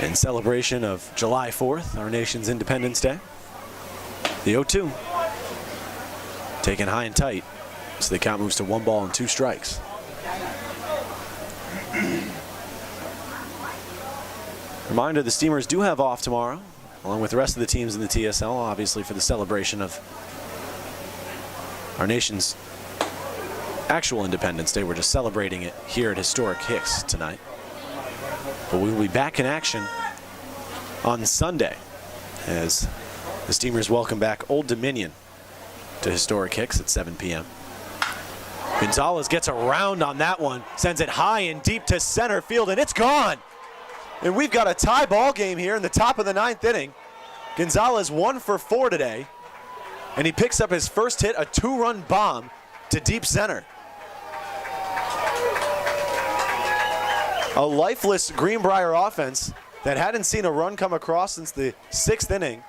in celebration of July 4th, our nation's Independence Day. The 0-2 taken high and tight, so the count moves to 1 ball and 2 strikes. Reminder, the Steamers do have off tomorrow, along with the rest of the teams in the TSL, obviously for the celebration of our nation's actual Independence Day. We're just celebrating it here at Historic Hicks tonight. But we will be back in action on Sunday as the Steamers welcome back Old Dominion to Historic Hicks at 7 p.m. Gonzalez gets around on that one, sends it high and deep to center field, and it's gone. And we've got a tie ball game here in the top of the 9th inning. Gonzalez 1 for 4 today, and he picks up his first hit, a 2-run bomb to deep center. A lifeless Greenbrier offense that hadn't seen a run come across since the 6th inning,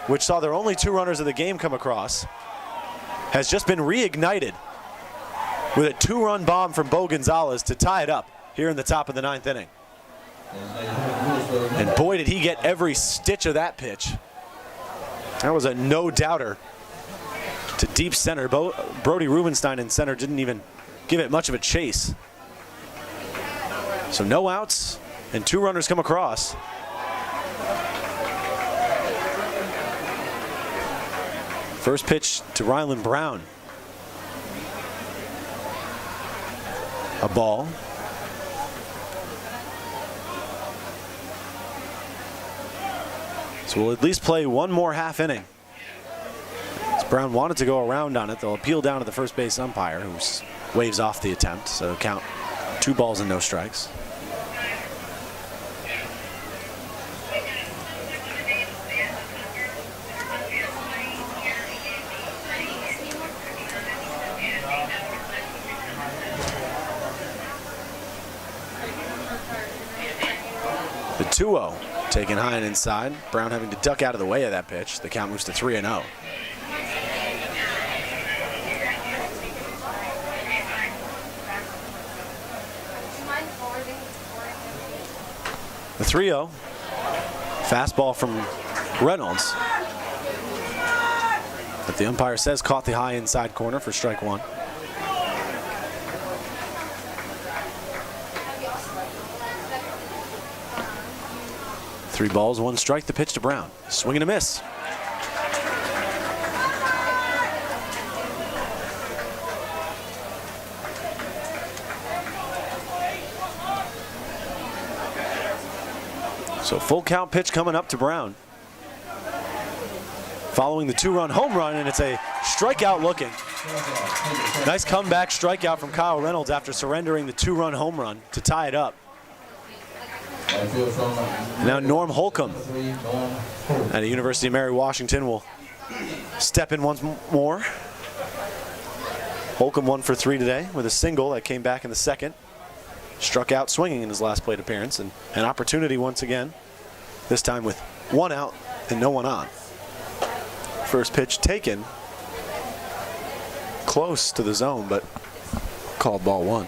which saw their only 2 runners of the game come across, has just been reignited with a 2-run bomb from Bo Gonzalez to tie it up here in the top of the 9th inning. And boy, did he get every stitch of that pitch. That was a no-doubter to deep center. Brody Rubenstein in center didn't even give it much of a chase. So no outs and 2 runners come across. First pitch to Rylan Brown. A ball. So we'll at least play 1 more half inning. As Brown wanted to go around on it, they'll appeal down to the first base umpire, who waves off the attempt. So count 2 balls and no strikes. The 2-0 taken high and inside. Brown having to duck out of the way of that pitch. The count moves to 3-0. The 3-0. Fastball from Reynolds. But the umpire says caught the high inside corner for strike 1. Three balls, 1 strike, the pitch to Brown. Swing and a miss. So full count pitch coming up to Brown. Following the 2-run home run, and it's a strikeout looking. Nice comeback strikeout from Kyle Reynolds after surrendering the 2-run home run to tie it up. Now Norm Holcomb at the University of Mary Washington will step in once more. Holcomb 1 for 3 today with a single that came back in the second. Struck out swinging in his last plate appearance, and an opportunity once again, this time with 1 out and no one on. First pitch taken close to the zone, but called ball 1.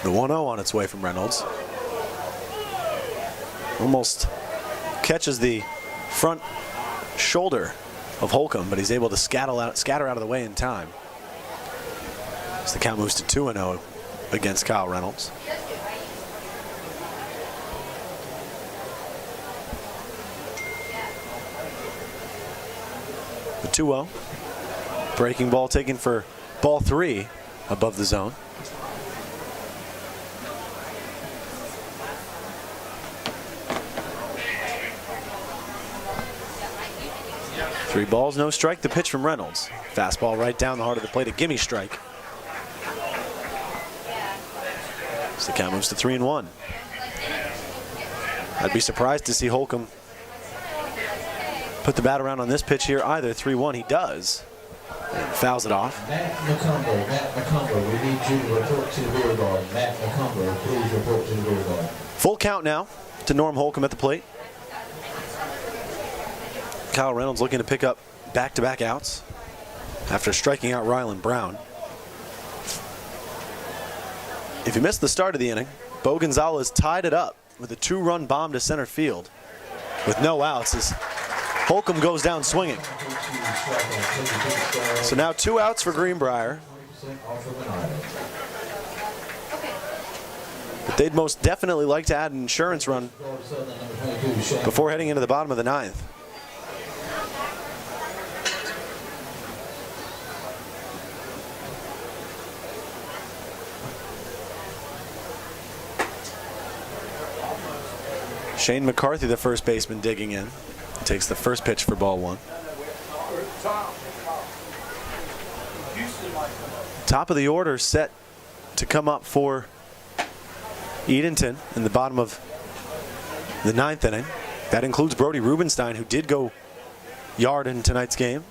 The 1-0 on its way from Reynolds. Almost catches the front shoulder of Holcomb, but he's able to scatter out of the way in time. As the count moves to 2-0 against Kyle Reynolds. The 2-0. Breaking ball taken for ball 3 above the zone. Three balls, no strike. The pitch from Reynolds. Fastball right down the heart of the plate, a gimme strike. So the count moves to 3-1. I'd be surprised to see Holcomb put the bat around on this pitch here either. 3-1, he does. And fouls it off. Matt McCumber, we need you to report to the rear guard. Matt McCumber, please report to the rear guard. Full count now to Norm Holcomb at the plate. Kyle Reynolds looking to pick up back-to-back outs after striking out Ryland Brown. If you missed the start of the inning, Bo Gonzalez tied it up with a 2-run bomb to center field with no outs as Holcomb goes down swinging. So now 2 outs for Greenbrier. But they'd most definitely like to add an insurance run before heading into the bottom of the 9th. Shane McCarthy, the first baseman, digging in. Takes the first pitch for ball 1. Top of the order set to come up for Edenton in the bottom of the 9th inning. That includes Brody Rubenstein, who did go yard in tonight's game.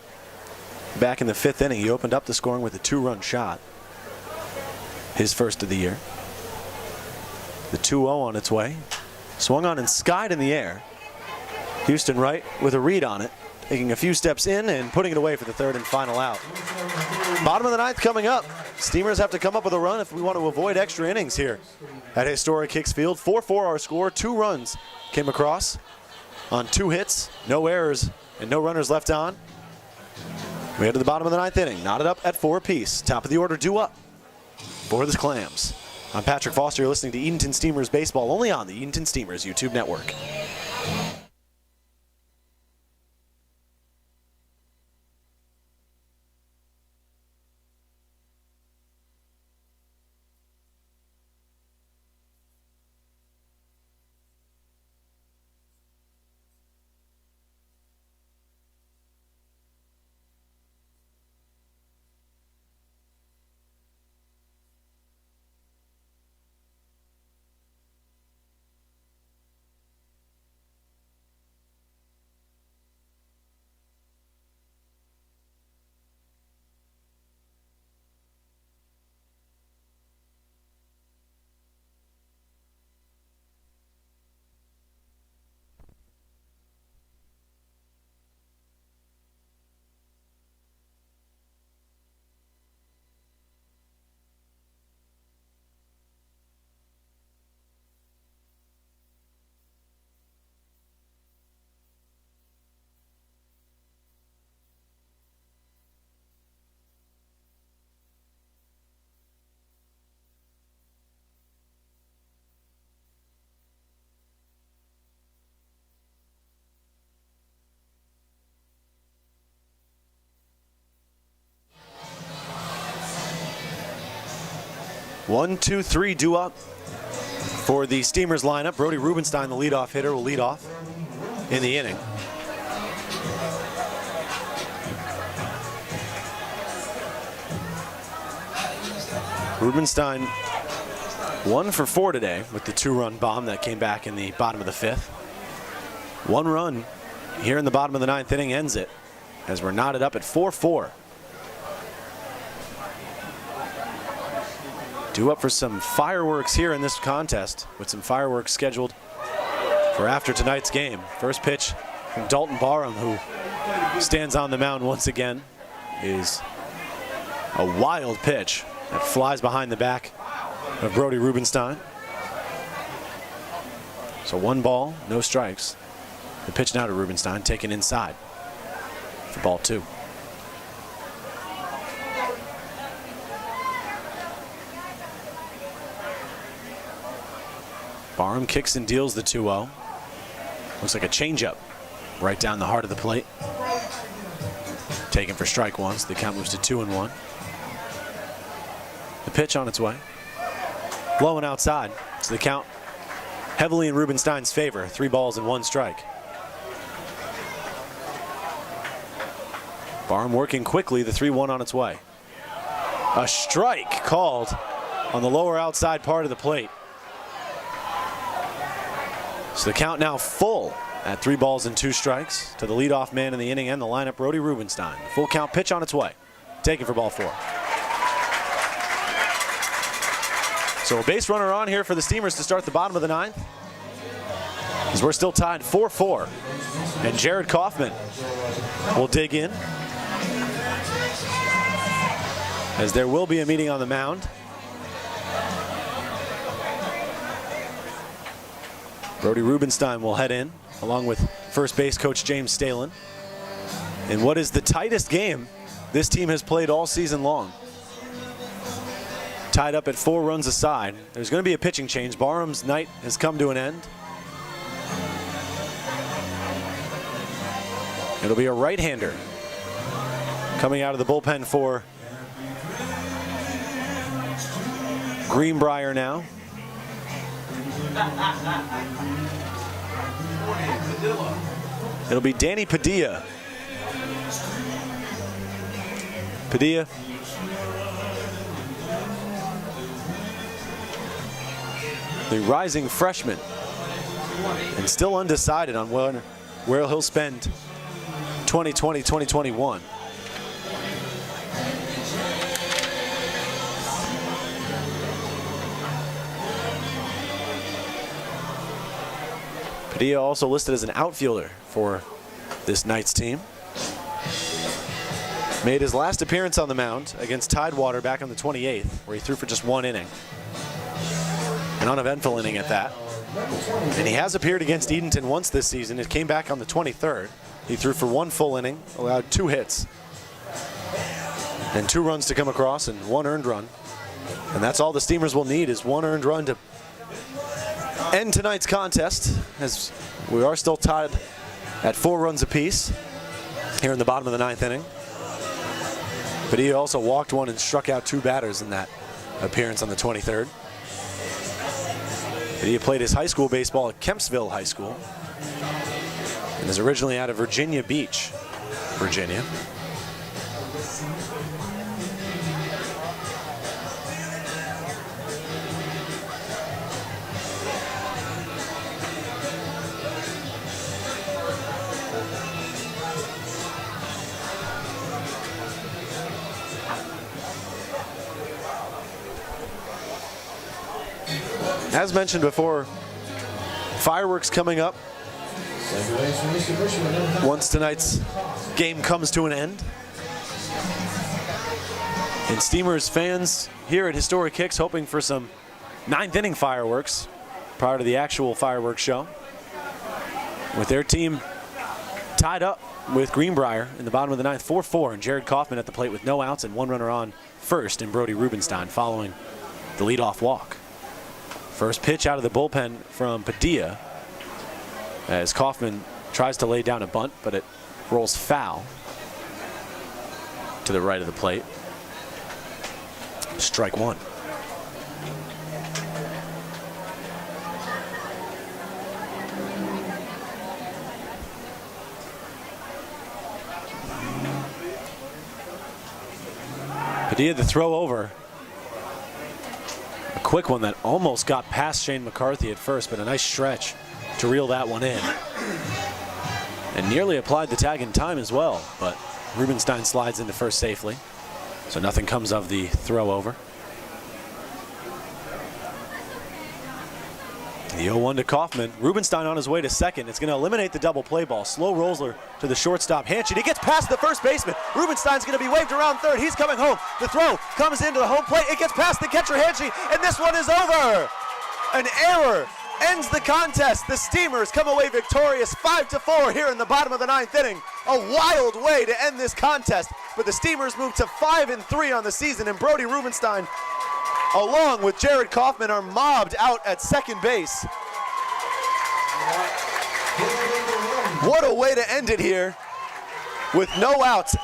Back in the 5th inning, he opened up the scoring with a 2-run shot. His first of the year. The 2-0 on its way. Swung on and skied in the air. Houston Wright with a read on it, taking a few steps in and putting it away for the 3rd and final out. Bottom of the 9th coming up. Steamers have to come up with a run if we want to avoid extra innings here at Historic Hicks Field. 4-4 our score. 2 runs came across on 2 hits, no errors, and no runners left on. We head to the bottom of the 9th inning. Knotted up at 4 apiece. Top of the order due up for the Clams. I'm Patrick Foster. You're listening to Edenton Steamers Baseball, only on the Edenton Steamers YouTube network. One, two, three due up for the Steamers lineup. Brody Rubenstein, the leadoff hitter, will lead off in the inning. Rubenstein 1 for 4 today with the 2-run bomb that came back in the bottom of the 5th. 1 run here in the bottom of the 9th inning ends it as we're knotted up at 4-4. Due up for some fireworks here in this contest, with some fireworks scheduled for after tonight's game. First pitch from Dalton Barham, who stands on the mound once again, is a wild pitch that flies behind the back of Brody Rubenstein. So 1 ball, no strikes. The pitch now to Rubenstein, taken inside for ball 2. Barham kicks and deals the 2-0. Looks like a changeup right down the heart of the plate. Taken for strike 1, so the count moves to 2-1. The pitch on its way. Low and outside, so the count heavily in Rubenstein's favor. 3 balls and 1 strike. Barham working quickly, the 3-1 on its way. A strike called on the lower outside part of the plate. So the count now full at 3 balls and 2 strikes to the leadoff man in the inning and the lineup, Brody Rubenstein. Full count pitch on its way. Taken for ball 4. So a base runner on here for the Steamers to start the bottom of the 9th. As we're still tied 4-4. And Jared Kaufman will dig in, as there will be a meeting on the mound. Brody Rubenstein will head in, along with first base coach James Stalin, in what is the tightest game this team has played all season long. Tied up at 4 runs aside. There's going to be a pitching change. Barham's night has come to an end. It'll be a right-hander coming out of the bullpen for Greenbrier now. It'll be Danny Padilla. Padilla the rising freshman, and still undecided on where he'll spend 2020-2021. Padilla also listed as an outfielder for this Knights team. Made his last appearance on the mound against Tidewater back on the 28th, where he threw for just 1 inning. An uneventful inning at that. And he has appeared against Edenton once this season. It came back on the 23rd. He threw for 1 full inning, allowed 2 hits, and 2 runs to come across and 1 earned run. And that's all the Steamers will need, is 1 earned run to end tonight's contest, as we are still tied at 4 runs apiece here in the bottom of the 9th inning. But he also walked 1 and struck out 2 batters in that appearance on the 23rd. But he played his high school baseball at Kempsville High School and is originally out of Virginia Beach, Virginia. As mentioned before, fireworks coming up once tonight's game comes to an end. And Steamers fans here at Historic Hicks hoping for some 9th inning fireworks prior to the actual fireworks show, with their team tied up with Greenbrier in the bottom of the 9th, 4-4, and Jared Kaufman at the plate with no outs and 1 runner on first, and Brody Rubenstein following the leadoff walk. First pitch out of the bullpen from Padilla, as Kaufman tries to lay down a bunt, but it rolls foul to the right of the plate. Strike 1. Padilla the throw over. A quick one that almost got past Shane McCarthy at first, but a nice stretch to reel that one in. And nearly applied the tag in time as well, but Rubenstein slides into first safely. So nothing comes of the throw over. The 0-1 to Kaufman. Rubenstein on his way to second. It's going to eliminate the double play ball. Slow roller to the shortstop, Hanchey. He gets past the first baseman. Rubenstein's going to be waved around third. He's coming home. The throw comes into the home plate. It gets past the catcher, Hanchey, and this one is over. An error ends the contest. The Steamers come away victorious 5-4 here in the bottom of the 9th inning. A wild way to end this contest, but the Steamers move to 5-3 on the season, and Brody Rubenstein, along with Jared Kaufman, are mobbed out at second base. What a way to end it here with no outs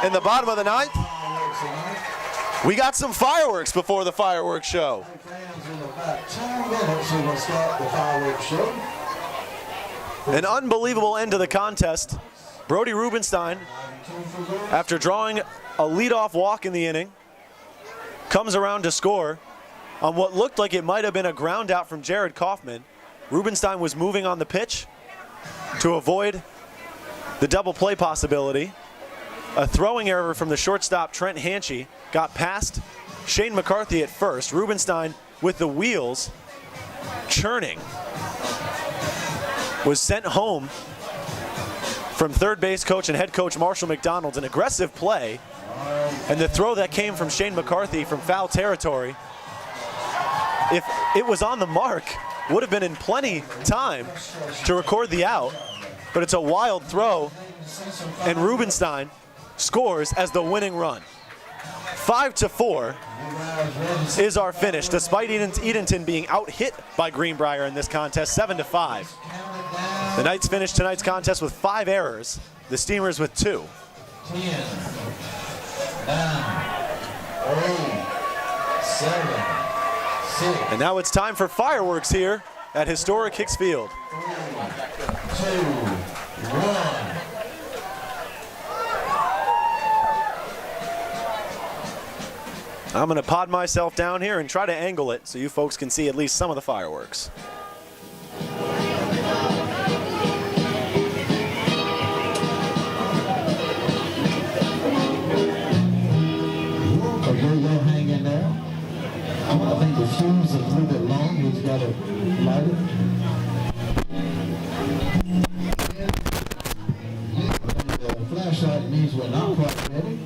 in the bottom of the 9th. We got some fireworks before the fireworks show. An unbelievable end to the contest. Brody Rubenstein, after drawing a leadoff walk in the inning, comes around to score on what looked like it might have been a ground out from Jared Kaufman. Rubenstein was moving on the pitch to avoid the double play possibility. A throwing error from the shortstop, Trent Hanchey, got past Shane McCarthy at first. Rubenstein, with the wheels churning, was sent home from third base coach and head coach Marshall McDonald's. An aggressive play, and the throw that came from Shane McCarthy from foul territory, if it was on the mark, would have been in plenty time to record the out, but it's a wild throw, and Rubenstein scores as the winning run. 5-4 is our finish, despite Edenton being out-hit by Greenbrier in this contest, 7-5. The Knights finished tonight's contest with 5 errors, the Steamers with 2. 10, 9, 8, 7, 6. And now it's time for fireworks here at Historic Hicks Field. 3, 2, 1. I'm going to pod myself down here and try to angle it so you folks can see at least some of the fireworks. Hang in there. I think the fuse is a little bit long. He's got to light it. The flashlight means we're not quite ready.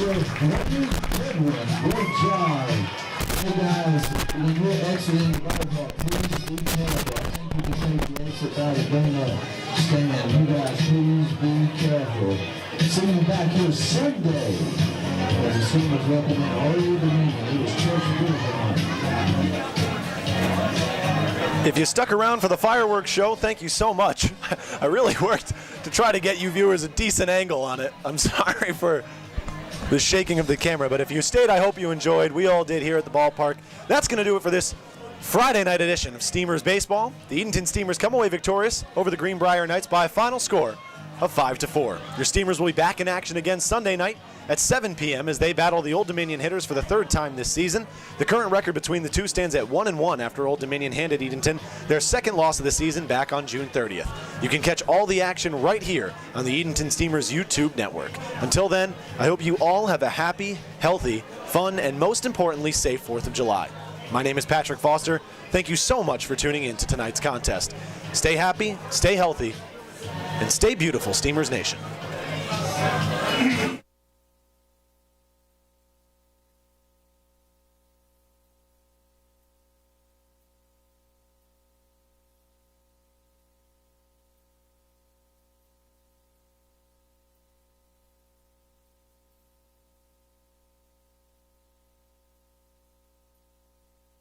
Great job. Hey guys, when you're exiting the ballpark, please be careful. I think you can take the exit by the donut stand. You guys, please be careful. See you back here Sunday as the Steamers welcome in Old Dominion. It was church tonight. If you stuck around for the fireworks show, thank you so much. I really worked to try to get you viewers a decent angle on it. I'm sorry for the shaking of the camera, but if you stayed, I hope you enjoyed. We all did here at the ballpark. That's going to do it for this Friday night edition of Steamers Baseball. The Edenton Steamers come away victorious over the Greenbrier Knights by a final score of 5-4. Your Steamers will be back in action again Sunday night at 7 p.m. as they battle the Old Dominion hitters for the third time this season. The current record between the two stands at 1-1 after Old Dominion handed Edenton their second loss of the season back on June 30th. You can catch all the action right here on the Edenton Steamers YouTube network. Until then, I hope you all have a happy, healthy, fun, and most importantly, safe 4th of July. My name is Patrick Foster. Thank you so much for tuning in to tonight's contest. Stay happy, stay healthy, and stay beautiful, Steamers Nation.